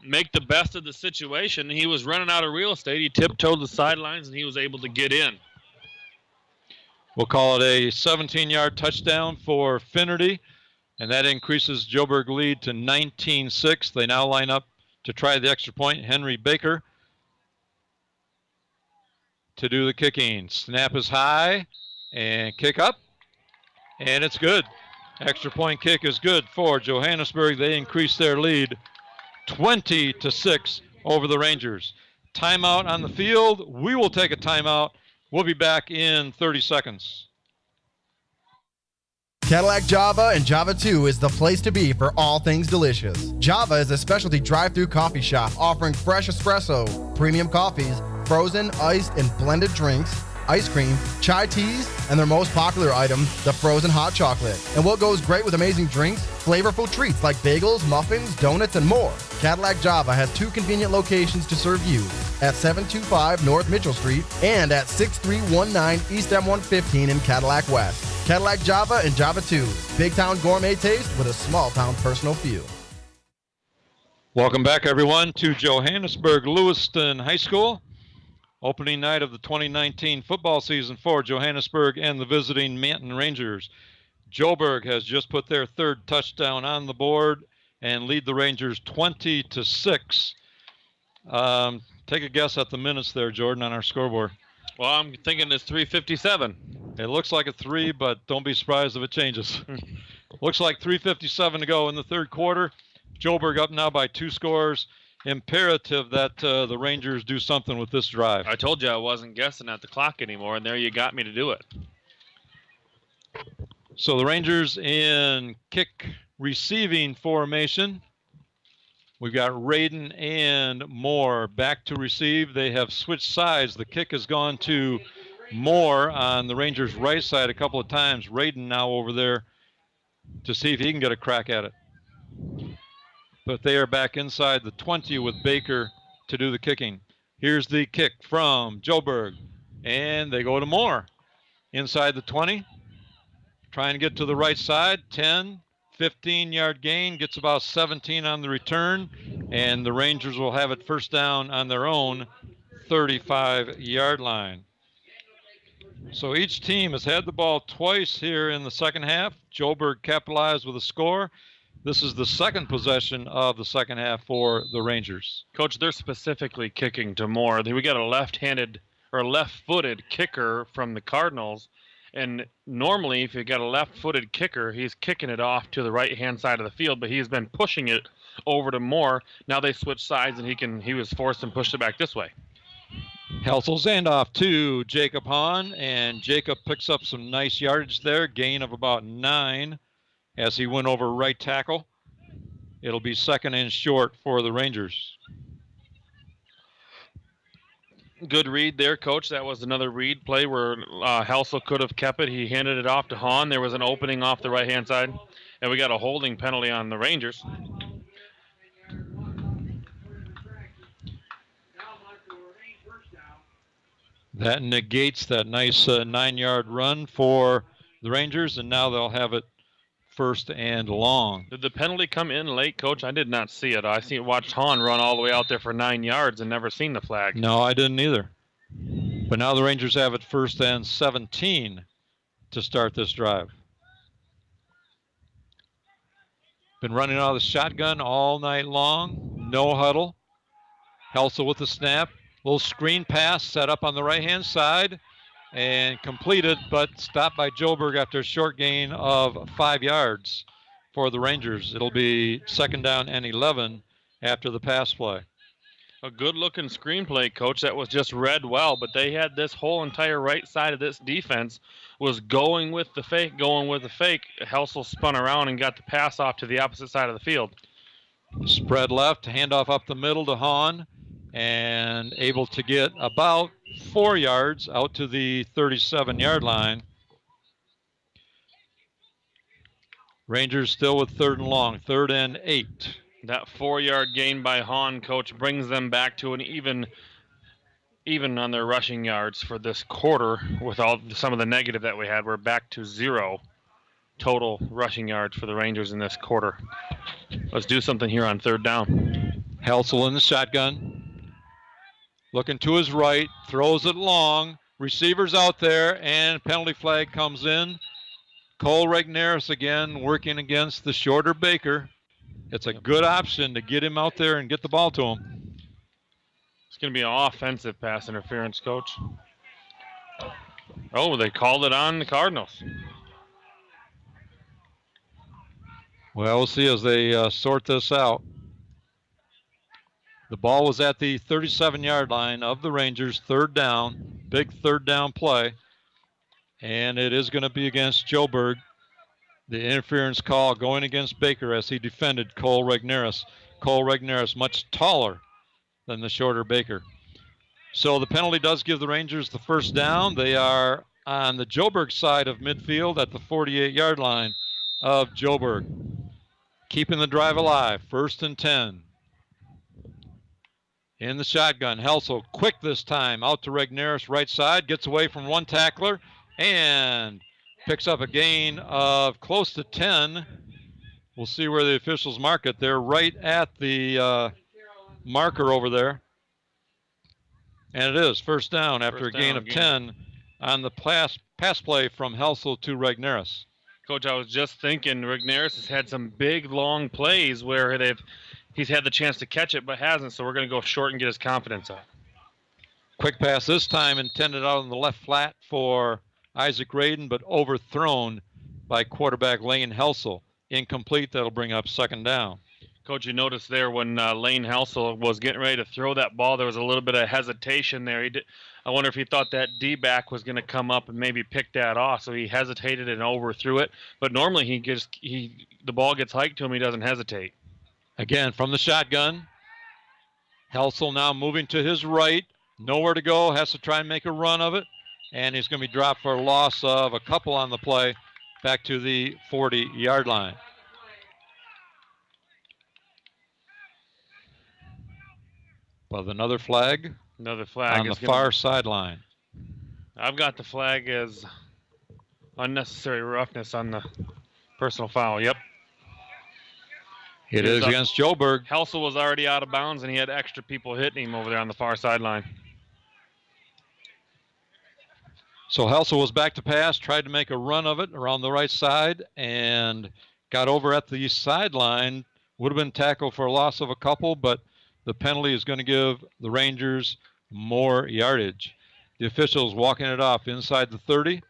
make the best of the situation. He was running out of real estate. He tiptoed the sidelines, and he was able to get in. We'll call it a 17-yard touchdown for Finnerty, and that increases Joburg lead to 19-6. They now line up to try the extra point. Henry Baker to do the kicking. Snap is high, and kick up, and it's good. Extra point kick is good for Johannesburg. They increase their lead 20-6 over the Rangers. Timeout on the field. We will take a timeout. We'll be back in 30 seconds. Cadillac Java and Java 2 is the place to be for all things delicious. Java is a specialty drive-through coffee shop offering fresh espresso, premium coffees, frozen, iced, and blended drinks, ice cream, chai teas, and their most popular item, the frozen hot chocolate. And what goes great with amazing drinks? Flavorful treats like bagels, muffins, donuts, and more. Cadillac Java has 2 convenient locations to serve you at 725 North Mitchell Street and at 6319 East M115 in Cadillac West. Cadillac Java and Java 2. Big town gourmet taste with a small town personal feel. Welcome back, everyone, to Johannesburg Lewiston High School. Opening night of the 2019 football season for Johannesburg and the visiting Manton Rangers. Joburg has just put their 3rd touchdown on the board and lead the Rangers 20-6. Take a guess at the minutes there, Jordan, on our scoreboard. Well, I'm thinking it's 3:57. It looks like a 3, but don't be surprised if it changes. Looks like 3:57 to go in the 3rd quarter. Joburg up now by 2 scores. Imperative that the Rangers do something with this drive. I told you I wasn't guessing at the clock anymore, and there you got me to do it. So the Rangers in kick receiving formation. We've got Radin and Moore back to receive. They have switched sides. The kick has gone to Moore on the Rangers' right side a couple of times. Radin now over there to see if he can get a crack at it. But they are back inside the 20 with Baker to do the kicking. Here's the kick from Joburg, and they go to Moore. Inside the 20, trying to get to the right side, 10, 15-yard gain, gets about 17 on the return, and the Rangers will have it first down on their own 35-yard line. So each team has had the ball twice here in the second half. Joburg capitalized with a score. This is the 2nd possession of the second half for the Rangers. Coach, they're specifically kicking to Moore. We got a left-handed or left-footed kicker from the Cardinals, and normally if you got a left-footed kicker, he's kicking it off to the right-hand side of the field, but he's been pushing it over to Moore. Now they switch sides, and he was forced and pushed it back this way. Helsel's handoff to Jacob Hahn, and Jacob picks up some nice yardage there, gain of about 9. As he went over right tackle. It'll be 2nd and short for the Rangers. Good read there, Coach. That was another read play where Helsel could have kept it. He handed it off to Hahn. There was an opening off the right-hand side, and we got a holding penalty on the Rangers. That negates that nice 9-yard run for the Rangers, and now they'll have it 1st and long. Did the penalty come in late, Coach? I did not see it. I watched Hahn run all the way out there for 9 yards and never seen the flag. No, I didn't either. But now the Rangers have it 1st and 17 to start this drive. Been running out of the shotgun all night long. No huddle. Helsel with the snap. Little screen pass set up on the right-hand side. And completed, but stopped by Joburg after a short gain of 5 yards for the Rangers. It'll be 2nd down and 11 after the pass play. A good-looking screenplay, Coach. That was just read well, but they had this whole entire right side of this defense was going with the fake. Helsel spun around and got the pass off to the opposite side of the field. Spread left, handoff up the middle to Hahn, and able to get about 4 yards out to the 37-yard line. Rangers still with 3rd and long, 3rd and 8. That 4-yard gain by Hahn, Coach, brings them back to an even even on their rushing yards for this quarter with some of the negative that we had. We're back to 0 total rushing yards for the Rangers in this quarter. Let's do something here on third down. Helsel in the shotgun. Looking to his right, throws it long. Receivers out there, and penalty flag comes in. Cole Regneris again working against the shorter Baker. It's a good option to get him out there and get the ball to him. It's going to be an offensive pass interference, Coach. Oh, they called it on the Cardinals. Well, we'll see as they sort this out. The ball was at the 37-yard line of the Rangers, third down, big third down play. And it is going to be against Joburg. The interference call going against Baker as he defended Cole Regneris. Cole Regneris much taller than the shorter Baker. So the penalty does give the Rangers the first down. They are on the Joburg side of midfield at the 48-yard line of Joburg. Keeping the drive alive, 1st and 10. In the shotgun, Helsel quick this time, out to Regneris, right side, gets away from one tackler, and picks up a gain of close to 10. We'll see where the officials mark it. They're right at the marker over there. And it is first down after a gain of 10 on the pass play from Helsel to Regneris. Coach, I was just thinking Regneris has had some big, long plays where he's had the chance to catch it but hasn't, so we're going to go short and get his confidence up. Quick pass this time intended out on the left flat for Isaac Radin, but overthrown by quarterback Lane Helsel. Incomplete, that'll bring up second down. Coach, you noticed there when Lane Helsel was getting ready to throw that ball, there was a little bit of hesitation there. I wonder if he thought that D-back was going to come up and maybe pick that off, so he hesitated and overthrew it. But normally the ball gets hiked to him, he doesn't hesitate. Again, from the shotgun, Helsel now moving to his right. Nowhere to go, has to try and make a run of it. And he's going to be dropped for a loss of a couple on the play back to the 40-yard line. Well, another flag. Another flag on the far sideline. I've got the flag as unnecessary roughness on the personal foul. Yep. It is against Joburg. Helsel was already out of bounds, and he had extra people hitting him over there on the far sideline. So Helsel was back to pass, tried to make a run of it around the right side, and got over at the sideline. Would have been tackled for a loss of a couple, but the penalty is going to give the Rangers more yardage. The officials walking it off inside the 30,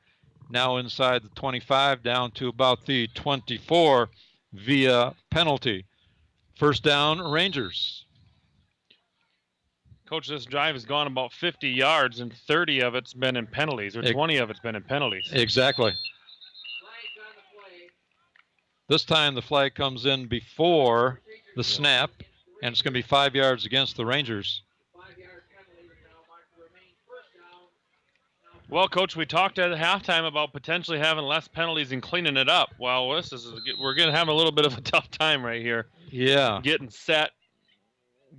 now inside the 25, down to about the 24 via penalty. First down, Rangers. Coach, this drive has gone about 50 yards, and 30 of it's been in penalties, or 20 of it's been in penalties. Exactly. This time the flag comes in before the snap, and it's going to be 5 yards against the Rangers. Well, Coach, we talked at halftime about potentially having less penalties and cleaning it up. Well, we're going to have a little bit of a tough time right here. Yeah. Getting set,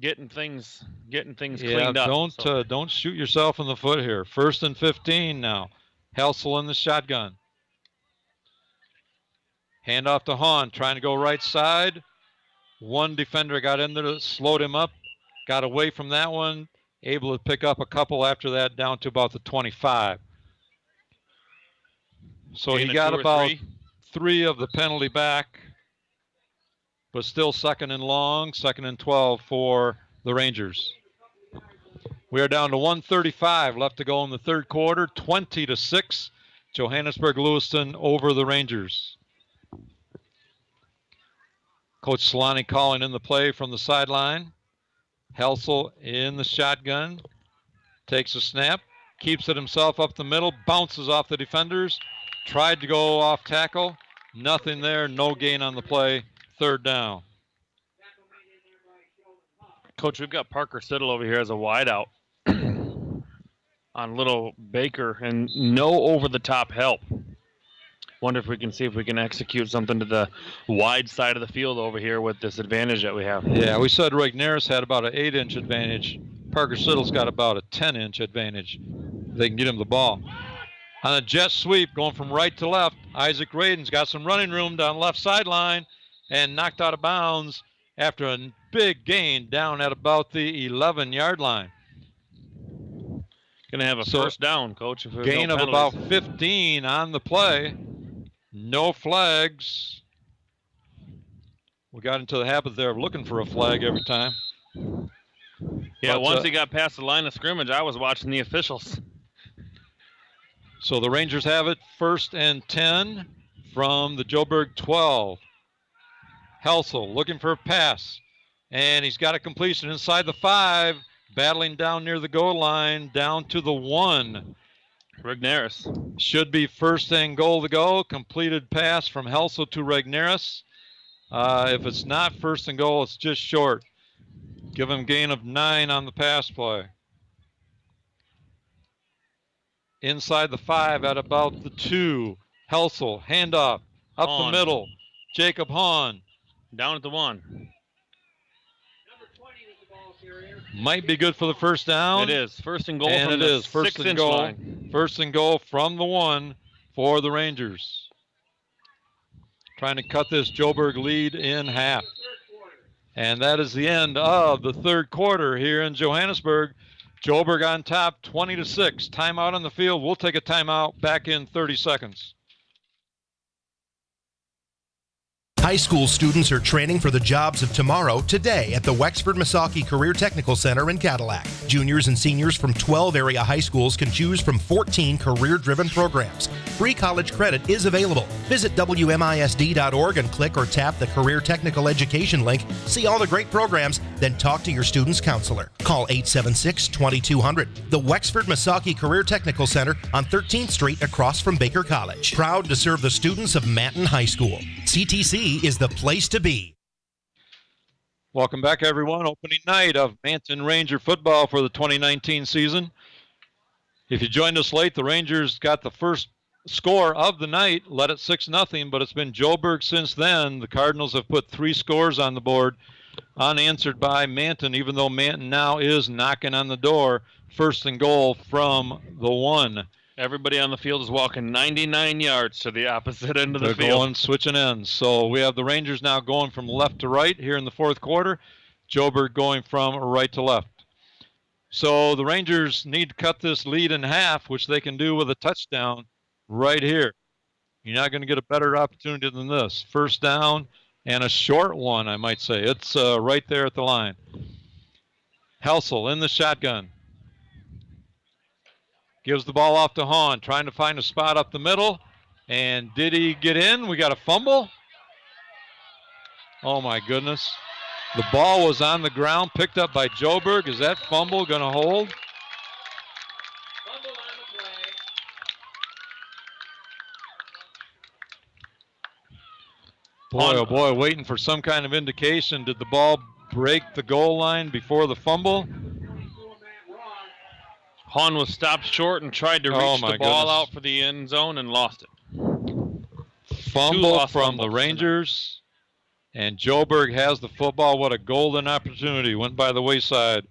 getting things cleaned up. Don't shoot yourself in the foot here. 1st and 15 now. Helsel in the shotgun. Hand off to Hahn, trying to go right side. One defender got in there, slowed him up, got away from that one, able to pick up a couple after that down to about the 25. So he got about 3 of the penalty back, but still second and long, 2nd and 12 for the Rangers. We are down to 1:35 left to go in the third quarter, 20-6. Johannesburg Lewiston over the Rangers. Coach Solani calling in the play from the sideline. Helsel in the shotgun, takes a snap, keeps it himself up the middle, bounces off the defenders, tried to go off tackle, nothing there, no gain on the play, third down. Coach, we've got Parker Siddle over here as a wideout on little Baker, and no over-the-top help. Wonder if we can see if we can execute something to the wide side of the field over here with this advantage that we have. Yeah, we said Regneris had about an 8-inch advantage Parker Siddle's got about a 10-inch advantage. They can get him the ball. On a jet sweep, going from right to left, Isaac Radin's got some running room down left sideline and knocked out of bounds after a big gain down at about the 11-yard line. Going to have a first down, Coach. If Gain no of about 15 on the play. No flags. We got into the habit there of looking for a flag every time. Yeah, but, once he got past the line of scrimmage, I was watching the officials. So the Rangers have it 1st and 10 from the Joburg 12. Helsel looking for a pass. And he's got a completion inside the 5, battling down near the goal line, down to the 1. Regnerus. Should be 1st and goal to go. Completed pass from Helsel to Regnerus. If it's not 1st and goal, it's just short. Give him gain of 9 on the pass play. Inside the 5 at about the 2. Helsel, handoff, up Hahn. the middle. Jacob Hahn. Down at the 1. Might be good for the first down. It is. 1st and goal and from it the is 1st 6-inch and goal. line. 1st and goal from the 1 for the Rangers. Trying to cut this Joburg lead in half. And that is the end of the 3rd quarter here in Johannesburg. Joburg on top, 20-6. Timeout on the field. We'll take a timeout back in 30 seconds. High school students are training for the jobs of tomorrow today at the Wexford Misaki Career Technical Center in Cadillac. Juniors and seniors from 12 area high schools can choose from 14 career-driven programs. Free college credit is available. Visit WMISD.org and click or tap the Career Technical Education link. See all the great programs, then talk to your student's counselor. Call 876-2200. The Wexford Misaki Career Technical Center on 13th Street across from Baker College. Proud to serve the students of Manton High School. CTC is the place to be. Welcome back, everyone. Opening night of Manton Ranger football for the 2019 season. If you joined us late, the Rangers got the first score of the night, led it 6-0, but it's been Joburg since then. The Cardinals have put 3 scores on the board, unanswered by Manton, even though Manton now is knocking on the door. 1st and goal from the 1. Everybody on the field is walking 99 yards to the opposite end of the field. They're going, switching ends. So we have the Rangers now going from left to right here in the 4th quarter. Joburg going from right to left. So the Rangers need to cut this lead in half, which they can do with a touchdown right here. You're not going to get a better opportunity than this. 1st down and a short one, I might say. It's right there at the line. Helsel in the shotgun. Gives the ball off to Hahn, trying to find a spot up the middle. And did he get in? We got a fumble. Oh, my goodness. The ball was on the ground, picked up by Joburg. Is that fumble going to hold? Boy, oh boy, waiting for some kind of indication. Did the ball break the goal line before the fumble? Hahn was stopped short and tried to reach the ball out for the end zone and lost it. Fumble from the Rangers. And Joburg has the football. What a golden opportunity. Went by the wayside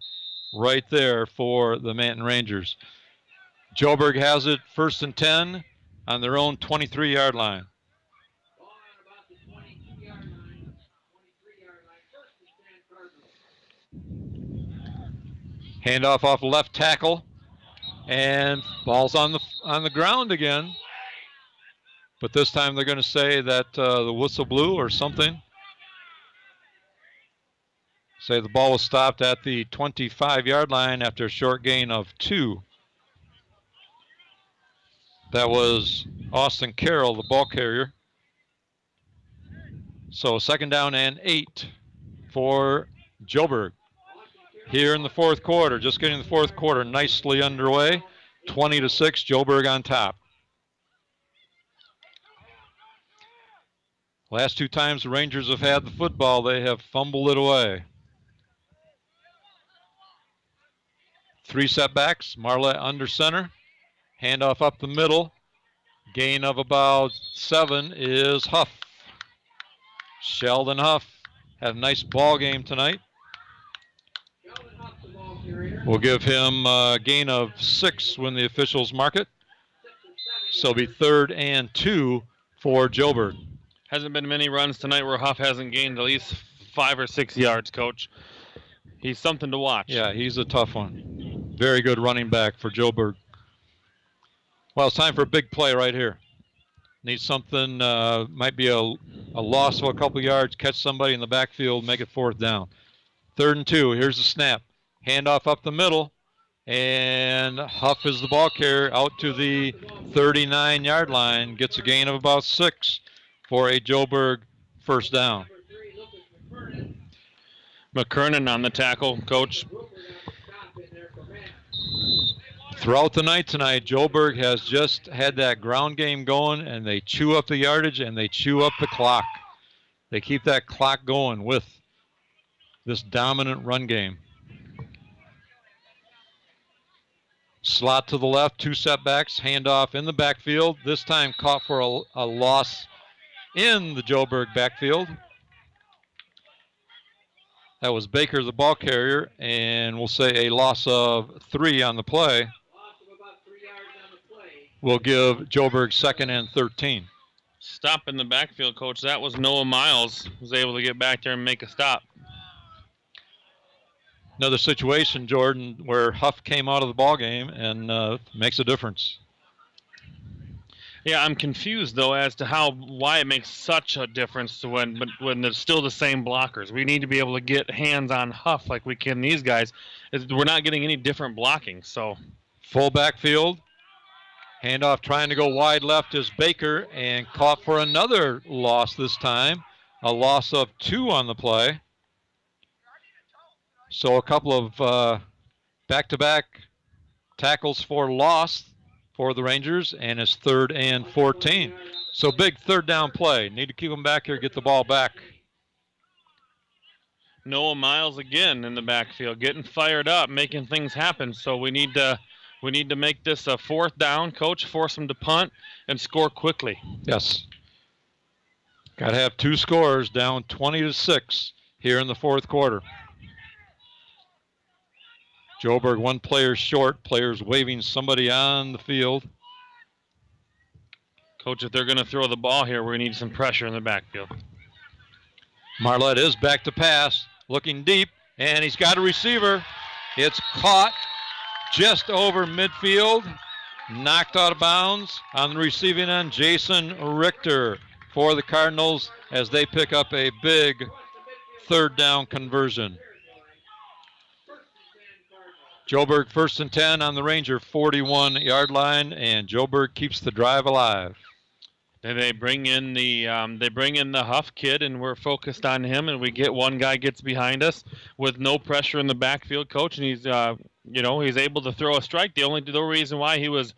right there for the Manton Rangers. Joburg has it 1st and 10 on their own 23-yard line. Handoff off left tackle. And ball's on the ground again. But this time they're going to say that the whistle blew or something. Say the ball was stopped at the 25-yard line after a short gain of 2. That was Austin Carroll, the ball carrier. So 2nd down and 8 for Joburg. Here in the 4th quarter, just getting the 4th quarter nicely underway. 20-6, Joburg on top. Last 2 times the Rangers have had the football, they have fumbled it away. 3 setbacks, Marlette under center. Handoff up the middle. Gain of about 7 is Huff. Sheldon Huff had a nice ball game tonight. We'll give him a gain of 6 when the officials mark it. So it'll be 3rd and 2 for Joburg. Hasn't been many runs tonight where Huff hasn't gained at least 5 or 6 yards, Coach. He's something to watch. Yeah, he's a tough one. Very good running back for Joburg. Well, it's time for a big play right here. Needs something, might be a loss of a couple yards, catch somebody in the backfield, make it 4th down. 3rd and 2, here's the snap. Handoff up the middle, and Huff is the ball carrier out to the 39-yard line, gets a gain of about 6 for a Joburg 1st down. McKernan on the tackle, Coach. Throughout the night tonight, Joburg has just had that ground game going, and they chew up the yardage and they chew up the clock. They keep that clock going with this dominant run game. Slot to the left, 2 setbacks, handoff in the backfield. This time caught for a loss in the Joburg backfield. That was Baker, the ball carrier, and we'll say a loss of 3 on the play. We'll give Joburg 2nd and 13. Stop in the backfield, Coach. That was Noah Miles, was able to get back there and make a stop. Another situation, Jordan, where Huff came out of the ball game and makes a difference. Yeah, I'm confused though as to why it makes such a difference when it's still the same blockers. We need to be able to get hands on Huff like we can these guys. We're not getting any different blocking. So full backfield, handoff trying to go wide left is Baker and caught for another loss this time, a loss of 2 on the play. So a couple of back-to-back tackles for loss for the Rangers, and it's 3rd and 14. So big 3rd down play. Need to keep them back here, get the ball back. Noah Miles again in the backfield, getting fired up, making things happen. So we need to make this a 4th down. Coach, force them to punt and score quickly. Yes. Got to have 2 scores, down 20-6 here in the 4th quarter. Joburg 1 player short, players waving somebody on the field. Coach, if they're going to throw the ball here, we need some pressure in the backfield. Marlette is back to pass, looking deep, and he's got a receiver. It's caught just over midfield, knocked out of bounds on the receiving end. Jason Richter for the Cardinals as they pick up a big 3rd down conversion. Joburg 1st and 10 on the Ranger 41-yard line, and Joburg keeps the drive alive. And they bring in the Huff kid, and we're focused on him. And we get one guy gets behind us with no pressure in the backfield, Coach, and he's he's able to throw a strike. The reason why he was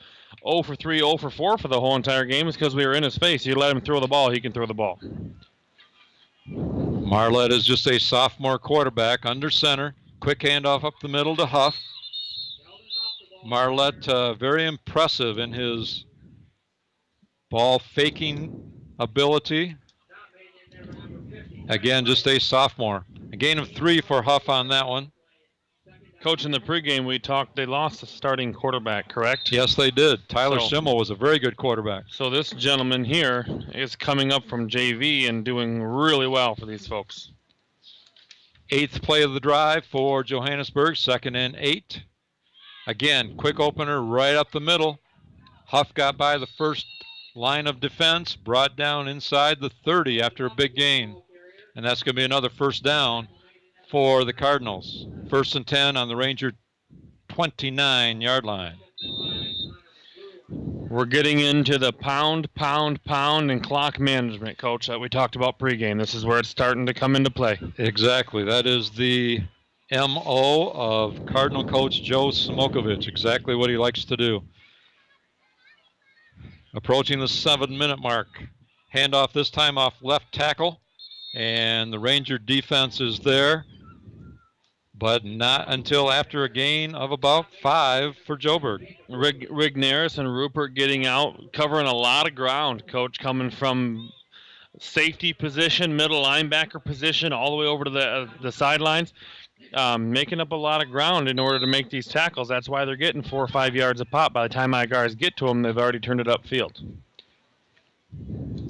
0 for 3, 0 for 4 for the whole entire game is because we were in his face. You let him throw the ball, he can throw the ball. Marlette is just a sophomore quarterback under center. Quick handoff up the middle to Huff. Marlette very impressive in his ball faking ability. Again, just a sophomore. A gain of 3 for Huff on that one. Coach, in the pregame we talked, they lost the starting quarterback, correct? Yes, they did. Tyler Schimmel was a very good quarterback. So this gentleman here is coming up from JV and doing really well for these folks. 8th play of the drive for Johannesburg, 2nd and 8. Again, quick opener right up the middle. Huff got by the first line of defense, brought down inside the 30 after a big gain. And that's going to be another 1st down for the Cardinals. 1st and 10 on the Ranger 29-yard line. We're getting into the pound, and clock management, Coach, that we talked about pregame. This is where it's starting to come into play. Exactly. That is the M.O. of Cardinal coach Joe Smokovich. Exactly what he likes to do. Approaching the 7-minute mark. Handoff this time off left tackle. And the Ranger defense is there. But not until after a gain of about 5 for Joburg. Rignaris and Rupert getting out, covering a lot of ground, Coach, coming from safety position, middle linebacker position, all the way over to the sidelines, making up a lot of ground in order to make these tackles. That's why they're getting 4 or 5 yards a pop. By the time my guys get to them, they've already turned it upfield.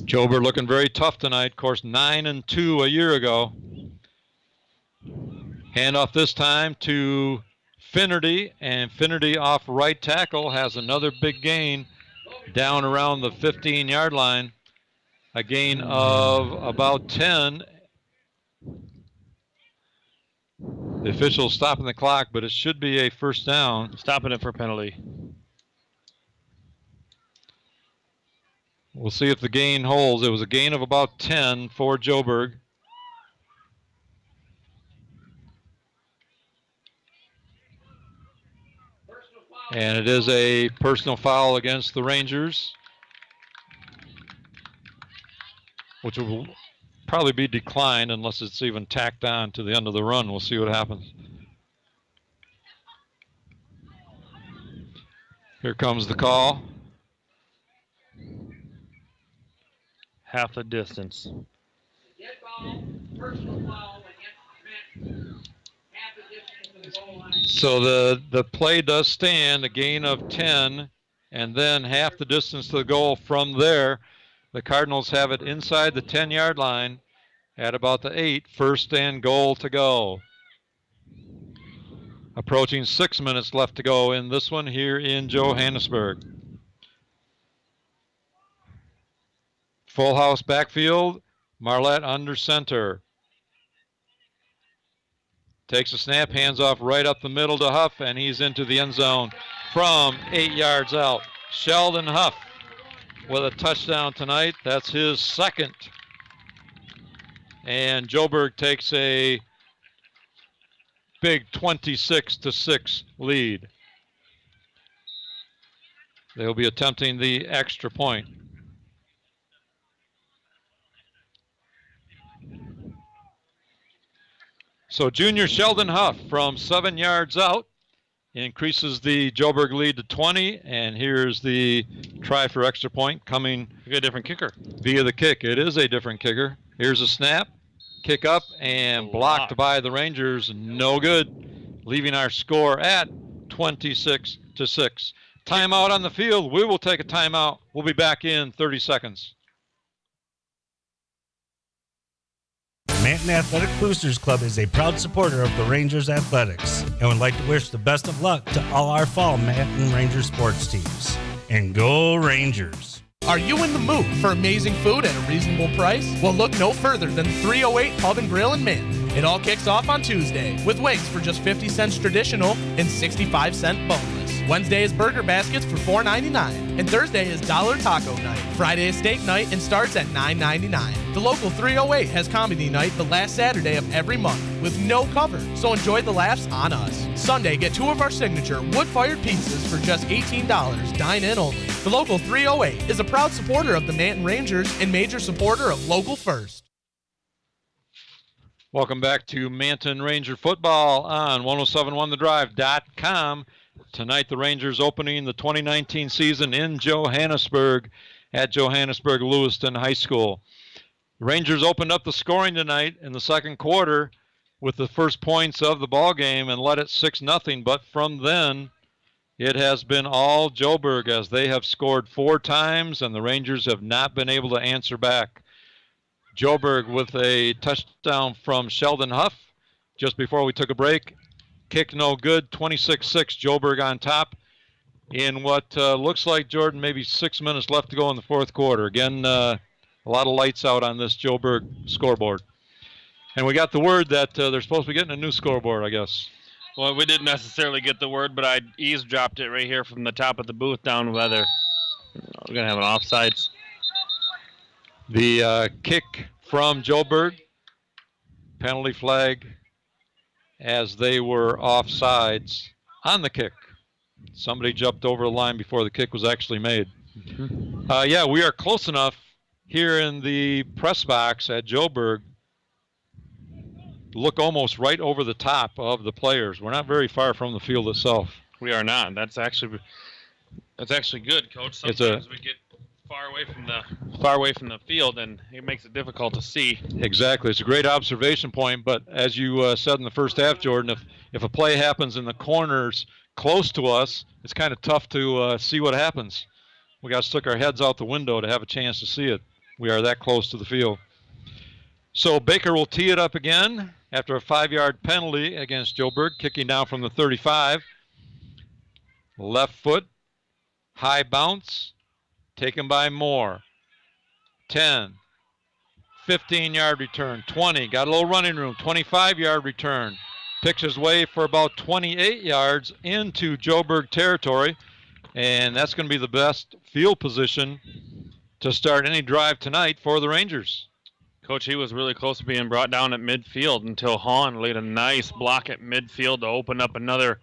Joburg looking very tough tonight. Of course, 9-2 a year ago. Handoff this time to Finnerty, and Finnerty off right tackle has another big gain down around the 15-yard line. A gain of about 10. The official's stopping the clock, but it should be a first down. Stopping it for penalty. We'll see if the gain holds. It was a gain of about 10 for Joburg. And it is a personal foul against the Rangers, which will probably be declined unless it's even tacked on to the end of the run. We'll see what happens. Here comes the call. Half the distance. So the play does stand, a gain of 10, and then half the distance to the goal from there. The Cardinals have it inside the 10-yard line at about the 8, first and goal to go. Approaching 6 minutes left to go in this one here in Johannesburg. Full house backfield, Marlette under center. Takes a snap, hands off right up the middle to Huff, and he's into the end zone from 8 yards out. Sheldon Huff with a touchdown tonight. That's his second. And Joburg takes a big 26-6 lead. They'll be attempting the extra point. So junior Sheldon Huff from 7 yards out increases the Joburg lead to 20, and here's the try for extra point coming. A different kicker. Via the kick. It is a different kicker. Here's a snap, kick up, and blocked by the Rangers. No good, leaving our score at 26-6. Timeout on the field. We will take a timeout. We'll be back in 30 seconds. Manton Athletic Boosters Club is a proud supporter of the Rangers Athletics and would like to wish the best of luck to all our fall Manton Ranger sports teams. And go Rangers! Are you in the mood for amazing food at a reasonable price? Well, look no further than 308 Pub and Grill in Manton. It all kicks off on Tuesday with wings for just 50 cents traditional and 65-cent boneless. Wednesday is burger baskets for $4.99, and Thursday is dollar taco night. Friday is steak night and starts at $9.99. The local 308 has comedy night the last Saturday of every month with no cover, so enjoy the laughs on us. Sunday, get 2 of our signature wood-fired pizzas for just $18, dine-in only. The local 308 is a proud supporter of the Manton Rangers and major supporter of Local First. Welcome back to Manton Ranger football on 1071thedrive.com. Tonight, the Rangers opening the 2019 season in Johannesburg at Johannesburg Lewiston High School. The Rangers opened up the scoring tonight in the second quarter with the first points of the ball game and led it 6-0. But from then, it has been all Joburg as they have scored 4 times and the Rangers have not been able to answer back. Joburg with a touchdown from Sheldon Huff just before we took a break. Kick no good, 26-6, Joburg on top in what looks like, Jordan, maybe 6 minutes left to go in the fourth quarter. Again, a lot of lights out on this Joburg scoreboard. And we got the word that they're supposed to be getting a new scoreboard, I guess. Well, we didn't necessarily get the word, but I eavesdropped it right here from the top of the booth down whether we're going to have an offsides. The kick from Joburg, penalty flag as they were offsides on the kick. Somebody jumped over the line before the kick was actually made. Yeah, we are close enough here in the press box at Joburg. Look almost right over the top of the players. We're not very far from the field itself. We are not. That's actually good, Coach. Sometimes we get far away from the field, and it makes it difficult to see. Exactly. It's a great observation point, but as you said in the first half, Jordan, if a play happens in the corners close to us, it's kind of tough to see what happens. We got to stick our heads out the window to have a chance to see it. We are that close to the field. So Baker will tee it up again after a 5-yard penalty against Joburg, kicking down from the 35. Left foot, high bounce, taken by Moore. 10, 15-yard return, 20, got a little running room, 25-yard return. Picks his way for about 28 yards into Joburg territory, and that's going to be the best field position to start any drive tonight for the Rangers. Coach, he was really close to being brought down at midfield until Hahn laid a nice block at midfield to open up another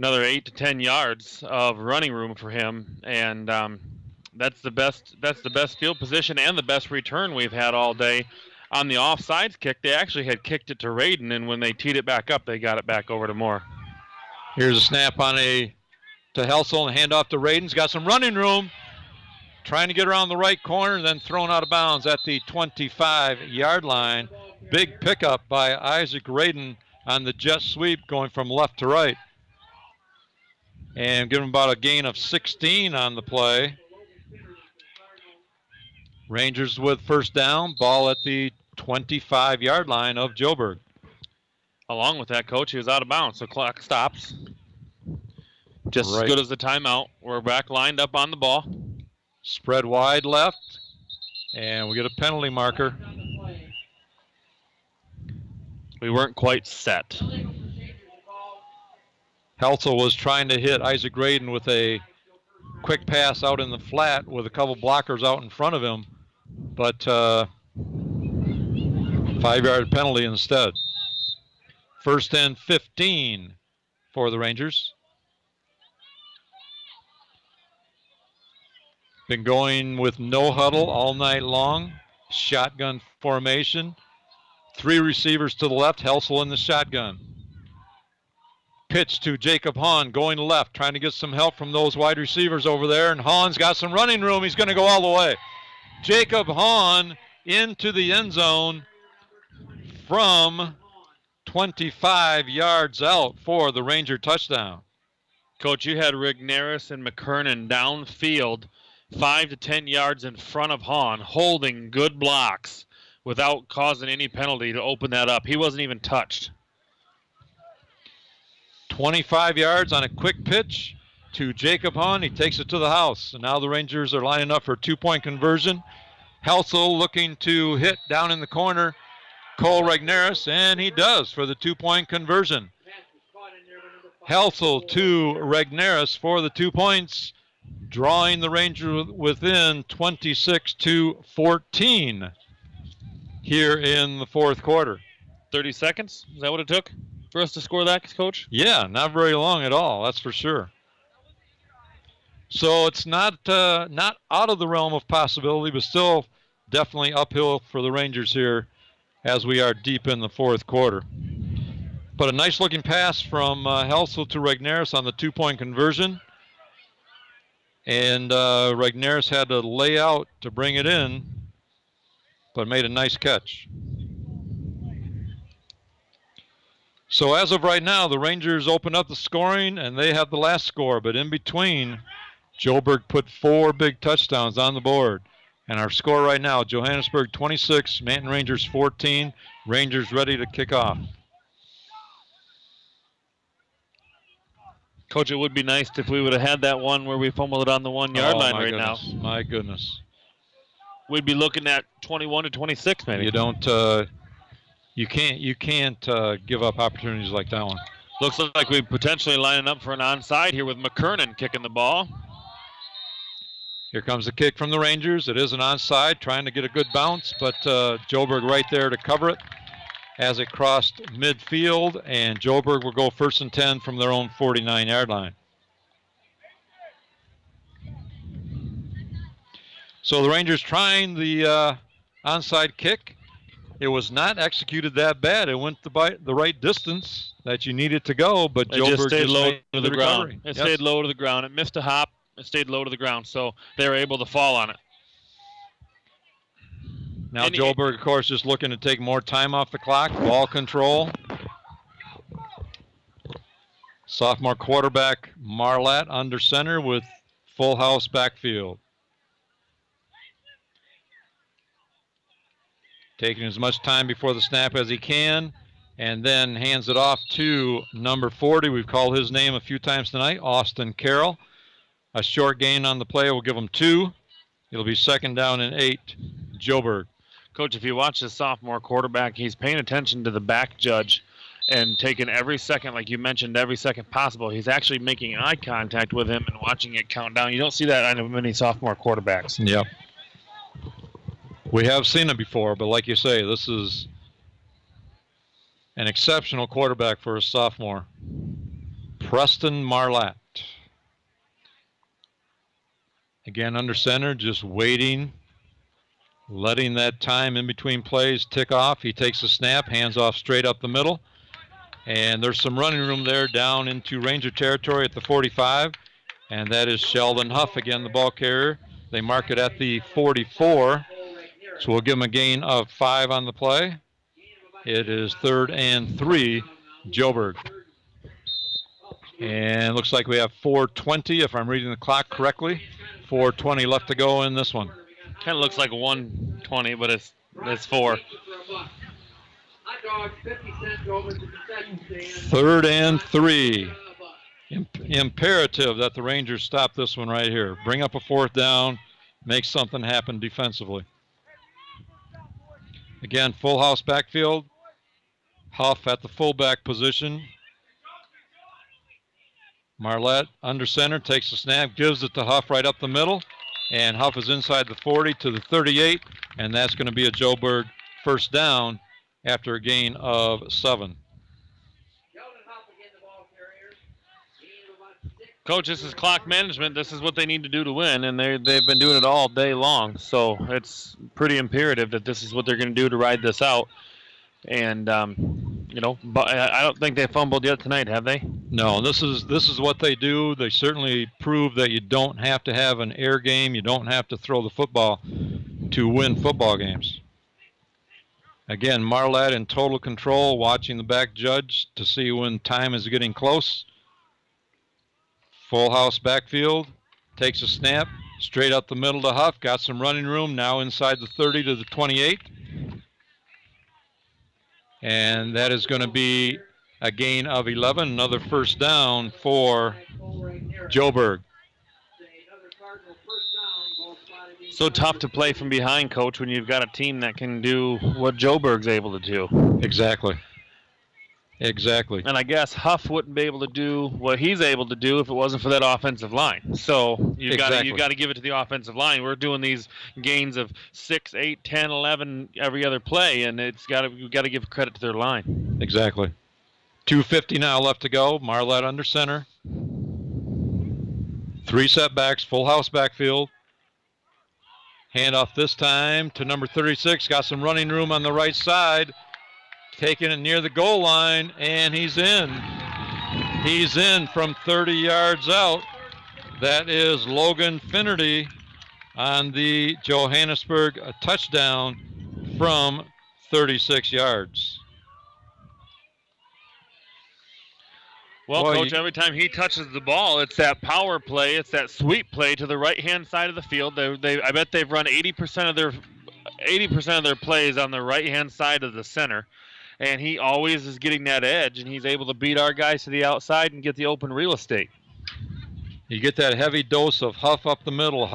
8 to 10 yards of running room for him, and that's the best field position and the best return we've had all day. On the offsides kick, they actually had kicked it to Radin, and when they teed it back up, they got it back over to Moore. Here's a snap to Helsel and hand off to Radin's got some running room. Trying to get around the right corner, then thrown out of bounds at the 25-yard line. Big pickup by Isaac Radin on the jet sweep going from left to right. And give him about a gain of 16 on the play. Rangers with first down, ball at the 25-yard line of Joburg. Along with that, Coach, he was out of bounds, so clock stops. Just Right. as good as the timeout. We're back lined up on the ball. Spread wide left, and we get a penalty marker. We weren't quite set. Helsel was trying to hit Isaac Radin with a quick pass out in the flat with a couple blockers out in front of him, but 5-yard penalty instead. First and 15 for the Rangers. Been going with no huddle all night long. Shotgun formation. 3 receivers to the left. Helsel in the shotgun. Pitch to Jacob Hahn going left, trying to get some help from those wide receivers over there. And Hahn's got some running room. He's going to go all the way. Jacob Hahn into the end zone from 25 yards out for the Ranger touchdown. Coach, you had Rigneris and McKernan downfield, 5 to 10 yards in front of Hahn, holding good blocks without causing any penalty to open that up. He wasn't even touched. 25 yards on a quick pitch to Jacob Hahn. He takes it to the house. And now the Rangers are lining up for a 2-point conversion. Helsel looking to hit down in the corner Cole Rigneris, and he does for the 2-point conversion. Helsel to Rigneris for the 2 points, drawing the Rangers within 26-14 here in the fourth quarter. 30 seconds? Is that what it took for us to score that, Coach? Yeah, not very long at all, that's for sure. So it's not out of the realm of possibility, but still definitely uphill for the Rangers here as we are deep in the fourth quarter. But a nice-looking pass from Helsel to Rigneris on the 2-point conversion. And Rigneris had to lay out to bring it in, but made a nice catch. So as of right now, the Rangers open up the scoring, and they have the last score. But in between, Joburg put 4 big touchdowns on the board. And our score right now, Johannesburg 26, Manton Rangers 14. Rangers ready to kick off. Coach, it would be nice if we would have had that one where we fumbled it on the 1-yard line right now. My goodness. We'd be looking at 21 to 26 maybe. You don't, you can't give up opportunities like that one. Looks like we're potentially lining up for an onside here with McKernan kicking the ball. Here comes the kick from the Rangers. It is an onside, trying to get a good bounce, but Joburg right there to cover it as it crossed midfield, and Joburg will go 1st and 10 from their own 49-yard line. So the Rangers trying the onside kick. It was not executed that bad. It went the right distance that you needed to go, but Joburg just stayed low to the recovery. ground. It stayed low to the ground. It missed a hop, It stayed low to the ground, so they were able to fall on it. Now Joburg, of course, is looking to take more time off the clock. Ball control. Sophomore quarterback Marlette under center with full house backfield. Taking as much time before the snap as he can, and then hands it off to number 40. We've called his name a few times tonight, Austin Carroll. A short gain on the play will give him 2. It'll be 2nd down and 8, Joburg. Coach, if you watch the sophomore quarterback, he's paying attention to the back judge and taking every second, like you mentioned, every second possible. He's actually making eye contact with him and watching it count down. You don't see that on many sophomore quarterbacks. Yep. We have seen it before, but like you say, this is an exceptional quarterback for a sophomore. Preston Marlette. Again, under center, just waiting, letting that time in between plays tick off. He takes a snap, hands off straight up the middle. And there's some running room there down into Ranger territory at the 45. And that is Sheldon Huff, again, the ball carrier. They mark it at the 44. So we'll give him a gain of 5 on the play. It is 3rd and 3, Joburg. And looks like we have 4:20, if I'm reading the clock correctly. 4:20 left to go in this one. Kind of looks like 1:20, but it's 4. 3rd and 3. Imperative that the Rangers stop this one right here. Bring up a 4th down, make something happen defensively. Again, full house backfield. Huff at the fullback position. Marlette under center, takes the snap, gives it to Huff right up the middle. And Huff is inside the 40 to the 38. And that's going to be a Joburg 1st down after a gain of 7. Coach, this is clock management. This is what they need to do to win, and they've been doing it all day long. So it's pretty imperative that this is what they're going to do to ride this out. And but I don't think they fumbled yet tonight, have they? No, this is what they do. They certainly prove that you don't have to have an air game. You don't have to throw the football to win football games. Again, Marlette in total control, watching the back judge to see when time is getting close. Full house backfield, takes a snap, straight up the middle to Huff, got some running room, now inside the 30 to the 28. And that is going to be a gain of 11, another 1st down for Joburg. So tough to play from behind, Coach, when you've got a team that can do what Joburg's able to do. Exactly. And I guess Huff wouldn't be able to do what he's able to do if it wasn't for that offensive line. So you've got to give it to the offensive line. We're doing these gains of 6, 8, 10, 11 every other play, and we've got to give credit to their line. Exactly. 2:50 now left to go. Marlette under center. 3 setbacks, full house backfield. Handoff this time to number 36. Got some running room on the right side. Taking it near the goal line, and he's in. He's in from 30 yards out. That is Logan Finnerty on the Johannesburg touchdown from 36 yards. Well, Coach, every time he touches the ball, it's that power play, it's that sweep play to the right-hand side of the field. I bet they've run 80% of their plays on the right-hand side of the center. And he always is getting that edge, and he's able to beat our guys to the outside and get the open real estate. You get that heavy dose of Huff up the middle,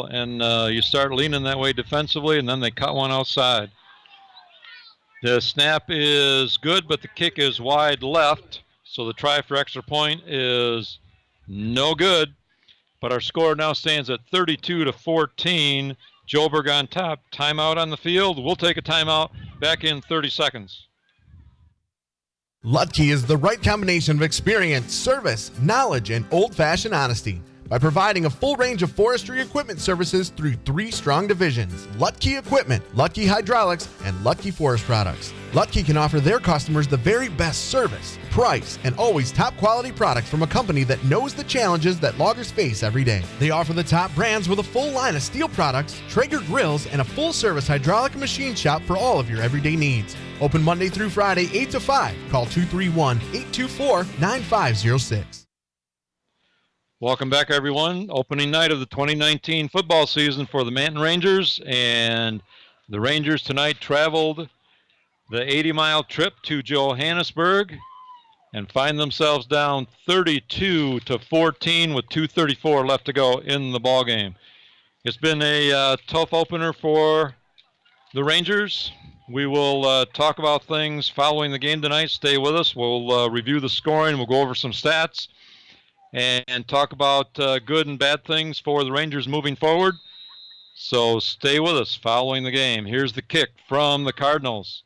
and you start leaning that way defensively, and then they cut one outside. The snap is good, but the kick is wide left, so the try for extra point is no good. But our score now stands at 32-14. Joburg on top. Timeout on the field. We'll take a timeout. Back in 30 seconds. Lutke is the right combination of experience, service, knowledge, and old-fashioned honesty. By providing a full range of forestry equipment services through 3 strong divisions: Lutke Equipment, Lutke Hydraulics, and Lutke Forest Products. Lutke can offer their customers the very best service, price, and always top quality products from a company that knows the challenges that loggers face every day. They offer the top brands with a full line of steel products, Traeger grills, and a full service hydraulic and machine shop for all of your everyday needs. Open Monday through Friday, 8 to 5. Call 231-824-9506. Welcome back, everyone. Opening night of the 2019 football season for the Manton Rangers, and the Rangers tonight traveled the 80-mile trip to Johannesburg and find themselves down 32-14 with 2:34 left to go in the ball game. It's been a tough opener for the Rangers. We will talk about things following the game tonight. Stay with us. We'll review the scoring. We'll go over some stats and talk about good and bad things for the Rangers moving forward. So stay with us following the game. Here's the kick from the Cardinals.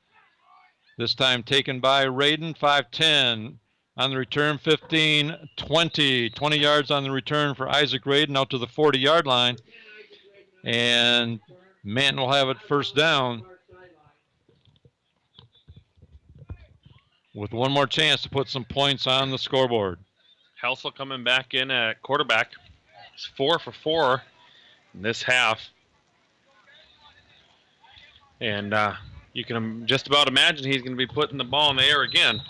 This time taken by Radin, 5-10. On the return, 15-20. 20 yards on the return for Isaac Radin out to the 40-yard line. And Manton will have it first down with one more chance to put some points on the scoreboard. Helsel coming back in at quarterback. It's 4 for 4 in this half. And you can just about imagine he's going to be putting the ball in the air again.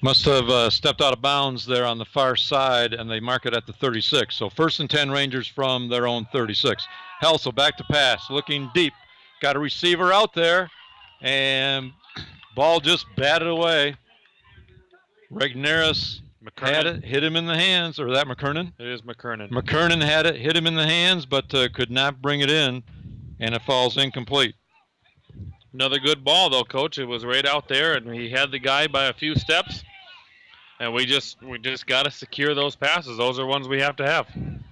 Must have stepped out of bounds there on the far side, and they mark it at the 36. So 1st and 10 Rangers from their own 36. Helsel back to pass, looking deep. Got a receiver out there, and ball just batted away. Regneris had it, hit him in the hands, or that McKernan? It is McKernan. McKernan had it, hit him in the hands, but could not bring it in, and it falls incomplete. Another good ball, though, Coach. It was right out there, and he had the guy by a few steps. And we just got to secure those passes. Those are ones we have to have.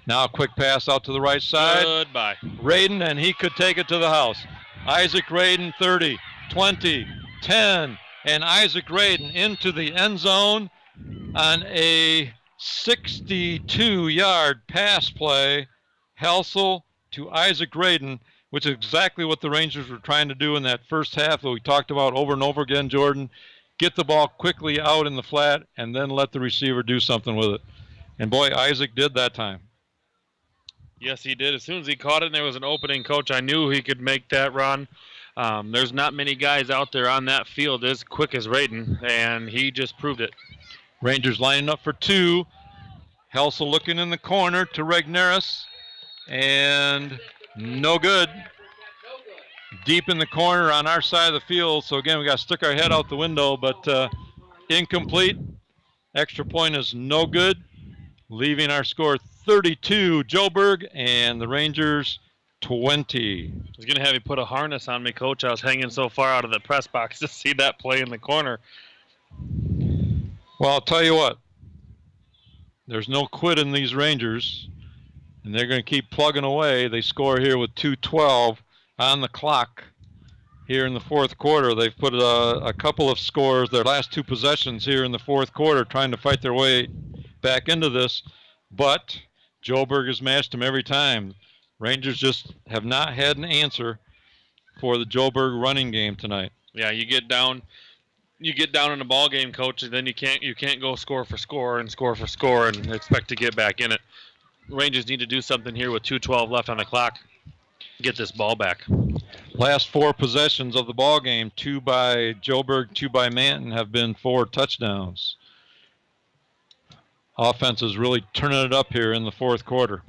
Now a quick pass out to the right side. Goodbye. Radin, and he could take it to the house. Isaac Radin, 30, 20, 10, and Isaac Radin into the end zone on a 62-yard pass play. Helsel to Isaac Radin, which is exactly what the Rangers were trying to do in that first half that we talked about over and over again, Jordan. Get the ball quickly out in the flat and then let the receiver do something with it. And boy, Isaac did that time. Yes, he did. As soon as he caught it and there was an opening, Coach, I knew he could make that run. There's not many guys out there on that field as quick as Radin, and he just proved it. Rangers lining up for 2. Helsel looking in the corner to Regneris, and no good. Deep in the corner on our side of the field. So, again, we got to stick our head out the window, but incomplete. Extra point is no good, leaving our score 32, Joburg, and the Rangers 20. I was going to have you put a harness on me, Coach. I was hanging so far out of the press box to see that play in the corner. Well, I'll tell you what. There's no quit in these Rangers, and they're going to keep plugging away. They score here with 2:12 on the clock here in the fourth quarter. They've put a couple of scores, their last 2 possessions here in the fourth quarter, trying to fight their way back into this. But Joburg has matched them every time. Rangers just have not had an answer for the Joburg running game tonight. Yeah, you get down in a ball game, Coach, and then you can't go score for score and expect to get back in it. Rangers need to do something here with 2:12 left on the clock. Get this ball back. Last 4 possessions of the ball game, 2 by Joburg, 2 by Manton, have been 4 touchdowns. Offense is really turning it up here in the fourth quarter.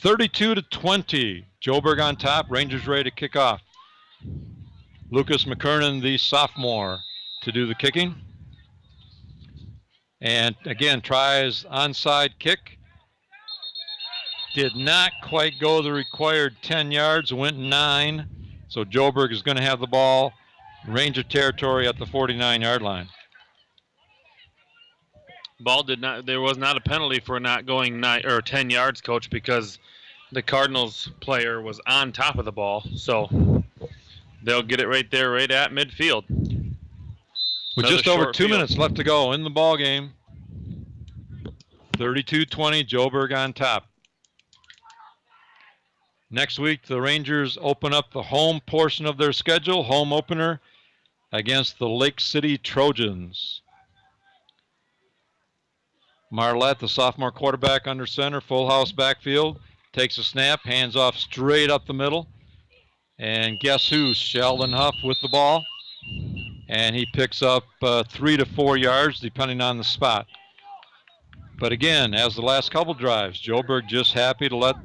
32-20, Joburg on top. Rangers ready to kick off. Lucas McKernan, the sophomore, to do the kicking. And again, tries onside kick. Did not quite go the required 10 yards, went 9. So Joburg is going to have the ball, Ranger territory at the 49-yard line. There was not a penalty for not going 9 or 10 yards, Coach, because the Cardinals player was on top of the ball. So they'll get it right there, right at midfield. With just over 2 minutes left to go in the ball game. 32-20, Joburg on top. Next week, the Rangers open up the home portion of their schedule, home opener against the Lake City Trojans. Marlette, the sophomore quarterback, under center, full house backfield, takes a snap, hands off straight up the middle. And guess who? Sheldon Huff with the ball. And he picks up 3 to 4 yards, depending on the spot. But again, as the last couple drives, Joburg just happy to let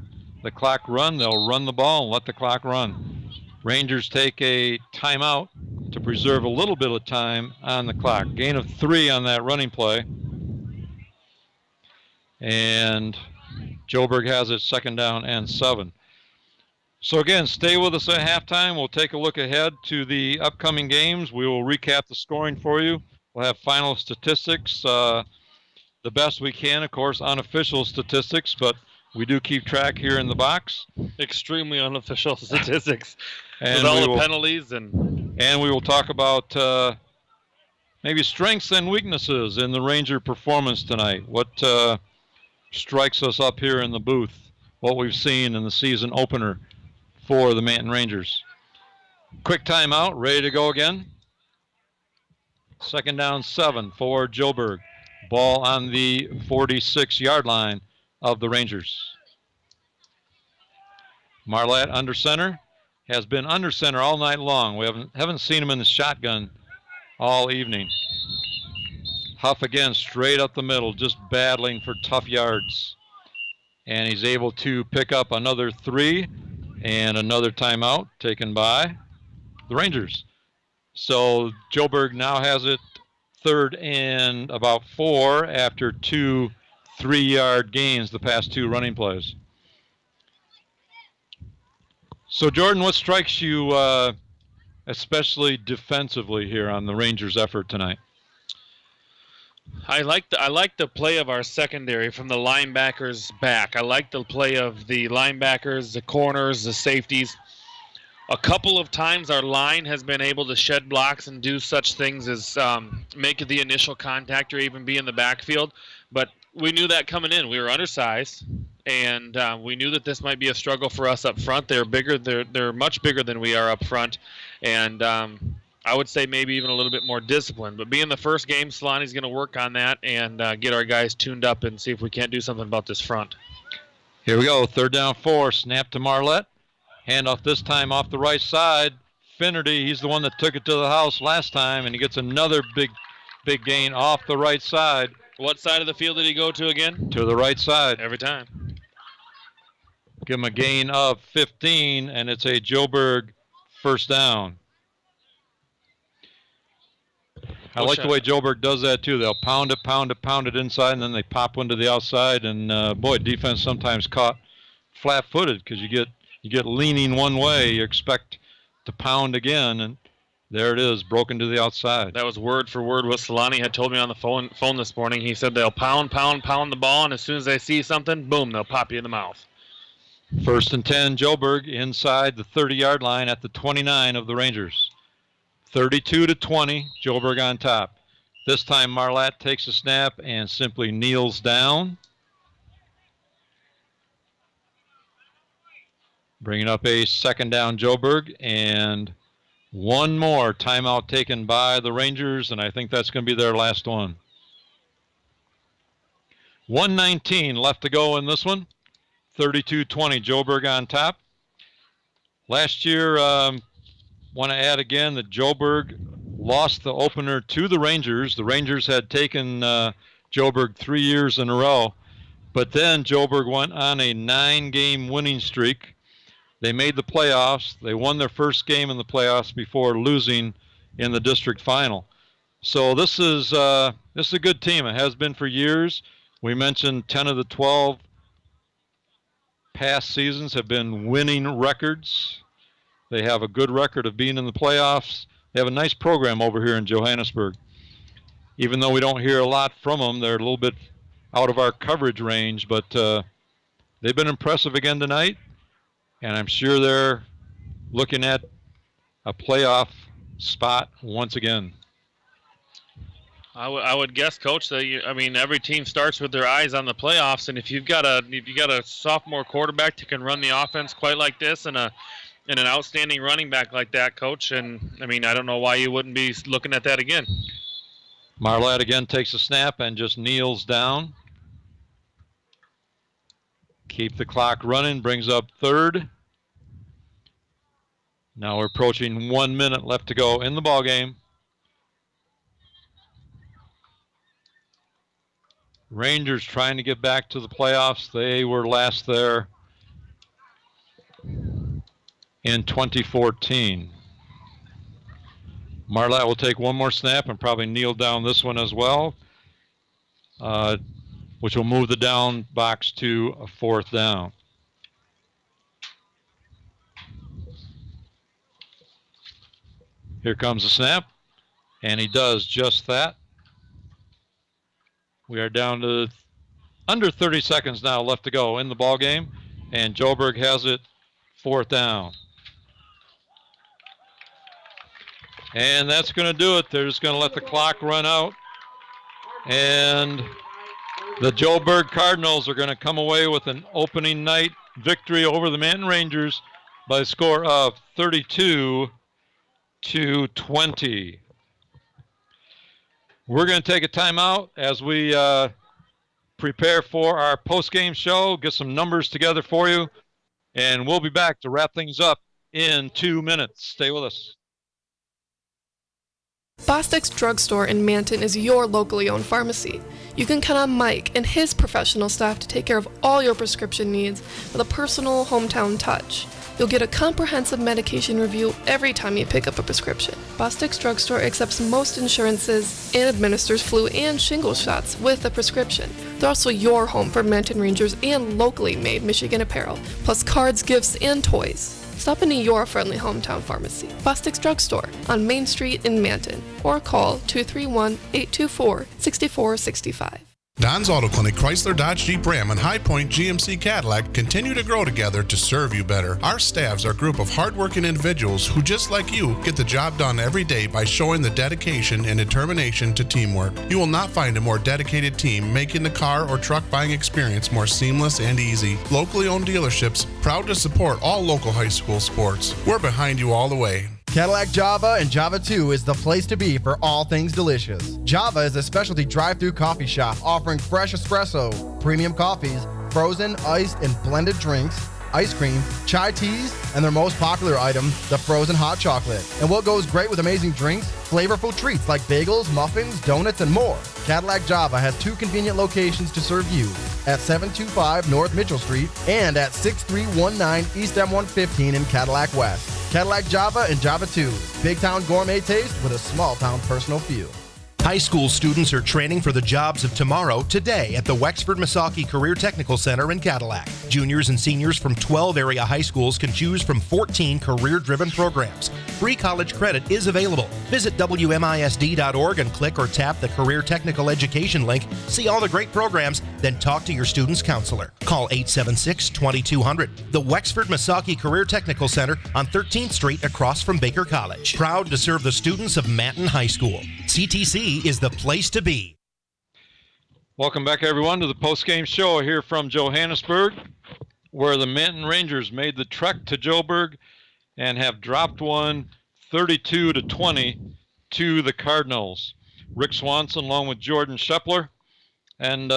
the clock run. They'll run the ball and let the clock run. Rangers take a timeout to preserve a little bit of time on the clock. Gain of 3 on that running play. And Joburg has it 2nd down and 7. So again, stay with us at halftime. We'll take a look ahead to the upcoming games. We will recap the scoring for you. We'll have final statistics, the best we can, of course, unofficial statistics, but we do keep track here in the box. Extremely unofficial statistics and with all the penalties. And we will talk about maybe strengths and weaknesses in the Ranger performance tonight. What strikes us up here in the booth, what we've seen in the season opener for the Manton Rangers. Quick timeout, ready to go again. 2nd down 7 for Joburg. Ball on the 46-yard line of the Rangers. Marlette under center. Has been under center all night long. We haven't seen him in the shotgun all evening. Huff again straight up the middle, just battling for tough yards. And he's able to pick up another 3 and another timeout taken by the Rangers. So Joburg now has it 3rd and about 4 after 2 3-yard gains the past 2 running plays. So Jordan, what strikes you especially defensively here on the Rangers' effort tonight? I like the play of our secondary from the linebackers back. I like the play of the linebackers, the corners, the safeties. A couple of times our line has been able to shed blocks and do such things as make the initial contact or even be in the backfield. But we knew that coming in. We were undersized, and we knew that this might be a struggle for us up front. They're bigger. They're much bigger than we are up front, and I would say maybe even a little bit more disciplined. But being the first game, Solani's going to work on that and get our guys tuned up and see if we can't do something about this front. Here we go. 3rd down 4. Snap to Marlette. Handoff this time off the right side. Finnerty, he's the one that took it to the house last time, and he gets another big gain off the right side. What side of the field did he go to again? To the right side. Every time. Give him a gain of 15, and it's a Joburg 1st down. I like the way Joburg does that, too. They'll pound it inside, and then they pop one to the outside. And, boy, defense sometimes caught flat-footed because you get leaning one way. You expect to pound again, and there it is, broken to the outside. That was word for word what Solani had told me on the phone this morning. He said they'll pound the ball, and as soon as they see something, boom, they'll pop you in the mouth. 1st and 10, Joburg inside the 30-yard line at the 29 of the Rangers. 32-20, Joburg on top. This time Marlette takes a snap and simply kneels down. Bringing up a 2nd down Joburg, and one more timeout taken by the Rangers, and I think that's going to be their last one. 1:19 left to go in this one. 32-20, Joburg on top. Last year, want to add again that Joburg lost the opener to the Rangers. The Rangers had taken Joburg 3 years in a row, but then Joburg went on a 9-game winning streak. They made the playoffs. They won their first game in the playoffs before losing in the district final. So this is a good team. It has been for years. We mentioned 10 of the 12 past seasons have been winning records. They have a good record of being in the playoffs. They have a nice program over here in Johannesburg. Even though we don't hear a lot from them, they're a little bit out of our coverage range, but they've been impressive again tonight, and I'm sure they're looking at a playoff spot once again. I would guess, Coach, that every team starts with their eyes on the playoffs, and if you've got a sophomore quarterback that can run the offense quite like this, and an outstanding running back like that, Coach, and I don't know why you wouldn't be looking at that again. Marlette again takes a snap and just kneels down. Keep the clock running, brings up third. Now we're approaching 1 minute left to go in the ball game. Rangers trying to get back to the playoffs. They were last there in 2014. Marlette will take one more snap and probably kneel down this one as well, which will move the down box to a 4th down. Here comes the snap, and he does just that. We are down to under 30 seconds now left to go in the ball game, and Joburg has it 4th down. And that's going to do it. They're just going to let the clock run out, and the Joburg Cardinals are going to come away with an opening night victory over the Manton Rangers by a score of 32-20. We're going to take a timeout as we prepare for our post-game show, get some numbers together for you, and we'll be back to wrap things up in 2 minutes. Stay with us. Bostic's Drugstore in Manton is your locally owned pharmacy. You can count on Mike and his professional staff to take care of all your prescription needs with a personal hometown touch. You'll get a comprehensive medication review every time you pick up a prescription. Bostic's Drugstore accepts most insurances and administers flu and shingles shots with a prescription. They're also your home for Manton Rangers and locally made Michigan apparel, plus cards, gifts, and toys. Stop into your friendly hometown pharmacy, Bostic's Drugstore, on Main Street in Manton, or call 231-824-6465. Don's Auto Clinic, Chrysler, Dodge, Jeep, Ram, and High Point GMC Cadillac continue to grow together to serve you better. Our staffs are a group of hardworking individuals who, just like you, get the job done every day by showing the dedication and determination to teamwork. You will not find a more dedicated team making the car or truck buying experience more seamless and easy. Locally owned dealerships, proud to support all local high school sports. We're behind you all the way. Cadillac Java and Java 2 is the place to be for all things delicious. Java is a specialty drive-through coffee shop offering fresh espresso, premium coffees, frozen, iced, and blended drinks, ice cream, chai teas, and their most popular item, the frozen hot chocolate. And what goes great with amazing drinks? Flavorful treats like bagels, muffins, donuts, and more. Cadillac Java has 2 convenient locations to serve you at 725 North Mitchell Street and at 6319 East M115 in Cadillac West. Cadillac Java and Java 2. Big town gourmet taste with a small town personal feel. High school students are training for the jobs of tomorrow today at the Wexford-Missaukee Career Technical Center in Cadillac. Juniors and seniors from 12 area high schools can choose from 14 career-driven programs. Free college credit is available. Visit WMISD.org and click or tap the Career Technical Education link. See all the great programs, then talk to your student's counselor. Call 876-2200. The Wexford-Missaukee Career Technical Center on 13th Street across from Baker College. Proud to serve the students of Manton High School. CTC is the place to be. Welcome back, everyone, to the post-game show here from Johannesburg, where the Manton Rangers made the trek to Joburg and have dropped one 32-20 to the Cardinals. Rick Swanson along with Jordan Shepler. And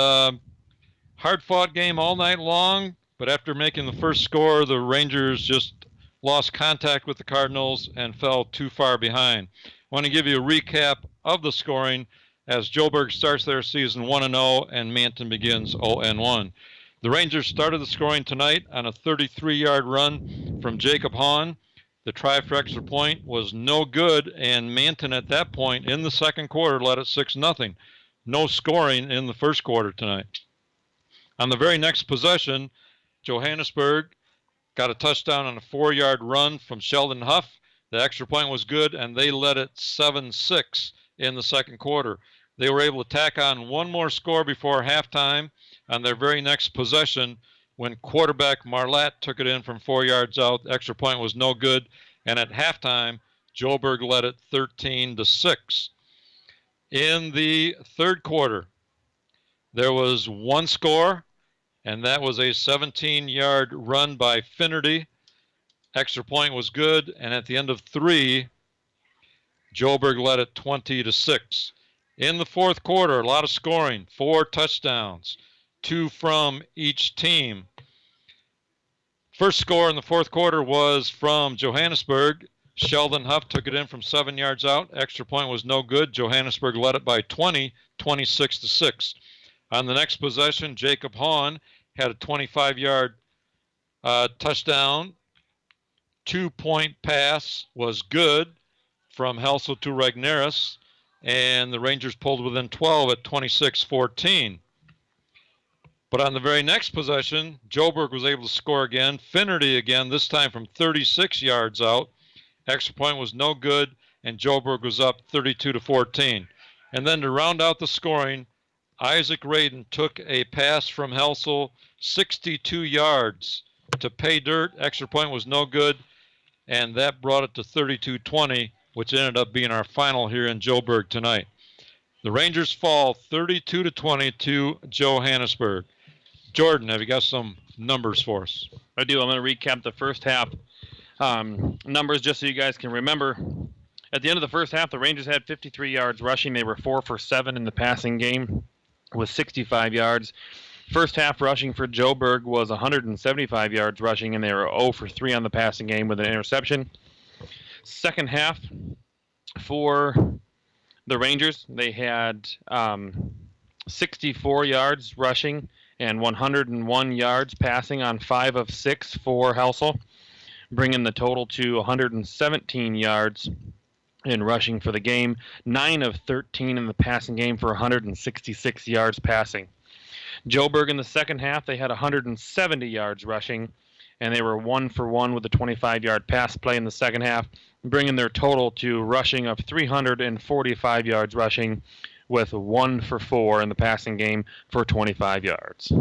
hard-fought game all night long, but after making the first score, the Rangers just lost contact with the Cardinals and fell too far behind. I want to give you a recap of the scoring as Joburg starts their season 1-0 and Manton begins 0-1. The Rangers started the scoring tonight on a 33-yard run from Jacob Hahn. The try for extra point was no good, and Manton at that point in the second quarter led it 6-0. No scoring in the first quarter tonight. On the very next possession, Johannesburg got a touchdown on a 4-yard run from Sheldon Huff. The extra point was good, and they led it 7-6 in the second quarter. They were able to tack on one more score before halftime on their very next possession when quarterback Marlette took it in from 4 yards out. The extra point was no good, and at halftime, Joburg led it 13-6. In the third quarter, there was one score, and that was a 17-yard run by Finnerty. Extra point was good, and at the end of 3, Joburg led it 20-6. In the fourth quarter, a lot of scoring, 4 touchdowns, 2 from each team. First score in the fourth quarter was from Johannesburg. Sheldon Huff took it in from 7 yards out. Extra point was no good. Johannesburg led it by 20, 26-6. On the next possession, Jacob Hahn had a 25-yard touchdown. 2-point pass was good from Helsel to Regneris, and the Rangers pulled within 12 at 26-14. But on the very next possession, Joburg was able to score again. Finnerty again, this time from 36 yards out. Extra point was no good, and Joburg was up 32-14. And then to round out the scoring, Isaac Radin took a pass from Helsel, 62 yards to pay dirt. Extra point was no good, and that brought it to 32-20, which ended up being our final here in Joburg tonight. The Rangers fall 32-20 to Johannesburg. Jordan, have you got some numbers for us? I do. I'm going to recap the first half numbers just so you guys can remember. At the end of the first half, the Rangers had 53 yards rushing. They were 4 for 7 in the passing game with 65 yards. First half rushing for Joburg was 175 yards rushing, and they were 0 for 3 on the passing game with an interception. Second half for the Rangers, they had 64 yards rushing and 101 yards passing on 5 of 6 for Helsel, bringing the total to 117 yards in rushing for the game, 9 of 13 in the passing game for 166 yards passing. Joburg in the second half, they had 170 yards rushing, and they were 1 for 1 with a 25-yard pass play in the second half, bringing their total to rushing of 345 yards rushing, with 1 for 4 in the passing game for 25 yards.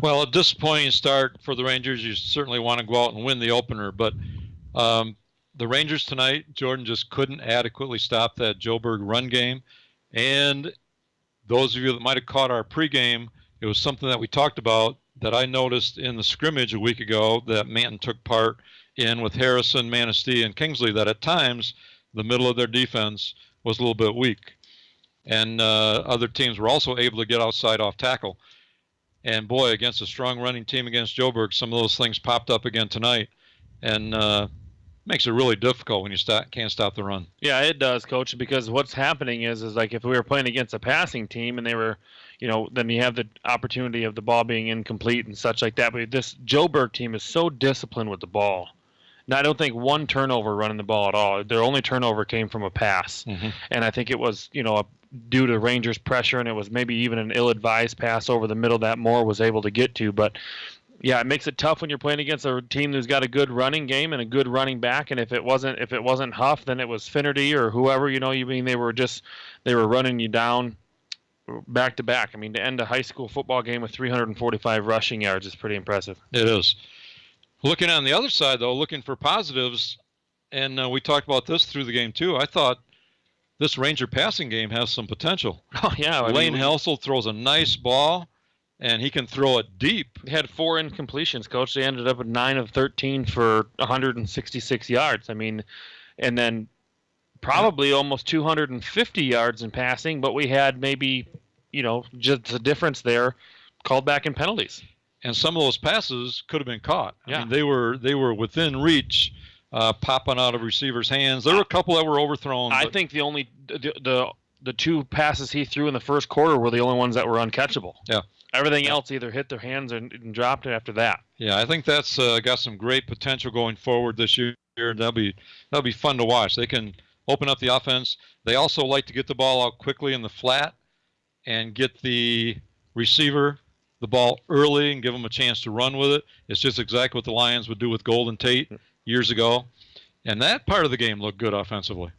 Well, a disappointing start for the Rangers. You certainly want to go out and win the opener, but the Rangers tonight, Jordan, just couldn't adequately stop that Joburg run game. And those of you that might have caught our pregame, it was something that we talked about that I noticed in the scrimmage a week ago that Manton took part in with Harrison, Manistee, and Kingsley, that at times the middle of their defense was a little bit weak. And other teams were also able to get outside off tackle. And boy, against a strong running team against Joburg, some of those things popped up again tonight. And makes it really difficult when you can't stop the run. Yeah, it does, Coach, because what's happening is like if we were playing against a passing team and they were, then you have the opportunity of the ball being incomplete and such like that. But this Joburg team is so disciplined with the ball. Now, I don't think one turnover running the ball at all. Their only turnover came from a pass. Mm-hmm. And I think it was, due to Rangers' pressure, and it was maybe even an ill-advised pass over the middle that Moore was able to get to. But yeah, it makes it tough when you're playing against a team who's got a good running game and a good running back. And if it wasn't Huff, then it was Finnerty or whoever. They were running you down back to back. I mean, to end a high school football game with 345 rushing yards is pretty impressive. It is. Looking on the other side, though, looking for positives, and we talked about this through the game too. I thought this Ranger passing game has some potential. Oh yeah, Lane Helsel throws a nice ball. And he can throw it deep. They had 4 incompletions, Coach. They ended up with 9 of 13 for 166 yards. I mean, and then probably almost 250 yards in passing, but we had maybe, just a difference there called back in penalties. And some of those passes could have been caught. Yeah. I mean, they were within reach, popping out of receivers' hands. There were a couple that were overthrown. I think the only the 2 passes he threw in the first quarter were the only ones that were uncatchable. Yeah. Everything else either hit their hands and dropped it after that. Yeah, I think that's got some great potential going forward this year. That'll be fun to watch. They can open up the offense. They also like to get the ball out quickly in the flat and get the receiver the ball early and give them a chance to run with it. It's just exactly what the Lions would do with Golden Tate years ago. And that part of the game looked good offensively.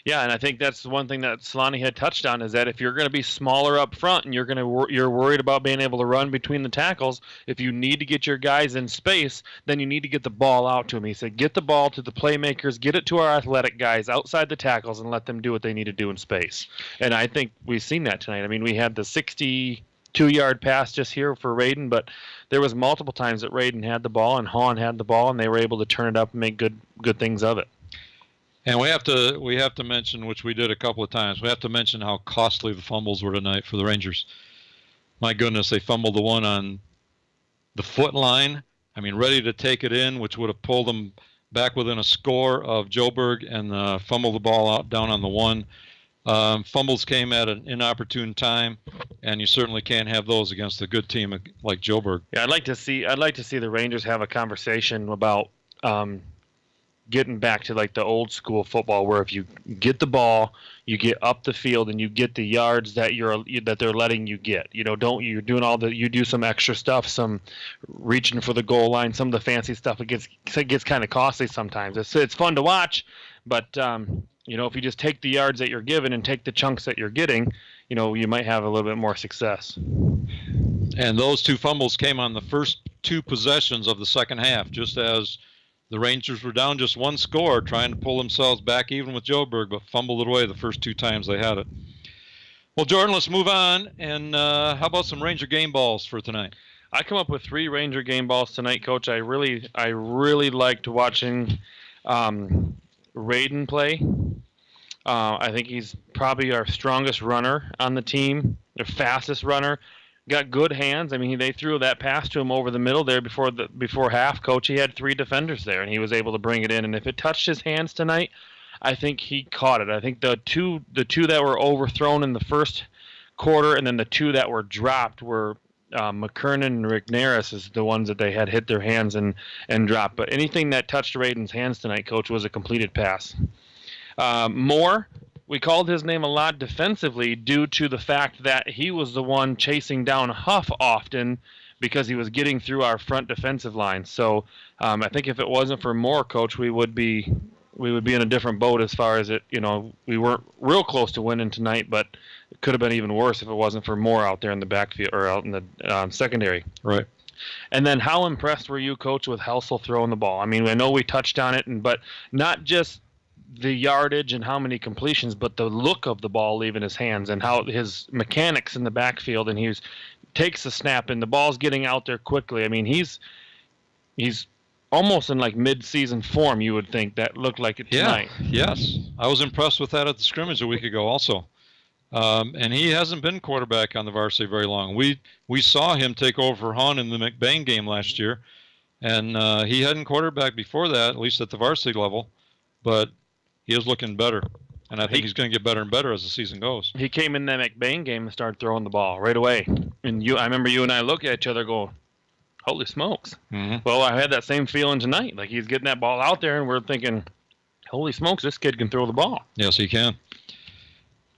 Yeah, and I think that's one thing that Solani had touched on, is that if you're going to be smaller up front and you're worried about being able to run between the tackles, if you need to get your guys in space, then you need to get the ball out to them. He said, get the ball to the playmakers, get it to our athletic guys outside the tackles, and let them do what they need to do in space. And I think we've seen that tonight. I mean, we had the 62-yard pass just here for Raiden, but there was multiple times that Raiden had the ball and Hahn had the ball, and they were able to turn it up and make good things of it. And we have to mention, which we did a couple of times, we have to mention how costly the fumbles were tonight for the Rangers. My goodness, they fumbled the one on the foot line. I mean, ready to take it in, which would have pulled them back within a score of Joburg, and fumbled the ball out down on the one. Fumbles came at an inopportune time, and you certainly can't have those against a good team like Joburg. Yeah, I'd like to see the Rangers have a conversation about getting back to like the old school football, where if you get the ball, you get up the field and you get the yards that they're letting you get. You do some extra stuff, some reaching for the goal line, some of the fancy stuff. It gets kind of costly sometimes. It's fun to watch, but if you just take the yards that you're given and take the chunks that you're getting, you might have a little bit more success. And those two fumbles came on the first two possessions of the second half, just as the Rangers were down just one score, trying to pull themselves back even with Joburg, but fumbled it away the first two times they had it. Well, Jordan, let's move on. And how about some Ranger game balls for tonight? I come up with 3 Ranger game balls tonight, Coach. I really liked watching Raiden play. I think he's probably our strongest runner on the team, their fastest runner. Got good hands. I mean, they threw that pass to him over the middle there before half, Coach. He had 3 defenders there, and he was able to bring it in. And if it touched his hands tonight, I think he caught it. I think the two that were overthrown in the first quarter, and then the 2 that were dropped were McKernan and Rigneris is the ones that they had hit their hands and dropped. But anything that touched Raiden's hands tonight, Coach, was a completed pass. Moore, we called his name a lot defensively due to the fact that he was the one chasing down Huff often because he was getting through our front defensive line. So I think if it wasn't for Moore, Coach, we would be in a different boat as far as it. We weren't real close to winning tonight, but it could have been even worse if it wasn't for Moore out there in the backfield or out in the secondary. Right. And then how impressed were you, Coach, with Helsel throwing the ball? I mean, I know we touched on it, but not just the yardage and how many completions, but the look of the ball leaving his hands and how his mechanics in the backfield, and he takes the snap and the ball's getting out there quickly. I mean, he's almost in like mid-season form, you would think. That looked like it tonight. Yes. I was impressed with that at the scrimmage a week ago also. And he hasn't been quarterback on the varsity very long. We saw him take over for Hahn in the McBain game last year, and he hadn't quarterback before that, at least at the varsity level, but he is looking better, and I think he's going to get better and better as the season goes. He came in that McBain game and started throwing the ball right away. And I remember you and I look at each other going, holy smokes. Mm-hmm. Well, I had that same feeling tonight. Like he's getting that ball out there, and we're thinking, holy smokes, this kid can throw the ball. Yes, he can.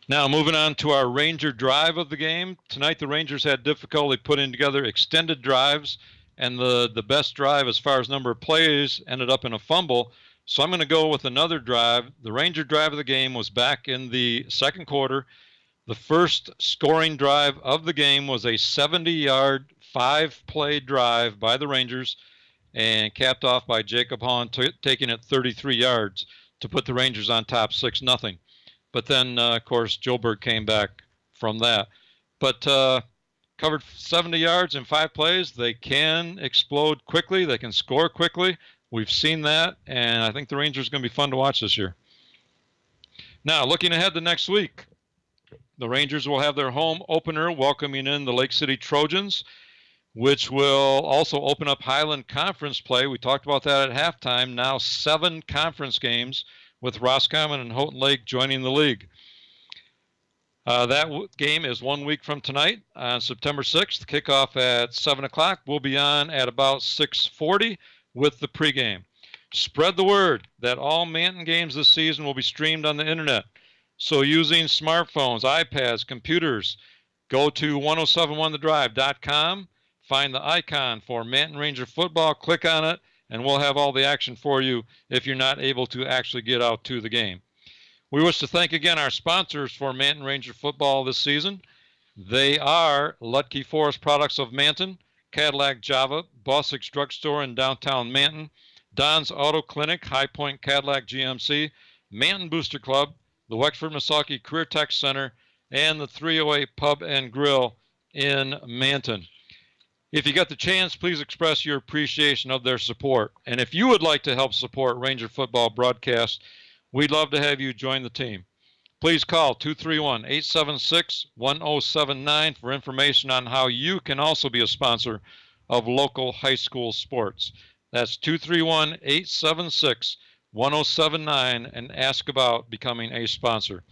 Now, moving on to our Ranger drive of the game. Tonight, the Rangers had difficulty putting together extended drives, and the best drive as far as number of plays ended up in a fumble. So I'm going to go with another drive. The Ranger drive of the game was back in the second quarter. The first scoring drive of the game was a 70-yard, 5-play drive by the Rangers, and capped off by Jacob Hahn taking it 33 yards to put the Rangers on top 6-0. But then, of course, Joburg came back from that. But covered 70 yards in 5 plays. They can explode quickly. They can score quickly. We've seen that, and I think the Rangers are going to be fun to watch this year. Now, looking ahead to next week, the Rangers will have their home opener welcoming in the Lake City Trojans, which will also open up Highland Conference play. We talked about that at halftime. Now 7 conference games with Roscommon and Houghton Lake joining the league. That game is 1 week from tonight on September 6th. Kickoff at 7 o'clock. We'll be on at about 6:40. with the pregame. Spread the word that all Manton games this season will be streamed on the internet. So using smartphones, iPads, computers, go to 1071thedrive.com, find the icon for Manton Ranger football, click on it, and we'll have all the action for you if you're not able to actually get out to the game. We wish to thank again our sponsors for Manton Ranger football this season. They are Lutke Forest Products of Manton, Cadillac Java, Bostic's Drugstore in downtown Manton, Don's Auto Clinic, High Point Cadillac GMC, Manton Booster Club, the Wexford Misaki Career Tech Center, and the 308 Pub and Grill in Manton. If you get the chance, please express your appreciation of their support. And if you would like to help support Ranger football broadcasts, we'd love to have you join the team. Please call 231-876-1079 for information on how you can also be a sponsor of local high school sports. That's 231-876-1079 and ask about becoming a sponsor.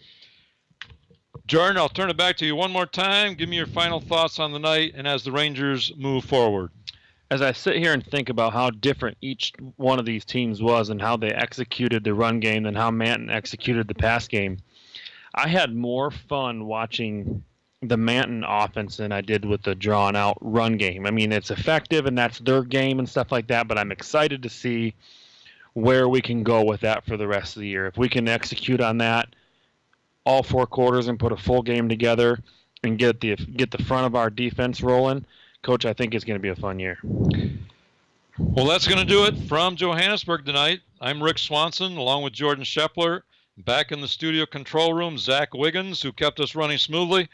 Jordan, I'll turn it back to you one more time. Give me your final thoughts on the night and as the Rangers move forward. As I sit here and think about how different each one of these teams was and how they executed the run game than how Manton executed the pass game, I had more fun watching the Manton offense than I did with the drawn-out run game. I mean, it's effective, and that's their game and stuff like that, but I'm excited to see where we can go with that for the rest of the year. If we can execute on that all 4 quarters and put a full game together and get the front of our defense rolling, Coach, I think it's going to be a fun year. Well, that's going to do it from Johannesburg tonight. I'm Rick Swanson, along with Jordan Shepler. Back in the studio control room, Zach Wiggins, who kept us running smoothly.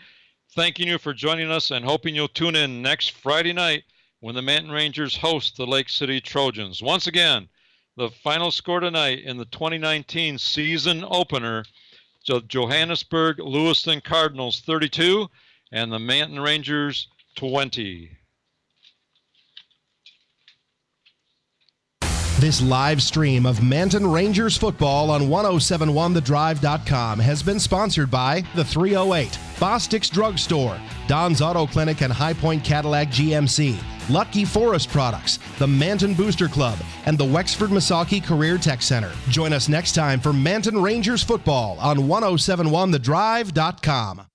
Thanking you for joining us and hoping you'll tune in next Friday night when the Manton Rangers host the Lake City Trojans. Once again, the final score tonight in the 2019 season opener, so Johannesburg Lewiston Cardinals 32 and the Manton Rangers 20. This live stream of Manton Rangers football on 1071thedrive.com has been sponsored by the 308, Bostic's Drugstore, Don's Auto Clinic and High Point Cadillac GMC, Lutke Forest Products, the Manton Booster Club, and the Wexford Misaki Career Tech Center. Join us next time for Manton Rangers football on 1071thedrive.com.